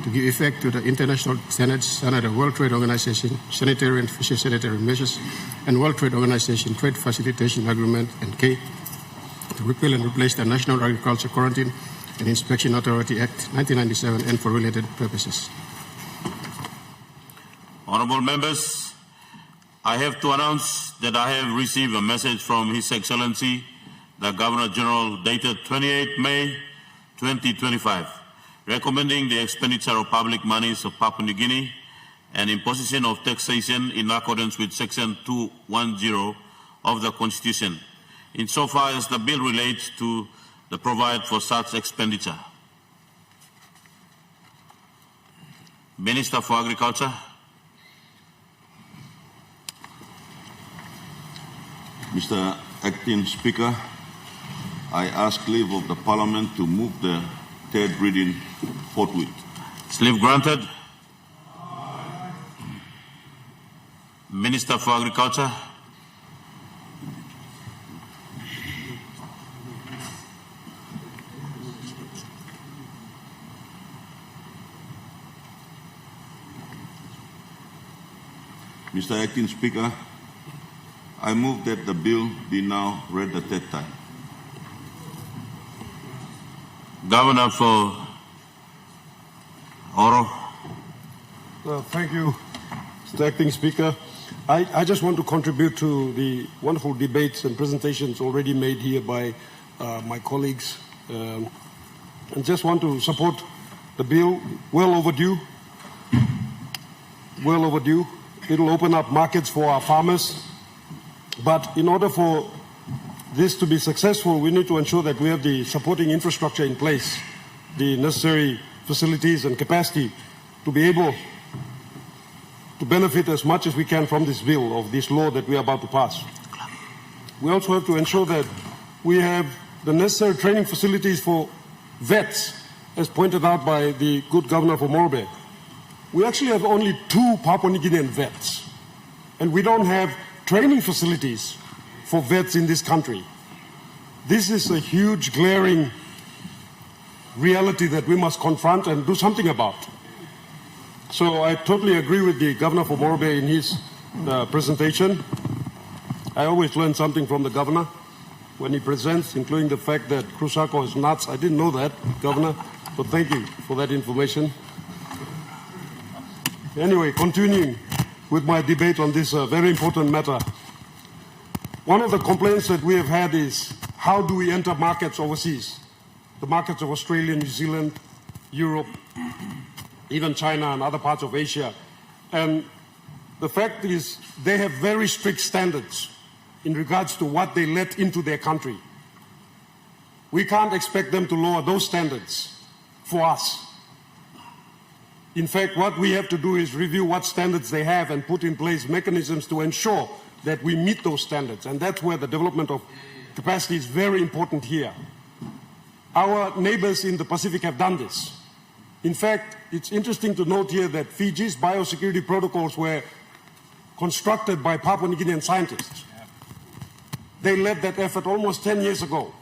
to give effect to the international standards under the World Trade Organization sanitary and phytosanitary measures and World Trade Organization Trade Facilitation Agreement, and K, to repeal and replace the National Agriculture Quarantine and Inspection Authority Act 1997 and for related purposes. Honorable members, I have to announce that I have received a message from His Excellency, the Governor General, dated 28 May 2025, recommending the expenditure of public monies of Papua New Guinea and imposition of taxation in accordance with Section 210 of the Constitution, insofar as the bill relates to the provide for such expenditure. Minister for Agriculture. Mr. Acting Speaker, I ask leave of the Parliament to move the third reading forthwith. Leave granted. Minister for Agriculture. Mr. Acting Speaker, I move that the bill be now read the third time. Governor for Oro. Thank you, Mr. Acting Speaker. I just want to contribute to the wonderful debates and presentations already made here by my colleagues, and just want to support the bill. Well overdue. Well overdue. It will open up markets for our farmers. But in order for this to be successful, we need to ensure that we have the supporting infrastructure in place, the necessary facilities and capacity to be able to benefit as much as we can from this bill, of this law that we are about to pass. We also have to ensure that we have the necessary training facilities for vets, as pointed out by the good governor for Morobe. We actually have only 2 Papua New Guinean vets, and we don't have training facilities for vets in this country. This is a huge, glaring reality that we must confront and do something about. So I totally agree with the governor for Morobe in his presentation. I always learn something from the governor. when he presents, including the fact that Krusako is nuts. I didn't know that, Governor, but thank you for that information. Anyway, continuing with my debate on this very important matter. One of the complaints that we have had is, how do we enter markets overseas? The markets of Australia, New Zealand, Europe, even China and other parts of Asia. And the fact is, they have very strict standards in regards to what they let into their country. We can't expect them to lower those standards for us. In fact, what we have to do is review what standards they have and put in place mechanisms to ensure that we meet those standards. And that's where the development of capacity is very important here. Our neighbors in the Pacific have done this. In fact, it's interesting to note here that Fiji's biosecurity protocols were constructed by Papua New Guinean scientists. They led that effort almost 10 years ago,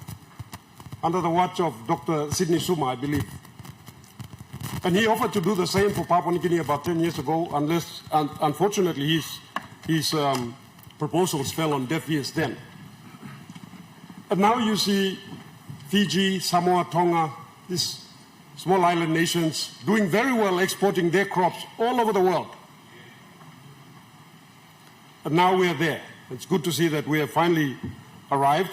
under the watch of Dr. Sidney Suma, I believe. And he offered to do the same for Papua New Guinea about 10 years ago, unfortunately, his proposals fell on deaf ears then. And now you see Fiji, Samoa, Tonga, these small island nations doing very well exporting their crops all over the world. And now we are there. It's good to see that we have finally arrived,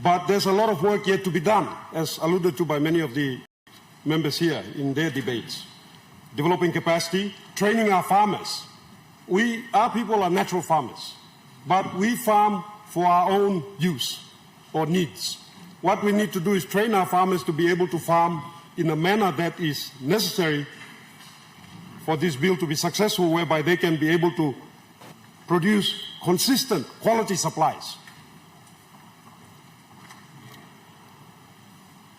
but there's a lot of work yet to be done, as alluded to by many of the members here in their debates. Developing capacity, training our farmers. Our people are natural farmers, but we farm for our own use or needs. What we need to do is train our farmers to be able to farm in a manner that is necessary for this bill to be successful, whereby they can be able to produce consistent quality supplies.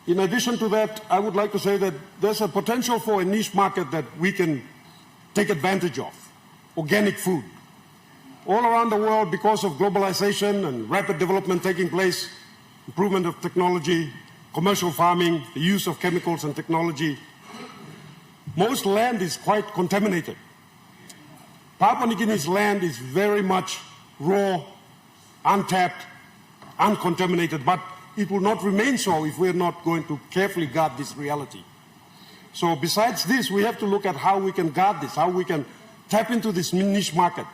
In addition to that, I would like to say that there's a potential for a niche market that we can take advantage of, organic food. All around the world, because of globalization and rapid development taking place, improvement of technology, commercial farming, the use of chemicals and technology, most land is quite contaminated. Papua New Guinea's land is very much raw, untapped, uncontaminated, but it will not remain so if we're not going to carefully guard this reality. So besides this, we have to look at how we can guard this, how we can tap into this niche market,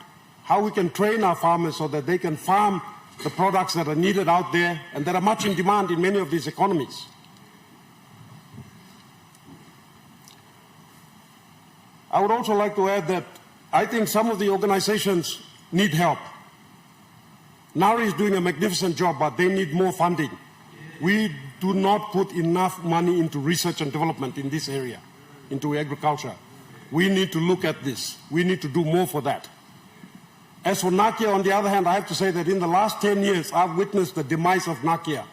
how we can train our farmers so that they can farm the products that are needed out there and that are much in demand in many of these economies. I would also like to add that I think some of the organizations need help. NARI is doing a magnificent job, but they need more funding. We do not put enough money into research and development in this area, into agriculture. We need to look at this. We need to do more for that. As for Nakia, on the other hand, I have to say that in the last 10 years, I've witnessed the demise of Nakia.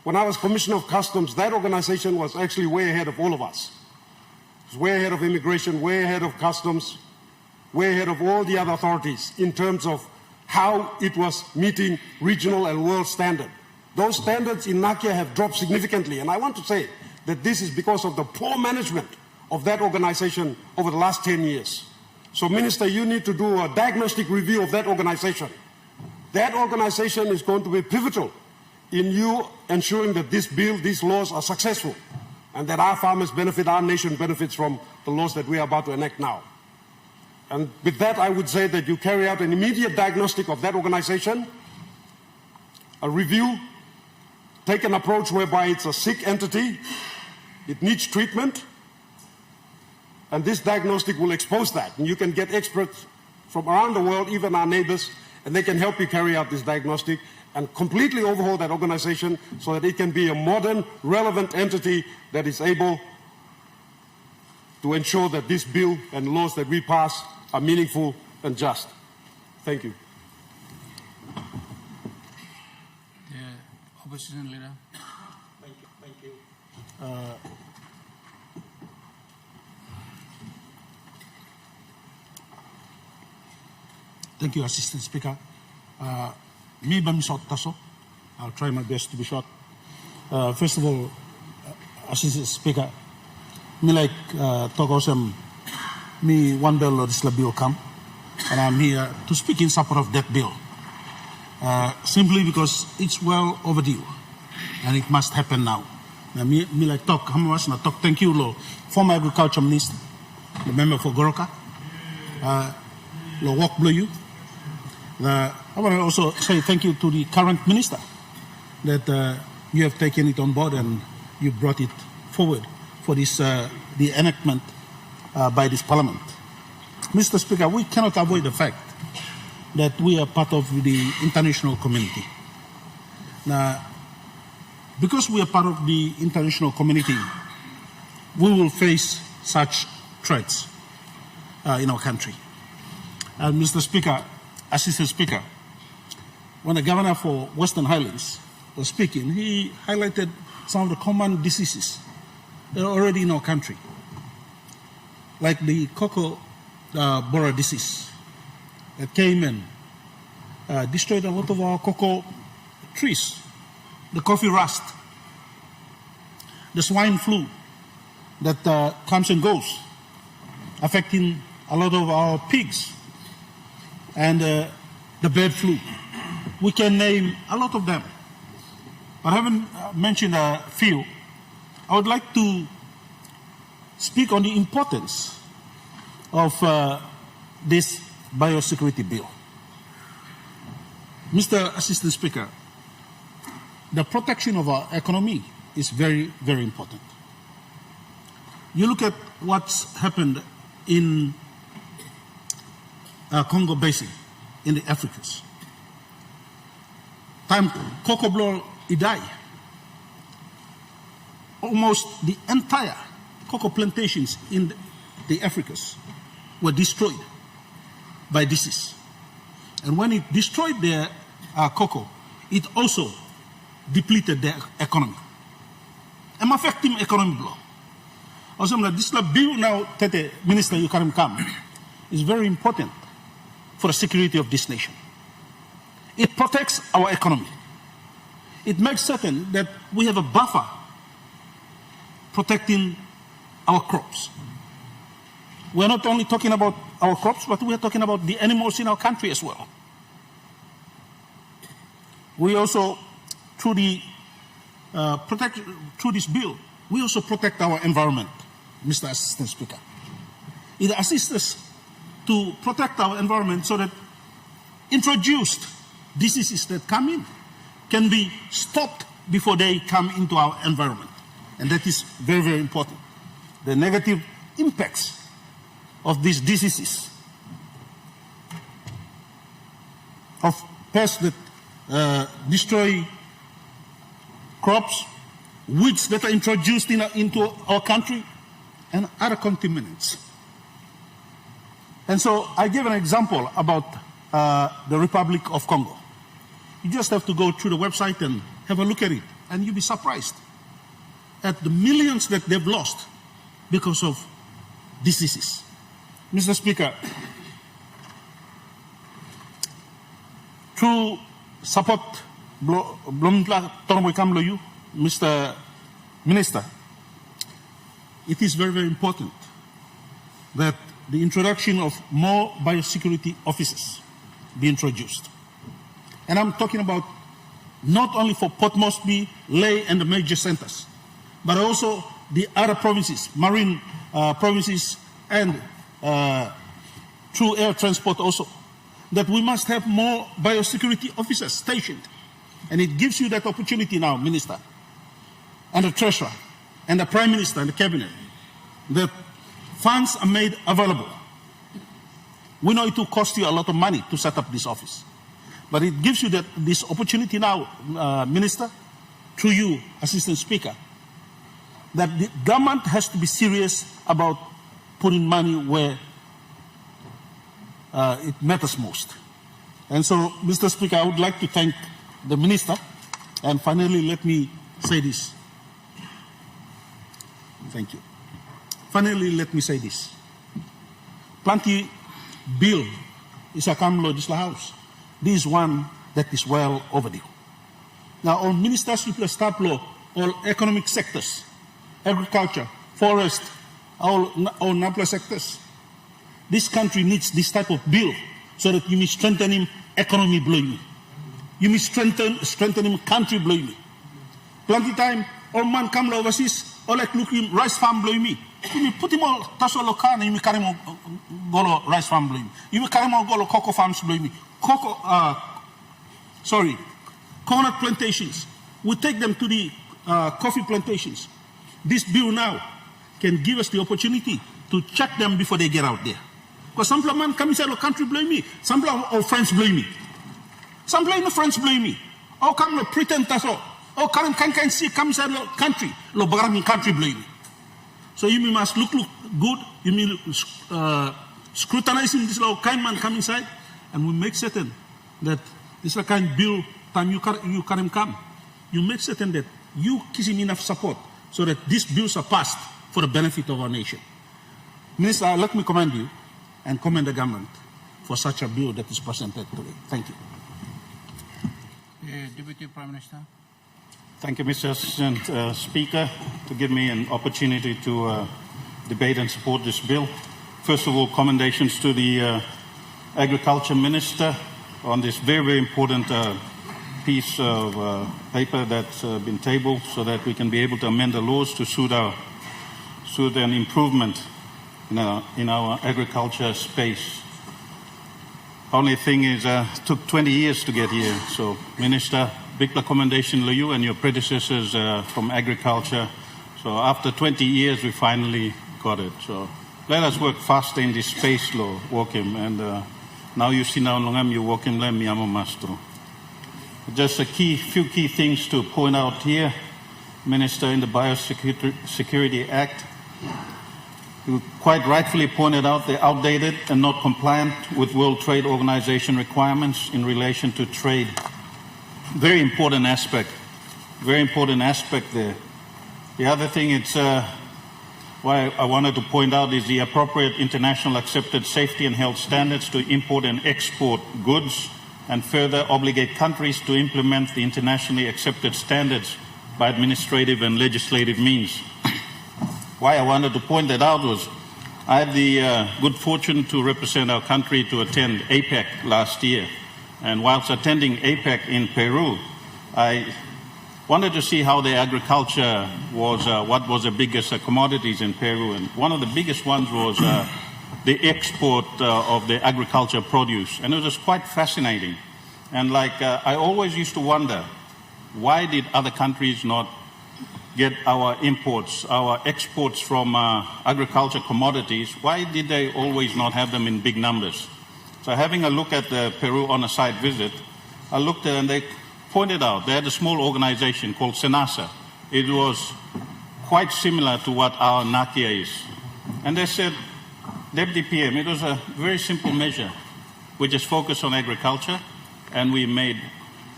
When I was Commissioner of Customs, that organization was actually way ahead of all of us. It was way ahead of immigration, way ahead of customs, way ahead of all the other authorities in terms of how it was meeting regional and world standard. Those standards in Nakia have dropped significantly, and I want to say that this is because of the poor management of that organization over the last 10 years. So, Minister, you need to do a diagnostic review of that organization. That organization is going to be pivotal in you ensuring that this bill, these laws are successful, and that our farmers benefit, our nation benefits from the laws that we are about to enact now. And with that, I would say that you carry out an immediate diagnostic of that organization, a review, take an approach whereby it's a sick entity, it needs treatment, and this diagnostic will expose that. And you can get experts from around the world, even our neighbors, and they can help you carry out this diagnostic and completely overhaul that organization so that it can be a modern, relevant entity that is able to ensure that this bill and laws that we pass are meaningful and just. Thank you. The opposition leader. Thank you. Thank you, Assistant Speaker. Me, I'm short, Tasso. I'll try my best to be short. First of all, Assistant Speaker, me like talk awesome. Me one bill or this bill come, and I'm here to speak in support of that bill. simply because it's well overdue and it must happen now. Now, me like talk, Hamawas, na talk, thank you, lo, former agriculture minister, the member for Goroka, lo walk blow you. I want to also say thank you to the current minister that you have taken it on board and you brought it forward for this, the enactment by this parliament. Mr. Speaker, we cannot avoid the fact that we are part of the international community. Now, because we are part of the international community, we will face such threats in our country. Mr. Speaker, Assistant Speaker, when the governor for Western Highlands was speaking, he highlighted some of the common diseases that are already in our country, like the cocoa borer disease that came and destroyed a lot of our cocoa trees, the coffee rust, the swine flu that comes and goes, affecting a lot of our pigs, and the bird flu. We can name a lot of them, but I haven't mentioned a few. I would like to speak on the importance of this biosecurity bill. Mr. Assistant Speaker, the protection of our economy is very, very important. You look at what's happened in Congo Basin, in the Africas. Time cocoa blow die. Almost the entire cocoa plantations in the Africas were destroyed by disease. And when it destroyed their cocoa, it also depleted their economy. I'm affecting economy blow. Also, this bill now that the minister you can come is very important for the security of this nation. It protects our economy. It makes certain that we have a buffer protecting our crops. We're not only talking about our crops, but we're talking about the animals in our country as well. We also, through this bill, we also protect our environment, Mr. Assistant Speaker. It assists us to protect our environment so that introduced diseases that come in can be stopped before they come into our environment. And that is very, very important. The negative impacts of these diseases, of pests that destroy crops, weeds that are introduced into our country, and other contaminants. And so I gave an example about the Republic of Congo. You just have to go through the website and have a look at it, and you'll be surprised at the millions that they've lost because of diseases. Mr. Speaker, through support, Mr. Minister, it is very, very important that the introduction of more biosecurity officers be introduced. And I'm talking about not only for Port Moresby, Lae, and the major centers, but also the other provinces, marine provinces, and through air transport also, that we must have more biosecurity officers stationed. And it gives you that opportunity now, Minister, and the Treasurer, and the Prime Minister, and the Cabinet, that funds are made available. We know it will cost you a lot of money to set up this office, but it gives you this opportunity now, Minister, through you, Assistant Speaker, that the government has to be serious about putting money where it matters most. And so, Mr. Speaker, I would like to thank the Minister, and finally let me say this. Thank you. Finally, let me say this. Plenty bill is a come law this house. This is one that is well overdue. Now, all ministers should start law, all economic sectors, agriculture, forest, all NAPLA sectors. This country needs this type of bill so that you may strengthen economy blowing. You may strengthen him country blow me. Plenty time, all man come overseas, all like look him rice farm blow me. You may put him all tasso locan, you may carry him go rice farm blow me. You may carry him all go cocoa farms blow me. Coconut plantations. We take them to the coffee plantations. This bill now can give us the opportunity to check them before they get out there. Because some man come inside the country blame me. Some our friends blame me. Some blame the friends blame me. Oh, come no pretend that's all. Oh, can see come inside the country. Lo bagarang country blame me. So you must look good. You mean scrutinizing this little kind man come inside, and we make certain that this kind bill time you can come. You make certain that you give him enough support so that these bills are passed for the benefit of our nation. Minister, let me commend you and commend the government for such a bill that is presented today. Thank you. Deputy Prime Minister. Thank you, Mr. Assistant Speaker, to give me an opportunity to debate and support this bill. First of all, commendations to the Agriculture Minister on this very, very important piece of paper that's been tabled so that we can be able to amend the laws to suit an improvement in our agriculture space. Only thing is, it took 20 years to get here. So, Minister, big commendation to you and your predecessors from agriculture. So, after 20 years, we finally got it. So, let us work faster in this space, law, work him. And now you see now, you work him, let me, I'm a master. Just few key things to point out here. Minister, in the Biosecurity Act, you quite rightfully pointed out they're outdated and not compliant with World Trade Organization requirements in relation to trade. Very important aspect there. The other thing why I wanted to point out is the appropriate international accepted safety and health standards to import and export goods, and further obligate countries to implement the internationally accepted standards by administrative and legislative means. Why I wanted to point that out was I had the good fortune to represent our country to attend APEC last year. And whilst attending APEC in Peru, I wanted to see how the agriculture was, what was the biggest commodities in Peru. And one of the biggest ones was the export of the agriculture produce. And it was quite fascinating. And I always used to wonder, why did other countries not get our imports, our exports from agriculture commodities, why did they always not have them in big numbers? So having a look at Peru on a site visit, I looked there and they pointed out, they had a small organization called SENASA. It was quite similar to what our NACIA is. And they said, Deputy PM, it was a very simple measure. We just focused on agriculture and we made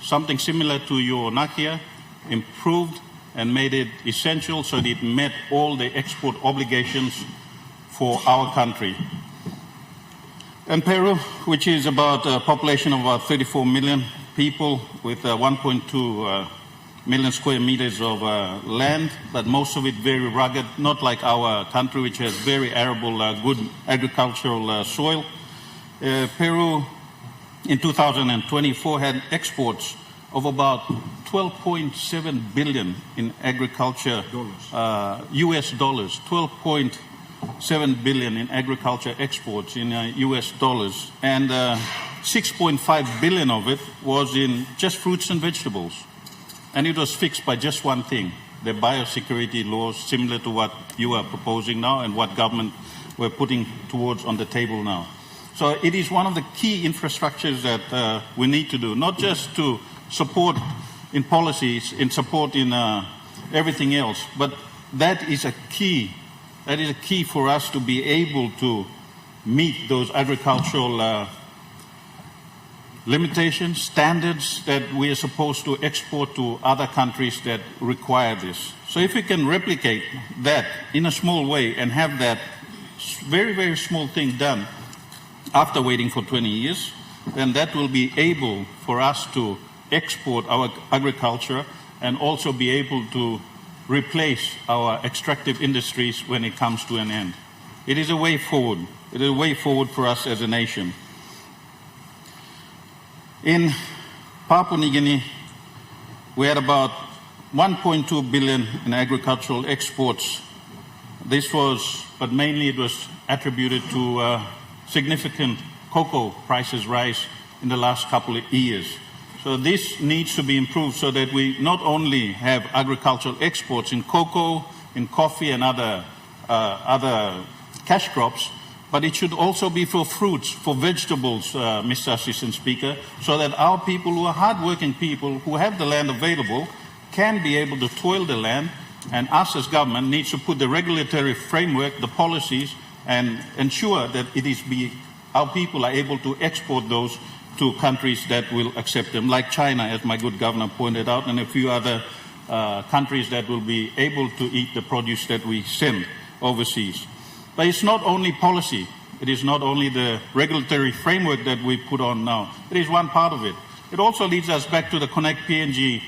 something similar to your NACIA, improved and made it essential so that it met all the export obligations for our country. And Peru, which is about a population of about 34 million people with 1.2 million square meters of land, but most of it very rugged, not like our country, which has very arable, good agricultural soil. Peru in 2024 had exports of about 12.7 billion in agriculture, US dollars, 12.7 billion in agriculture exports in US dollars, and 6.5 billion of it was in just fruits and vegetables. And it was fixed by just one thing, the biosecurity laws, similar to what you are proposing now and what government we're putting towards on the table now. So it is one of the key infrastructures that we need to do, not just to support in policies, in support in everything else, but that is a key. That is a key for us to be able to meet those agricultural limitations, standards that we are supposed to export to other countries that require this. So if we can replicate that in a small way and have that very, very small thing done after waiting for 20 years, then that will be able for us to export our agriculture and also be able to replace our extractive industries when it comes to an end. It is a way forward. It is a way forward for us as a nation. In Papua New Guinea, we had about 1.2 billion in agricultural exports. This was, but mainly it was attributed to significant cocoa prices rise in the last couple of years. So this needs to be improved so that we not only have agricultural exports in cocoa, in coffee and other cash crops, but it should also be for fruits, for vegetables, Mr. Assistant Speaker, so that our people who are hardworking people who have the land available can be able to toil the land, and us as government needs to put the regulatory framework, the policies, and ensure that our people are able to export those to countries that will accept them, like China, as my good governor pointed out, and a few other countries that will be able to eat the produce that we send overseas. But it's not only policy. It is not only the regulatory framework that we put on now. It is one part of it. It also leads us back to the Connect PNG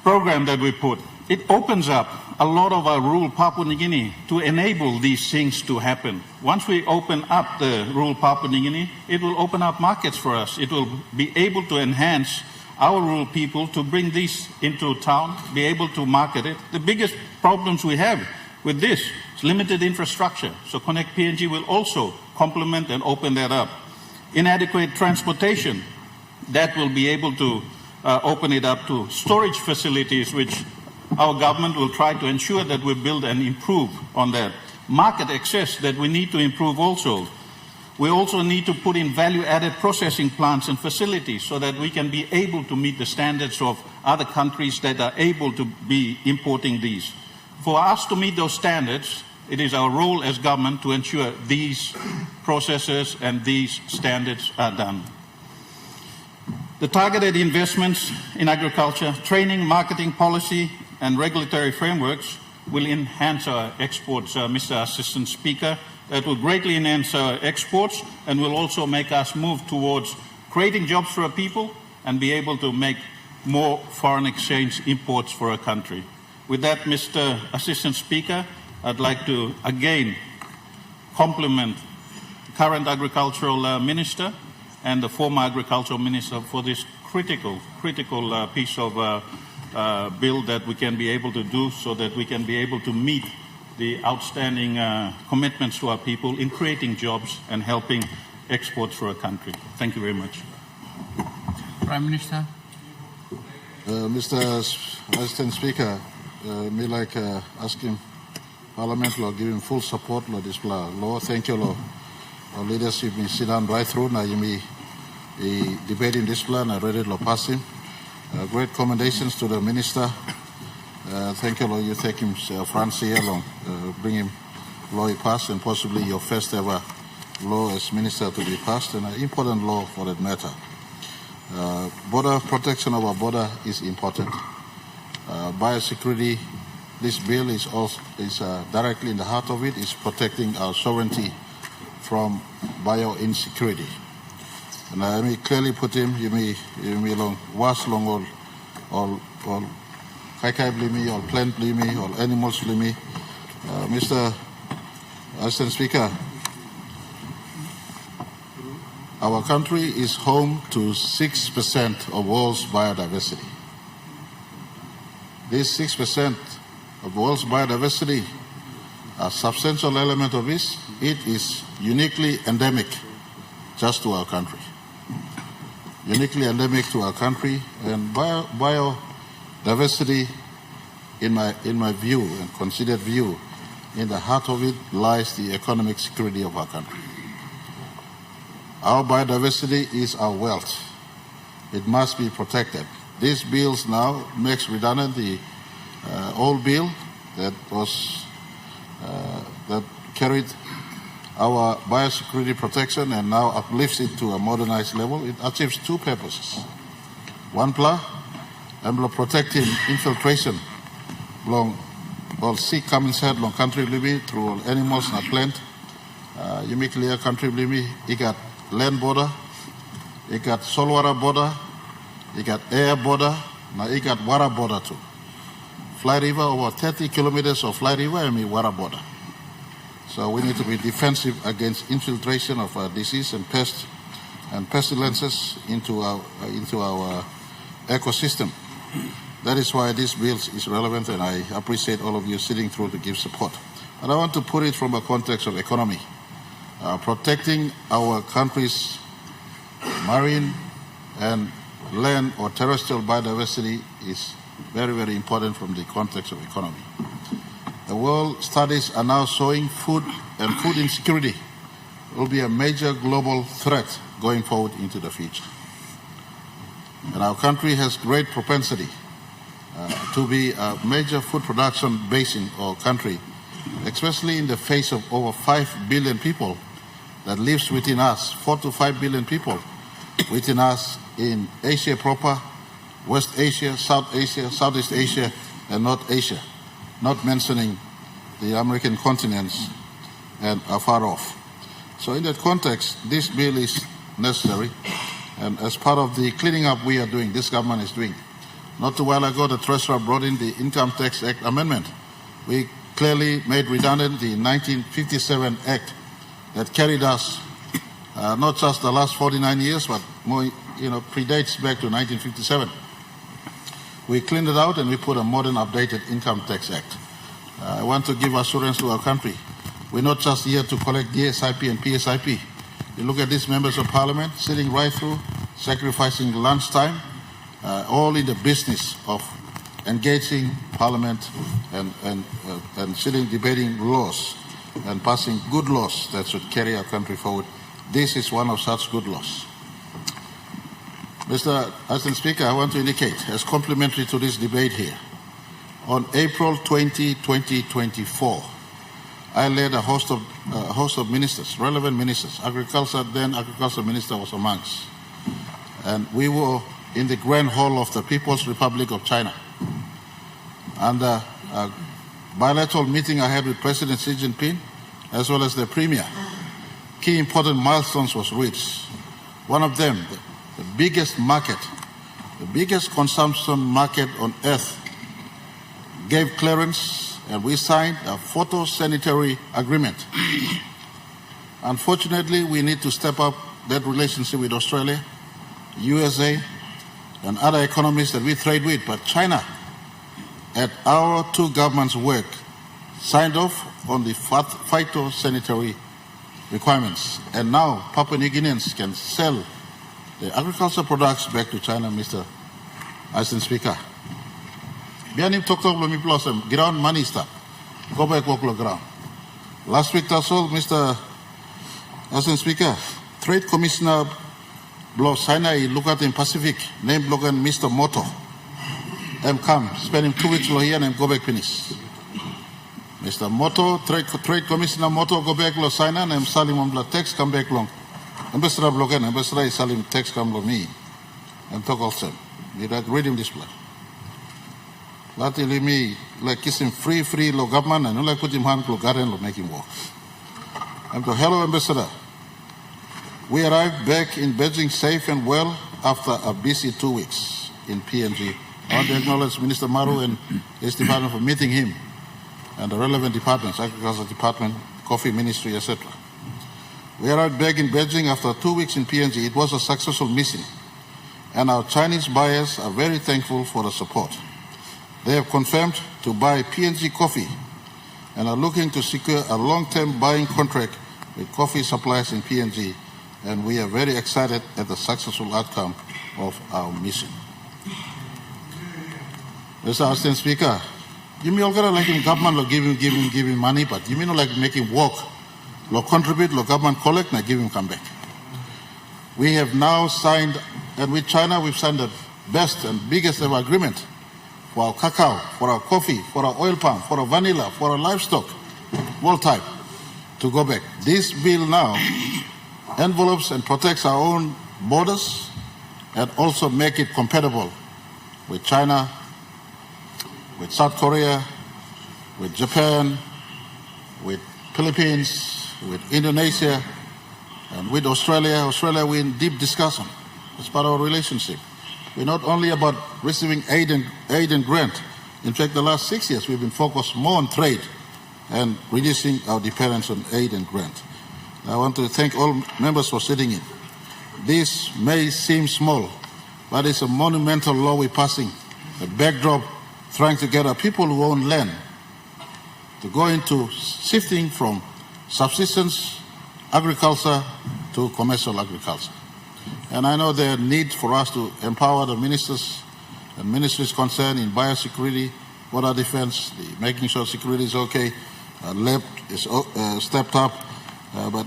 program that we put. It opens up a lot of our rural Papua New Guinea to enable these things to happen. Once we open up the rural Papua New Guinea, it will open up markets for us. It will be able to enhance our rural people to bring this into town, be able to market it. The biggest problems we have with this is limited infrastructure. So Connect PNG will also complement and open that up. Inadequate transportation, that will be able to open it up to storage facilities, which our government will try to ensure that we build and improve on that. Market access that we need to improve also. We also need to put in value-added processing plants and facilities so that we can be able to meet the standards of other countries that are able to be importing these. For us to meet those standards, it is our role as government to ensure these processes and these standards are done. The targeted investments in agriculture, training, marketing policy, and regulatory frameworks will enhance our exports, Mr. Assistant Speaker. That will greatly enhance our exports and will also make us move towards creating jobs for our people and be able to make more foreign exchange imports for our country. With that, Mr. Assistant Speaker, I'd like to again compliment the current Agricultural Minister and the former Agricultural Minister for this critical piece of bill that we can be able to do so that we can be able to meet the outstanding commitments to our people in creating jobs and helping exports for our country. Thank you very much. Prime Minister. Mr. Assistant Speaker, me like asking Parliament law giving full support law this law. Thank you law. Our leadership in sit down right through now you me debating this plan. I read it law passing. Great commendations to the minister. Thank you, Lord. You take him France here along, bring him law passed, and possibly your first ever law as minister to be passed, and an important law for that matter. Border protection of our border is important. Biosecurity, this bill is also directly in the heart of it. Is protecting our sovereignty from bio-insecurity. And I may clearly put him, you may long, was long all Kaikai blimi, all plant blimi, all animals blimi. Mr. Assistant Speaker, our country is home to 6% of world's biodiversity. This 6% of world's biodiversity, a substantial element of this, it is uniquely endemic just to our country. Uniquely endemic to our country, and biodiversity, in my view and considered view, in the heart of it lies the economic security of our country. Our biodiversity is our wealth. It must be protected. This bill now makes redundant the old bill that was that carried our biosecurity protection and now uplifts it to a modernized level. It achieves two purposes. One plan, and protecting infiltration along all sea commons head long country libi through all animals and plant. You make clear country libi, you got land border, you got saltwater border, you got air border, now you got water border too. Fly River, over 30 kilometers of Fly River, and water border. So we need to be defensive against infiltration of disease and pests and pestilences into our ecosystem. That is why this bill is relevant, and I appreciate all of you sitting through to give support. And I want to put it from a context of economy. Protecting our country's marine and land or terrestrial biodiversity is very, very important from the context of economy. The world studies are now showing food and food insecurity will be a major global threat going forward into the future. And our country has great propensity to be a major food production basin or country, especially in the face of over 5 billion people that lives within us, 4 to 5 billion people within us in Asia proper, West Asia, Southeast Asia, and North Asia, not mentioning the American continents and afar off. So in that context, this bill is necessary, and as part of the cleaning up we are doing, this government is doing. Not too while ago, the Treasurer brought in the Income Tax Act amendment. We clearly made redundant the 1957 Act that carried us not just the last 49 years, but more, predates back to 1957. We cleaned it out and we put a modern, updated Income Tax Act. I want to give assurance to our country. We're not just here to collect DSIP and PSIP. You look at these members of parliament sitting right through, sacrificing lunchtime, all in the business of engaging parliament and sitting debating laws and passing good laws that should carry our country forward. This is one of such good laws. Mr. Assistant Speaker, I want to indicate, as complementary to this debate here, on April 20, 2024, I led a host of ministers, relevant ministers. Then Agriculture Minister was amongst. And we were in the Grand Hall of the People's Republic of China. And a bilateral meeting I had with President Xi Jinping, as well as the Premier. Key important milestones was reached. One of them, the biggest market, the biggest consumption market on earth, gave clearance, and we signed a phytosanitary agreement. Unfortunately, we need to step up that relationship with Australia, USA, and other economies that we trade with. But China, at our two governments' work, signed off on the phytosanitary requirements. And now Papua New Guineans can sell the agricultural products back to China, Mr. Assistant Speaker. Bianim talk me blossom, ground money stuff. Go back walk the ground. Last week that's all, Mr. Assistant Speaker. Trade Commissioner Blow Sinai look at in Pacific, named Logan Mr. Moto. Come, spend him 2 weeks here and go back finish. Mr. Moto, Trade Commissioner Moto, go back lo sign and Salim on text come back long. Ambassador Blogan, Ambassador Salim text come lo me. And talk also. You read him this blood. Lati me like kissing free lo government and like put him hand lo garden lo make him walk. And to hello Ambassador. We arrived back in Beijing safe and well after a busy 2 weeks in PNG. I want to acknowledge Minister Maru and his department for meeting him and the relevant departments, Agriculture Department, Coffee Ministry, etc. We arrived back in Beijing after 2 weeks in PNG. It was a successful mission, and our Chinese buyers are very thankful for the support. They have confirmed to buy PNG coffee and are looking to secure a long-term buying contract with coffee suppliers in PNG, and we are very excited at the successful outcome of our mission. Mr. Assistant Speaker, you mean all like in government lo giving money, but you mean like making work, lo contribute, lo government collect, and give him come back. We have now signed, and with China we've signed the best and biggest ever agreement for our cacao, for our coffee, for our oil palm, for our vanilla, for our livestock, world type, to go back. This bill now envelopes and protects our own borders and also make it compatible with China, with South Korea, with Japan, with Philippines, with Indonesia, and with Australia. Australia, we're in deep discussion as part of our relationship. We're not only about receiving aid and grant. In fact, the last 6 years, we've been focused more on trade and reducing our dependence on aid and grant. I want to thank all members for sitting in. This may seem small, but it's a monumental law we're passing. The backdrop trying to get our people who own land to go into shifting from subsistence agriculture to commercial agriculture. And I know the need for us to empower the ministers and ministries concerned in biosecurity, border defense, making sure security is okay, lab is stepped up, but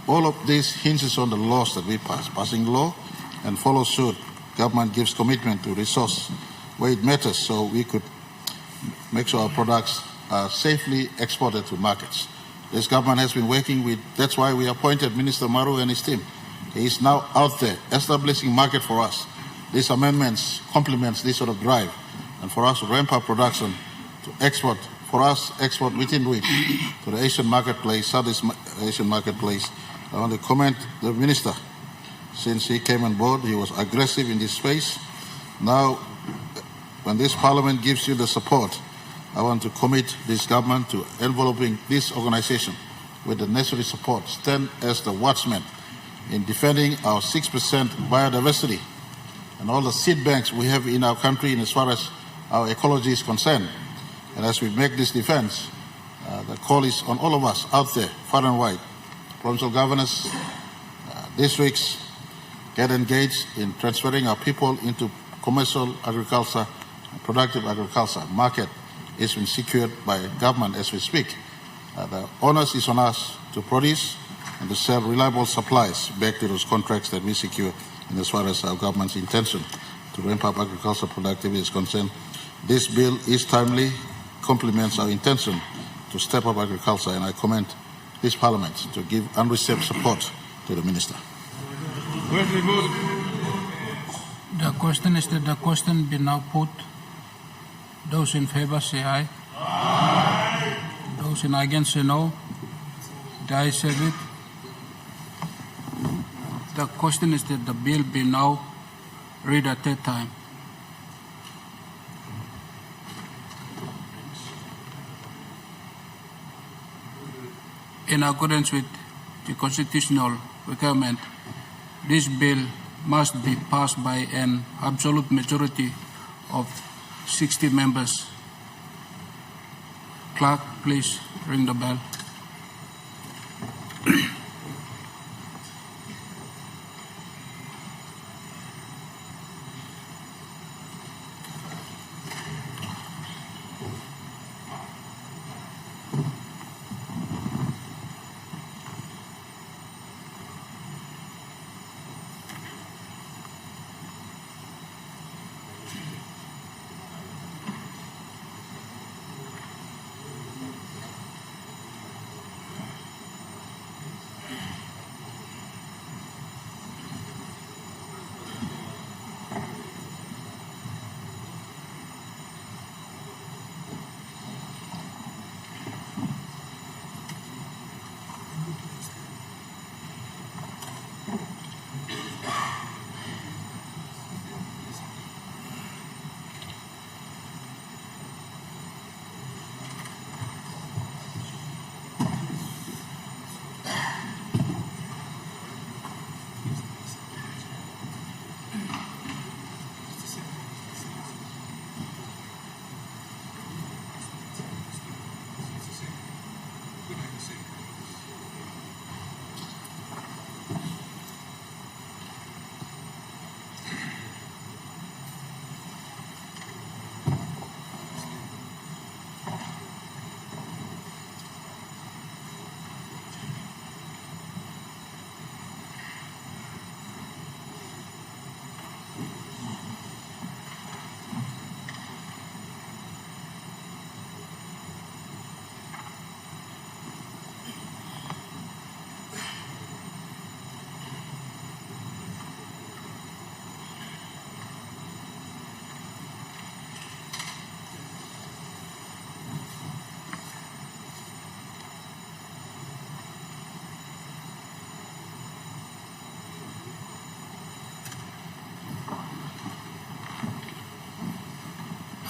all of this hinges on the laws that we pass. Passing law and follow suit. Government gives commitment to resource where it matters so we could make sure our products are safely exported to markets. This government has been working with, that's why we appointed Minister Maru and his team. He is now out there establishing market for us. These amendments complements this sort of drive. And for us to ramp up production to export, for us export within reach to the Asian marketplace, Southeast Asian marketplace. I want to commend the minister. Since he came on board, he was aggressive in this space. Now, when this parliament gives you the support, I want to commit this government to enveloping this organization with the necessary support, stand as the watchman in defending our 6% biodiversity and all the seed banks we have in our country in as far as our ecology is concerned. And as we make this defense, the call is on all of us out there, far and wide, provincial governors, districts, get engaged in transferring our people into commercial agriculture, productive agriculture. Market has been secured by government as we speak. The onus is on us to produce and to sell reliable supplies back to those contracts that we secure in as far as our government's intention to ramp up agricultural productivity is concerned. This bill is timely, complements our intention to step up agriculture, and I commend this parliament to give unreserved support to the minister. The question is that the question be now put. Those in favor say aye. Aye. Those in against say no. The ayes have it. The question is that the bill be now read at that time. In accordance with the constitutional requirement, this bill must be passed by an absolute majority of 60 members. Clerk, please ring the bell.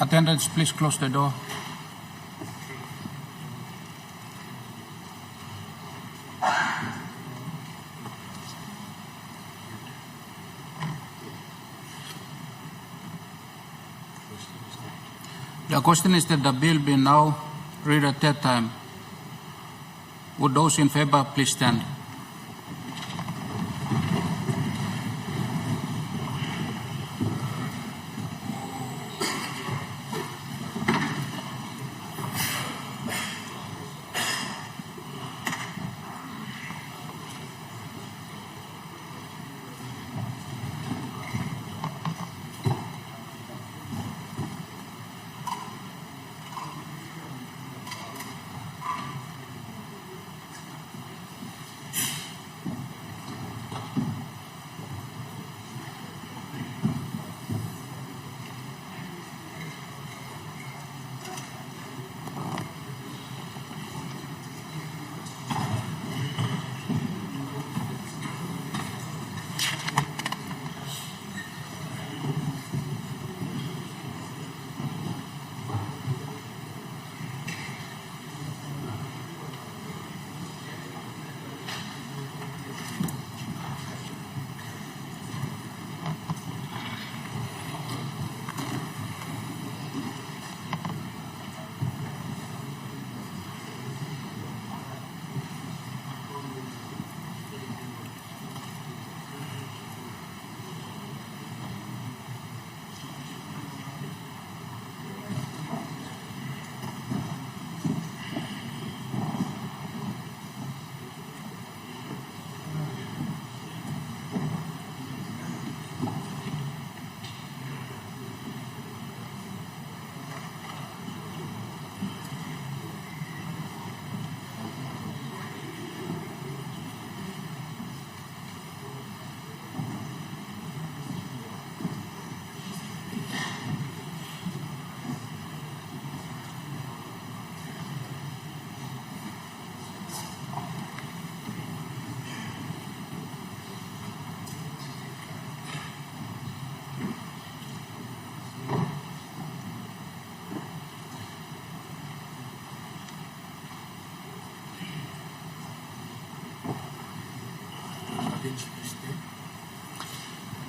Attendants, please close the door. The question is that the bill be now read at that time. Would those in favor please stand?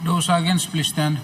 Those against, please stand.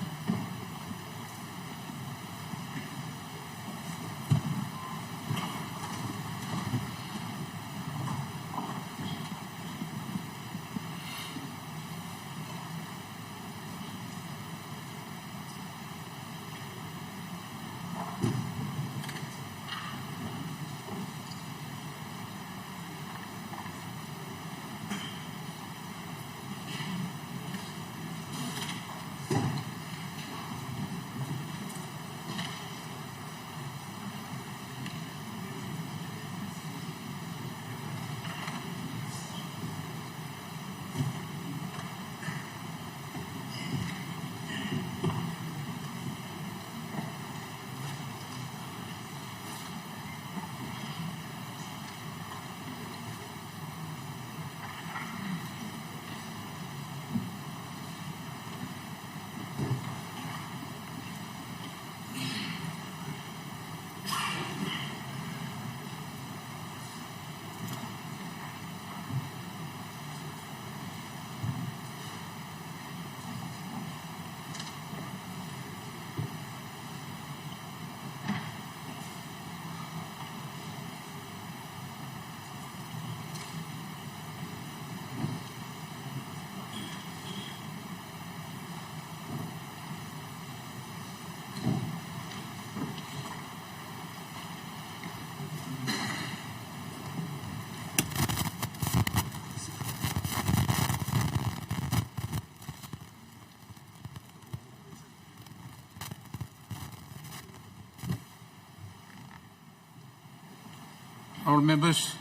All members,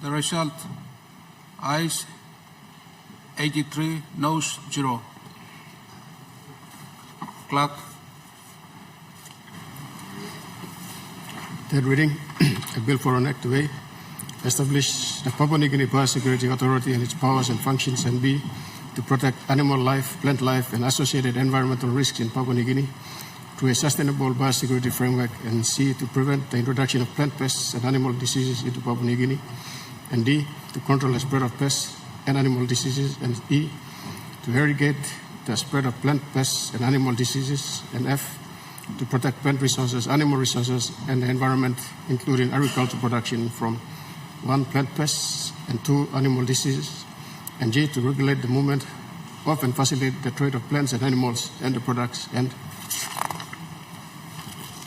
the result, ayes 83, noes 0. Clerk. Third reading, a bill for an act A, establish the Papua New Guinea Biosecurity Authority and its powers and functions, and B, to protect animal life, plant life, and associated environmental risks in Papua New Guinea through a sustainable biosecurity framework, and C, to prevent the introduction of plant pests and animal diseases into Papua New Guinea, and D, to control the spread of pests and animal diseases, and E, to eradicate the spread of plant pests and animal diseases, and F, to protect plant resources, animal resources, and the environment, including agricultural production from 1, plant pests, and 2, animal diseases, and G, to regulate the movement of and facilitate the trade of plants and animals and the products, and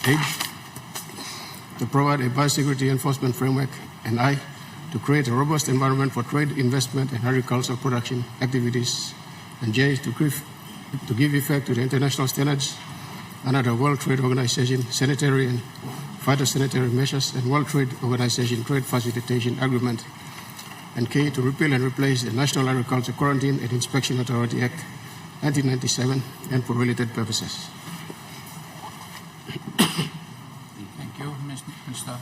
H, to provide a biosecurity enforcement framework, and I, to create a robust environment for trade, investment, and agricultural production activities, and J, to give effect to the international standards under the World Trade Organization sanitary and phytosanitary measures and World Trade Organization trade facilitation agreement, and K, to repeal and replace the National Agriculture Quarantine and Inspection Authority Act 1997 and for related purposes. Thank you, Mr.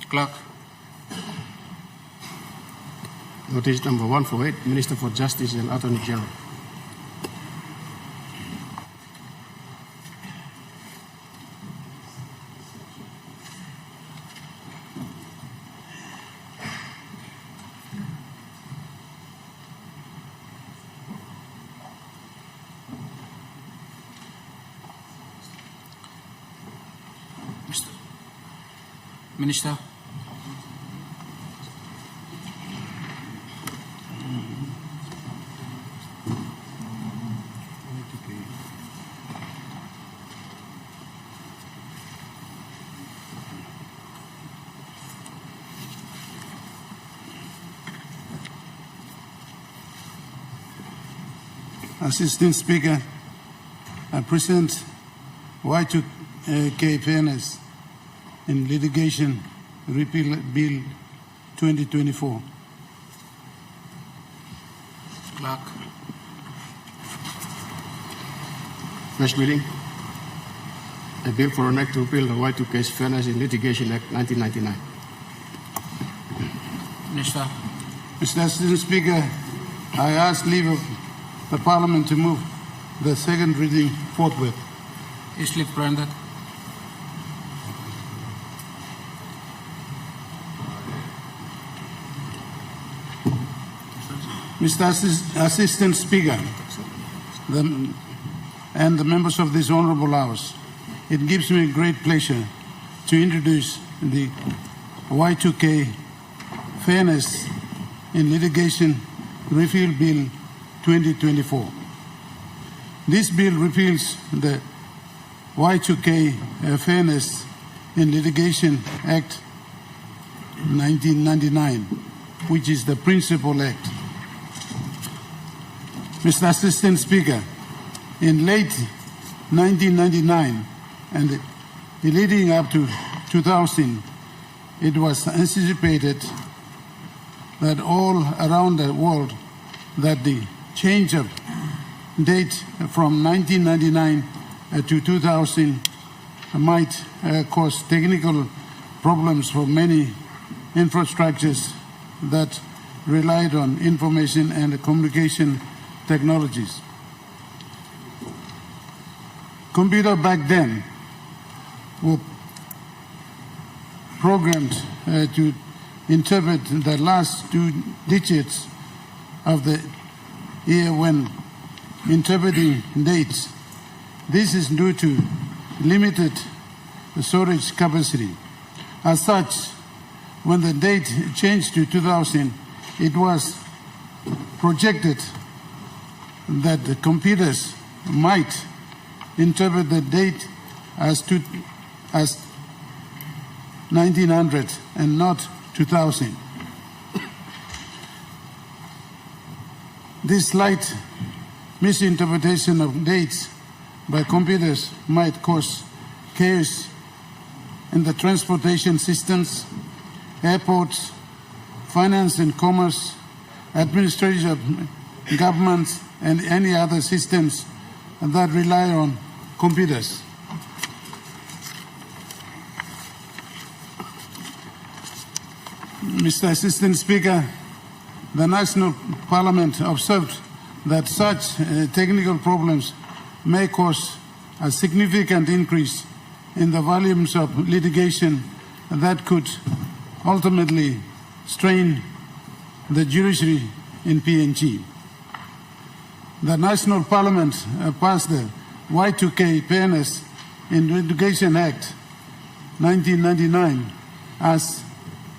Clerk. Notice number 148, Minister for Justice and Attorney General. Minister. Assistant Speaker, I present Y2K fairness in litigation Repeal Bill 2024. Clerk. First reading. A bill for an act to repeal the Y2K Fairness in Litigation Act 1999. Minister. Mr. Assistant Speaker, I ask leave of the Parliament to move the second reading forthwith. Is leave granted? Mr. Assistant Speaker, and the members of this Honourable House, it gives me great pleasure to introduce the Y2K Fairness in Litigation Repeal Bill 2024. This bill repeals the Y2K Fairness in Litigation Act 1999, which is the principal act. Mr. Assistant Speaker, in late 1999 and leading up to 2000, it was anticipated that all around the world that the change of date from 1999 to 2000 might cause technical problems for many infrastructures that relied on information and communication technologies. Computers back then were programmed to interpret the last 2 digits of the year when interpreting dates. This is due to limited storage capacity. As such, when the date changed to 2000, it was projected that the computers might interpret the date as 1900 and not 2000. This slight misinterpretation of dates by computers might cause chaos in the transportation systems, airports, finance and commerce, administration of governments, and any other systems that rely on computers. Mr. Assistant Speaker, the National Parliament observed that such technical problems may cause a significant increase in the volumes of litigation that could ultimately strain the judiciary in PNG. The National Parliament passed the Y2K Fairness in Litigation Act 1999 as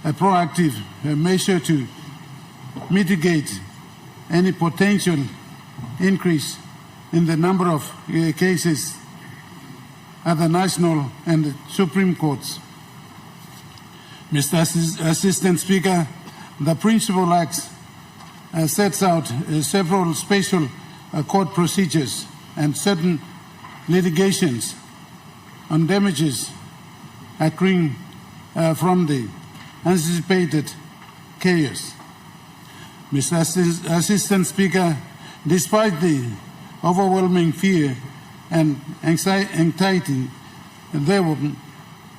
a proactive measure to mitigate any potential increase in the number of cases at the national and the Supreme Courts. Mr. Assistant Speaker, the Principal Act sets out several special court procedures and certain litigations on damages accruing from the anticipated chaos. Mr. Assistant Speaker, despite the overwhelming fear and anxiety, there were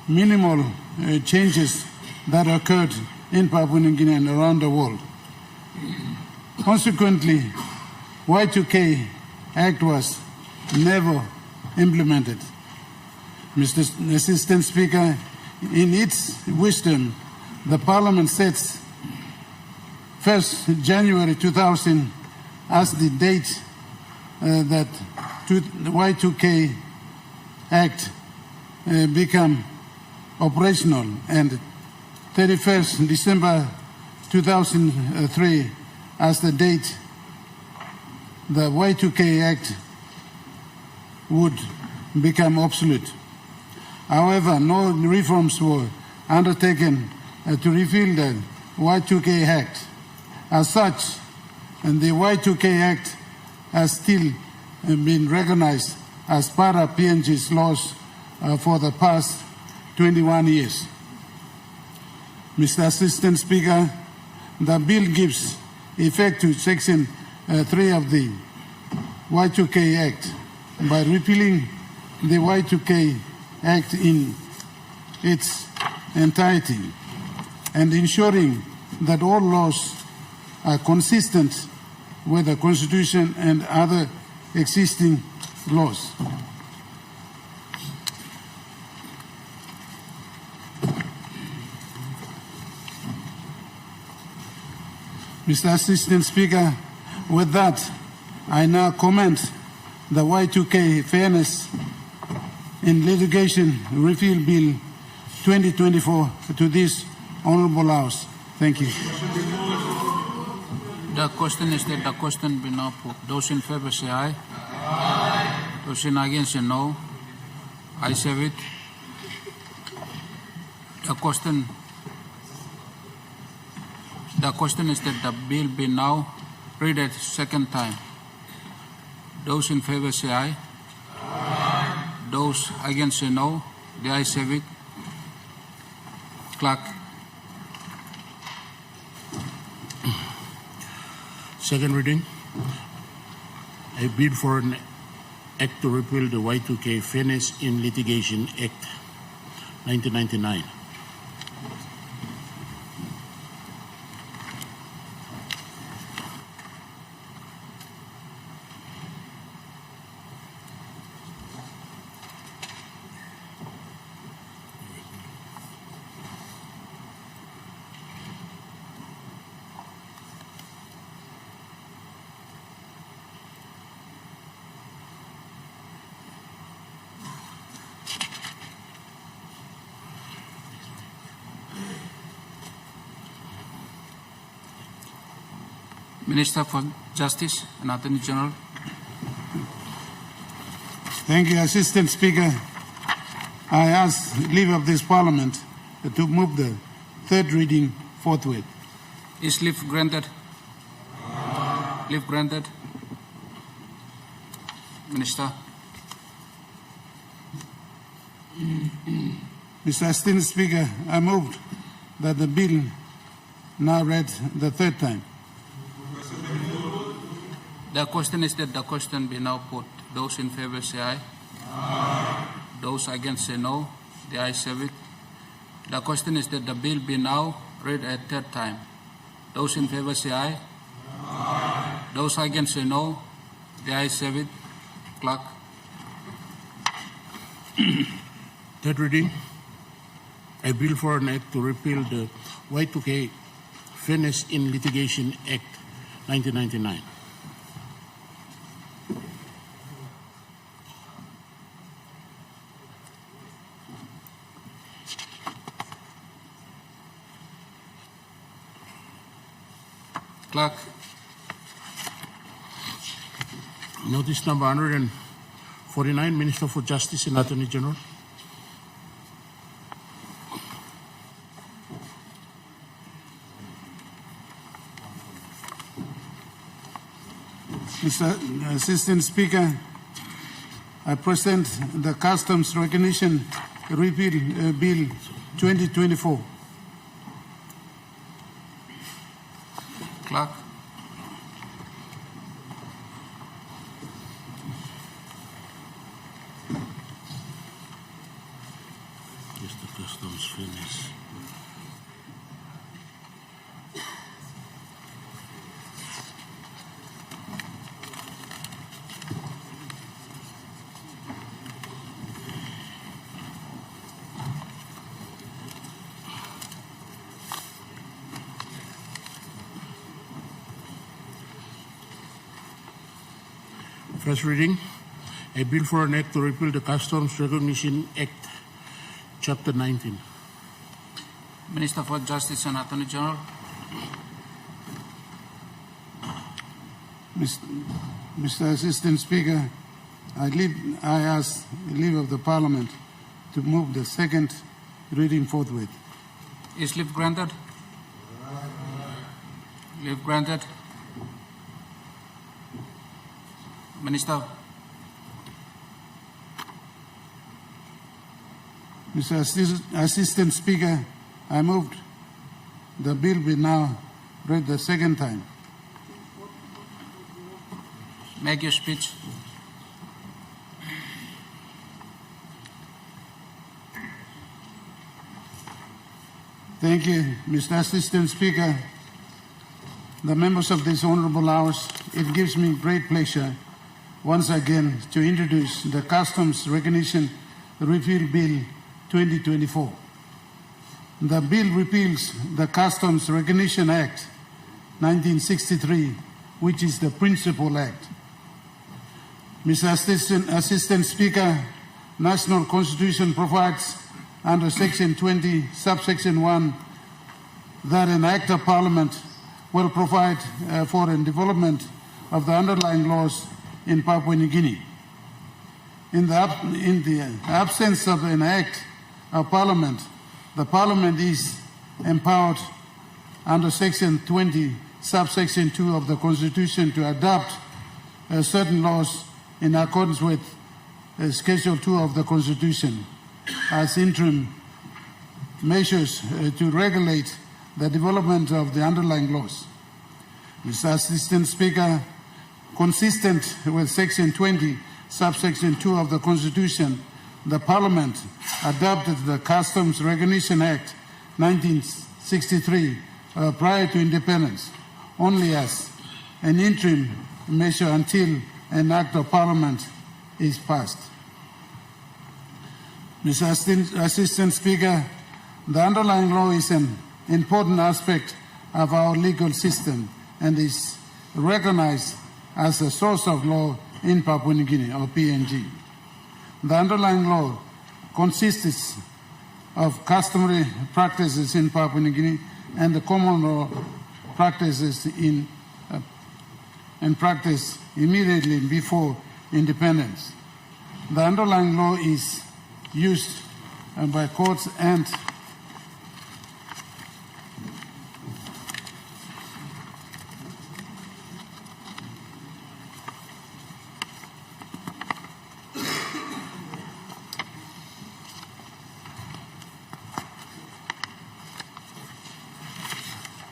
minimal changes that occurred in Papua New Guinea and around the world. Consequently, Y2K Act was never implemented. Mr. Assistant Speaker, in its wisdom, the Parliament sets 1st January 2000 as the date that the Y2K Act become operational, and 31st December 2003 as the date the Y2K Act would become obsolete. However, no reforms were undertaken to repeal the Y2K Act. As such, and the Y2K Act has still been recognized as part of PNG's laws for the past 21 years. Mr. Assistant Speaker, the bill gives effect to Section 3 of the Y2K Act by repealing the Y2K Act in its entirety and ensuring that all laws are consistent with the Constitution and other existing laws. Mr. Assistant Speaker, with that, I now commend the Y2K Fairness in Litigation Repeal Bill 2024 to this Honourable House. Thank you. The question is that the question be now put. Those in favour say aye. Aye. Those in against say no. Ayes have it. The question is that the bill be now read a second time. Those in favour say aye. Aye. Those against say no. The ayes have it. Clerk. Second reading. I bid for an act to repeal the Y2K Fairness in Litigation Act 1999. Minister for Justice and Attorney General. Thank you, Assistant Speaker. I ask leave of this Parliament to move the third reading forthwith. Is leave granted? Leave granted. Minister. Mr. Assistant Speaker, I moved that the bill now read the third time. The question is that the question be now put. Those in favour say aye. Aye. Those against say no. The ayes have it. The question is that the bill be now read a third time. Those in favour say aye. Aye. Those against say no. The ayes have it. Clerk. Third reading. A bill for an act to repeal the Y2K Fairness in Litigation Act 1999. Clerk. Notice number 149, Minister for Justice and Attorney General. Mr. Assistant Speaker, I present the Customs Recognition Repeal Bill 2024. Clerk. Just the customs fairness. First reading, a bill for an act to repeal the Customs Recognition Act, Chapter 19. Minister for Justice and Attorney General. Mr. Assistant Speaker, I ask leave of the Parliament to move the second reading forthwith. Is leave granted? Leave granted. Minister. Mr. Assistant Speaker, I moved the bill be now read the second time. Make your speech. Thank you, Mr. Assistant Speaker. The members of this Honourable House, it gives me great pleasure once again to introduce the Customs Recognition Repeal Bill 2024. The bill repeals the Customs Recognition Act 1963, which is the principal act. Mr. Assistant Speaker, National Constitution provides under Section 20, subsection 1, that an Act of Parliament will provide for the development of the underlying laws in Papua New Guinea. In the absence of an Act of Parliament, the Parliament is empowered under Section 20, subsection 2 of the Constitution to adopt certain laws in accordance with Schedule 2 of the Constitution as interim measures to regulate the development of the underlying laws. Mr. Assistant Speaker, consistent with Section 20, subsection 2 of the Constitution, the Parliament adopted the Customs Recognition Act 1963 prior to independence, only as an interim measure until an Act of Parliament is passed. Mr. Assistant Speaker, the underlying law is an important aspect of our legal system and is recognized as a source of law in Papua New Guinea, or PNG. The underlying law consists of customary practices in Papua New Guinea and the common law practices in practice immediately before independence. The underlying law is used by courts and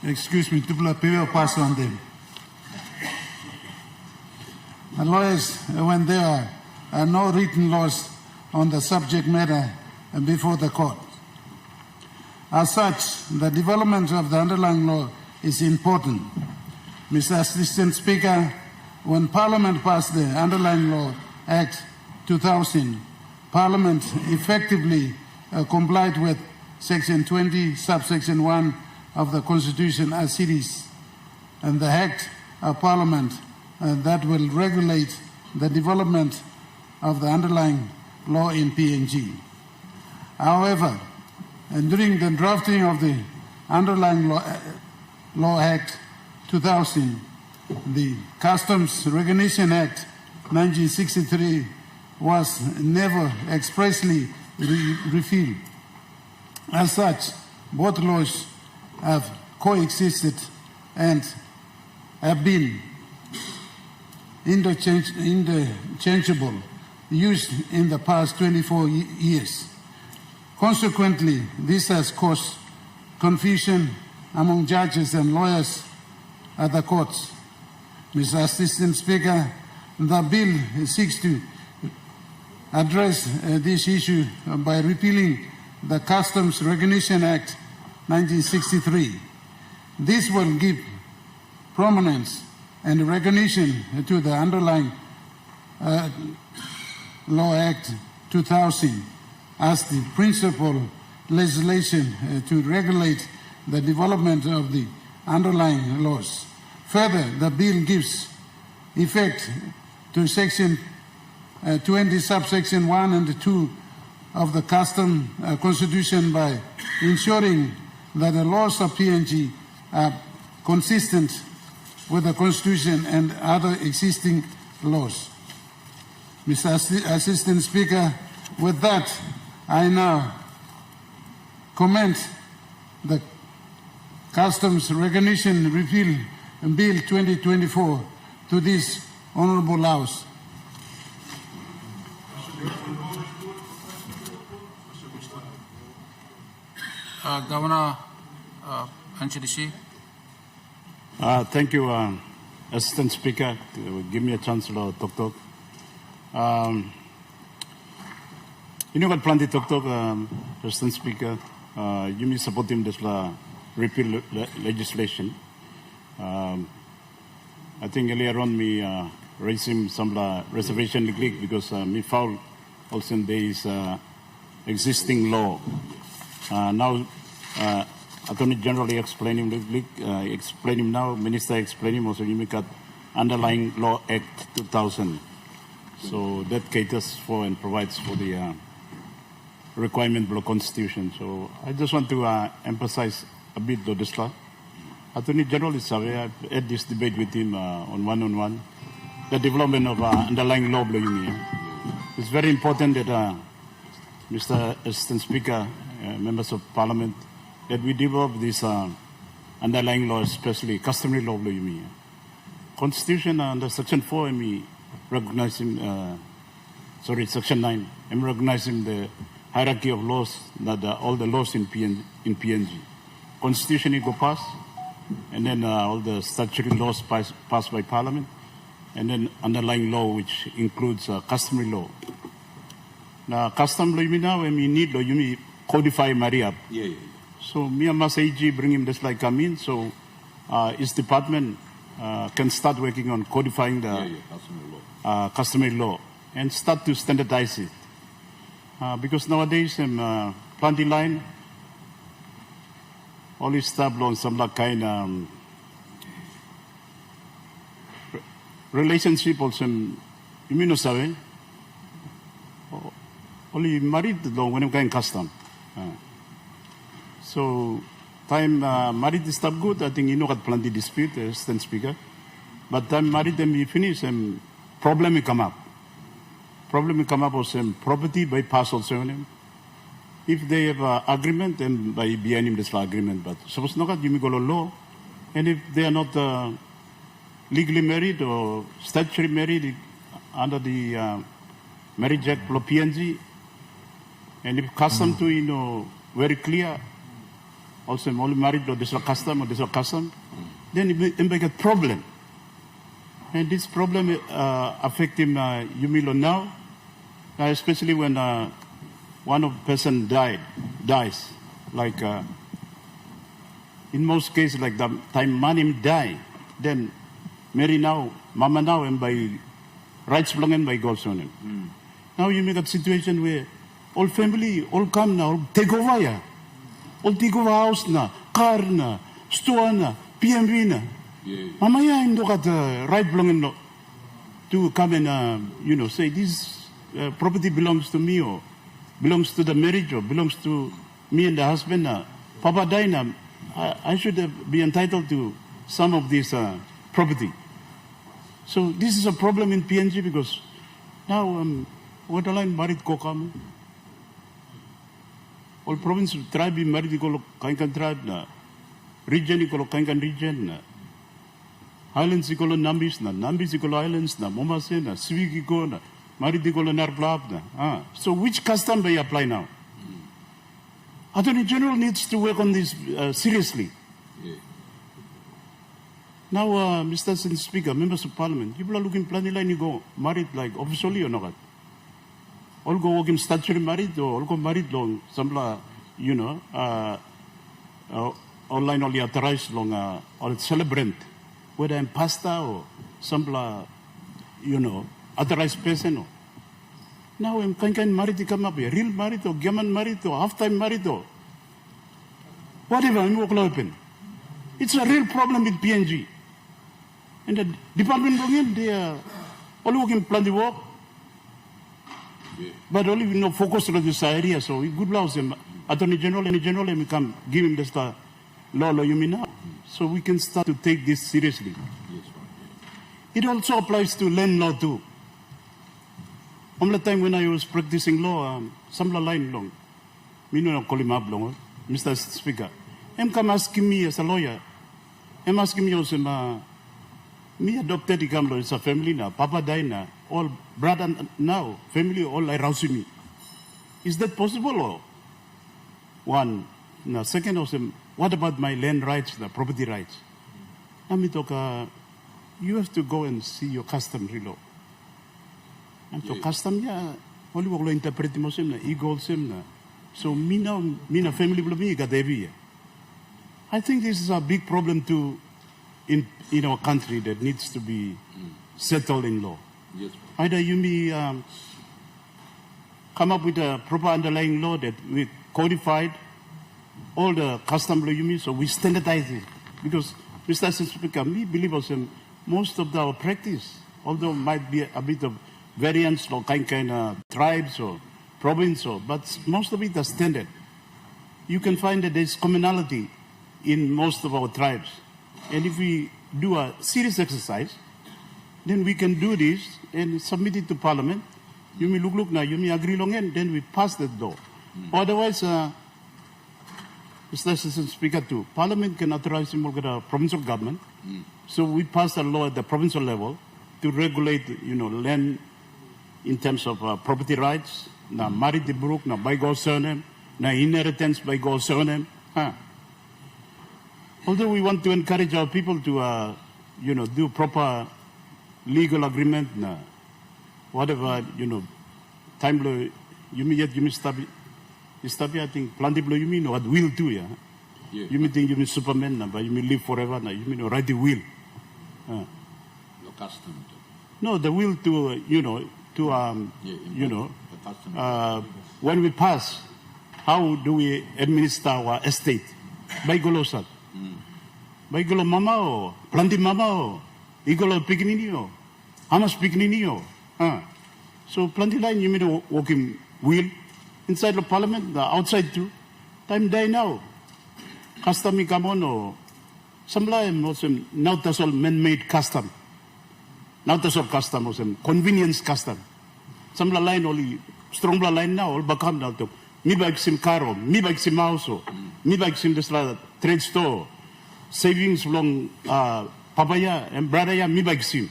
excuse me, to pass on them. And lawyers, when there are no written laws on the subject matter before the court. As such, the development of the underlying law is important. Mr. Assistant Speaker, when Parliament passed the Underlying Law Act 2000, Parliament effectively complied with Section 20, subsection 1 of the Constitution as it is, and the Act of Parliament that will regulate the development of the underlying law in PNG. However, during the drafting of the underlying law Act 2000, the Customs Recognition Act 1963 was never expressly repealed. As such, both laws have coexisted and have been interchangeable, used in the past 24 years. Consequently, this has caused confusion among judges and lawyers at the courts. Mr. Assistant Speaker, the bill seeks to address this issue by repealing the Customs Recognition Act 1963. This will give prominence and recognition to the underlying Law Act 2000 as the principal legislation to regulate the development of the underlying laws. Further, the bill gives effect to Section 20, subsection 1 and 2 of the Custom Constitution by ensuring that the laws of PNG are consistent with the Constitution and other existing laws. Mr. Assistant Speaker, with that, I now commend the Customs Recognition Repeal Bill 2024 to this Honourable House. Governor Anchidisi. Thank you, Assistant Speaker, to give me a chance to talk. You know what plenty talk, Assistant Speaker. You may support him this repeal legislation. I think earlier on me raising some reservation because me found also there is existing law. Now, Attorney General explaining now, Minister explaining also you make underlying Law Act 2000. So that caters for and provides for the requirement of the Constitution. So I just want to emphasize a bit of this law. Attorney General is aware, I've had this debate with him on one-on-one, the development of underlying law. It's very important that Mr. Assistant Speaker, members of Parliament, that we develop this underlying law, especially customary law. Constitution under Section 4, recognizing, Section 9, I'm recognizing the hierarchy of laws, that all the laws in PNG. Constitution go pass, and then all the statutory laws passed by Parliament, and then underlying law, which includes customary law. Now, custom law, need law, codify Maria. So, me and Mas AG bring him this like come in, so his department can start working on codifying the customary law and start to standardize it. Because nowadays, planting line, only start on some kind of relationship also, only married long when I'm going custom. So, time married is stuff good, I think plenty dispute, Assistant Speaker. But time married them you finish, and problem will come up. Problem will come up also, property by pass also. If they have agreement, then by behind him this agreement. But suppose not, you may go to law, and if they are not legally married or statutory married under the Marriage Act law PNG, and if custom to very clear, also only married or this is custom or this is custom, then it may get problem. And this problem affect him now, especially when one of the person dies. Like in most cases, like the time man him die, then marry now, mama now, and by rights belonging by God's on him. Now you make a situation where all family all come now, take over here. All take over house now. car na, store na, PMV na. Mamaya hindi ka right belonging to come and, say this property belongs to me or belongs to the marriage or belongs to me and the husband. Papa died na, I should be entitled to some of this property. So this is a problem in PNG because now what line married ko kami. All province tribe married ko kain tribe na, region ko kain region na. Highlands ko Nambis na, Nambis ko Islands na, Momase na, Swigi ko na, married ko Narblab na. So which custom do you apply now? Attorney General needs to work on this seriously. Now, Mr. Speaker, members of Parliament, people are looking plenty line you go married like officially or not. All go working statutory married or all go married long some online only authorized long or celebrant, whether I'm pastor or some authorized person. Or. Now I'm kind married to come up here, real married or gammon married or half-time married or whatever, I'm open. It's a real problem with PNG. And the department they are all working plenty work, but only focus on this area. So we good laws him, Attorney General and we can give him this law you mean now. So we can start to take this seriously. It also applies to land law too. On the time when I was practicing law, some line long, me no call him up long, Mr. Speaker. I'm come asking me as a lawyer. I'm asking me also, me adopted the Kamlo, it's a family now, Papa died now, all brother now, family all around me. Is that possible or? One. Now, second also, what about my land rights, the property rights? I mean, you have to go and see your customary law. And to custom, only will interpret mo sim na, ego sim na. So, me na family will be got every year. I think this is a big problem too in our country that needs to be settled in law. Yes. Either you may come up with a proper underlying law that we codified all the custom law you mean, so we standardize it. Because, Mr. Speaker, me believe also most of our practice, although might be a bit of variance or kind of tribes or province, but most of it is standard. You can find that there's commonality in most of our tribes. And if we do a serious exercise, then we can do this and submit it to Parliament. You may look now, you may agree long and then we pass that law. Otherwise, Mr. Speaker too, Parliament can authorize him to the provincial government. So we pass a law at the provincial level to regulate, land in terms of property rights, na married the brook, na by God's surname, na inheritance by God's surname. Although we want to encourage our people to, do proper legal agreement, whatever, time you may stop, I think, plenty you mean what will do, yeah? You may think you mean Superman, but you may live forever, you mean write the will. No custom. No, the will to, when we pass, how do we administer our estate? By Golosat. By Golo Mama or Planti Mama or Igolo Pignini or Hamas Pignini or. So Planti line, you mean walking will inside the Parliament, the outside too. Time die now. Custom come on or some line was not that's all man-made custom. Not that's all custom was convenience custom. Some line only strong line now all become now to me bike sim caro, me bike sim house, me bike sim this trade store, savings long papaya and brother me bike sim.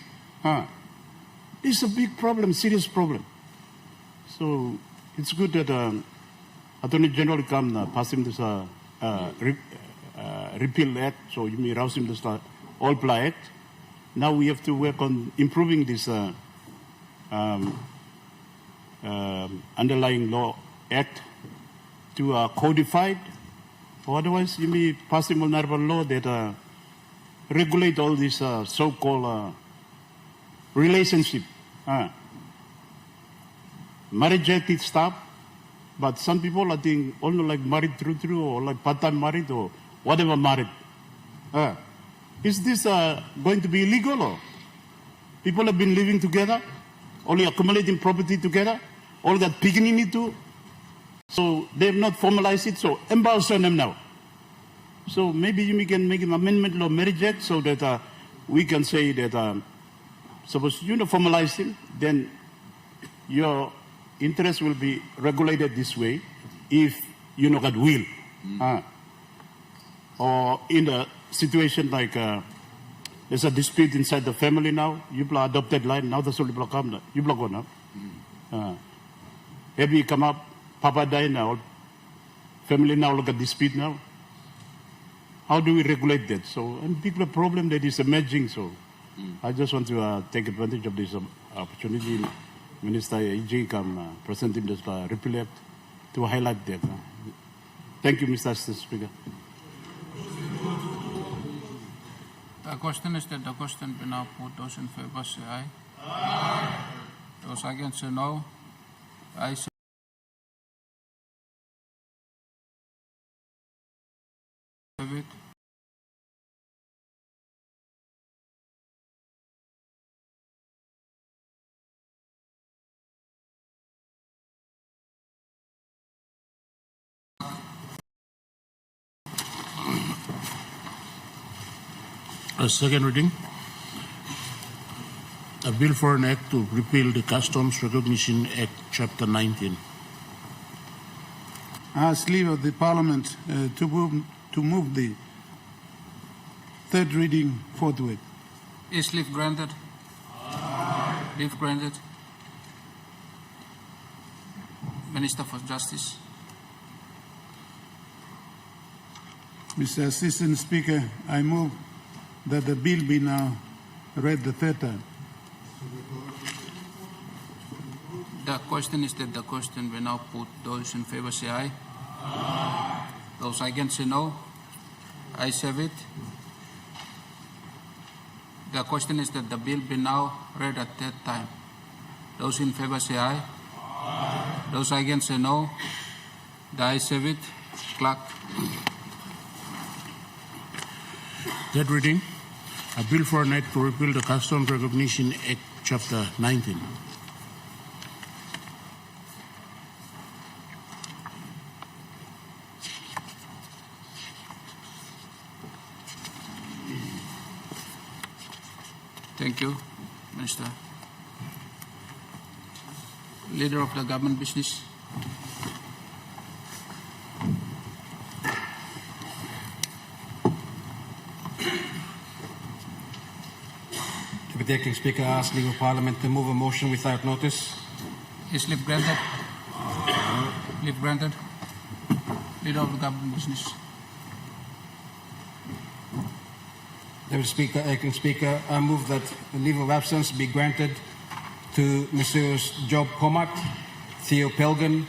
This is a big problem, serious problem. So it's good that Attorney General come pass him this repeal act, so you may rouse him this all play act. Now we have to work on improving this underlying law act to codify it. Or otherwise, you may pass a vulnerable law that regulate all this so-called relationship. Marriage act is stop, but some people I think only like married through or like part-time married or whatever married. Is this going to be illegal? Or people have been living together, only accumulating property together, all that beginning too. So they have not formalized it, so embargo on them now. So maybe you can make an amendment to Marriage Act so that we can say that suppose you formalize it, then your interest will be regulated this way if you got will. Or in a situation like there's a dispute inside the family now, you block adopted line, now that's all you block come you block on now. Maybe come up, Papa died now, family now look at dispute now. How do we regulate that? So, and people problem that is emerging. So, I just want to take advantage of this opportunity. Minister AG can present him this Repeal Act to highlight that. Thank you, Mr. Assistant Speaker. The question is that the question be now put. Those in favor say aye. Aye. Those against say no. I say it. A second reading. A bill for an act to repeal the Customs Recognition Act, Chapter 19. I ask leave of the Parliament to move the third reading forthwith. Is leave granted? Leave granted. Minister for Justice. Mr. Assistant Speaker, I move that the bill be now read the third time. The question is that the question will now put. Those in favor say aye. Aye. Those against say no. Ayes have it. The question is that the bill be now read at third time. Those in favor say aye. Aye. Those against say no. The ayes have it. Clerk. Third reading. A bill for an act to repeal the Customs Recognition Act, Chapter 19. Thank you, Minister. Leader of the Government Business. Deputy Acting Speaker, I ask Leave of Parliament to move a motion without notice. Is leave granted? Leave granted. Leader of the Government Business. Deputy Speaker, Acting Speaker, I move that the leave of absence be granted to Messrs. Job Comat, Theo Pelgan,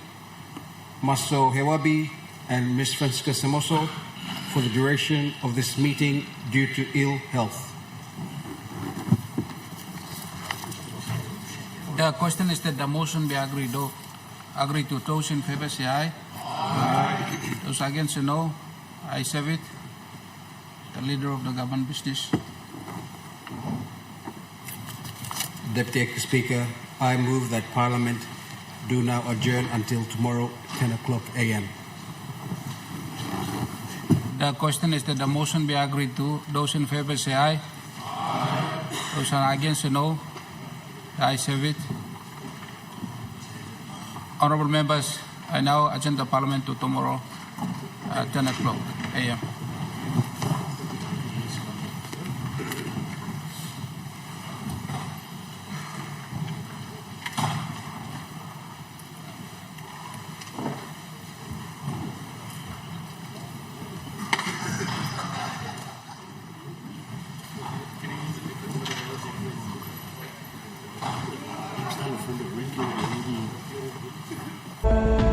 Maso Hewabi, and Ms. Francisca Semoso for the duration of this meeting due to ill health. The question is that the motion be agreed to. Those in favor say aye. Aye. Those against say no. Ayes have it. The Leader of the Government Business. Deputy Acting Speaker, I move that Parliament do now adjourn until tomorrow, 10 o'clock a.m. The question is that the motion be agreed to. Those in favor say aye. Aye. Those are against say no. The ayes have it. Honourable members, I now adjourn the Parliament to tomorrow at 10 o'clock a.m. From the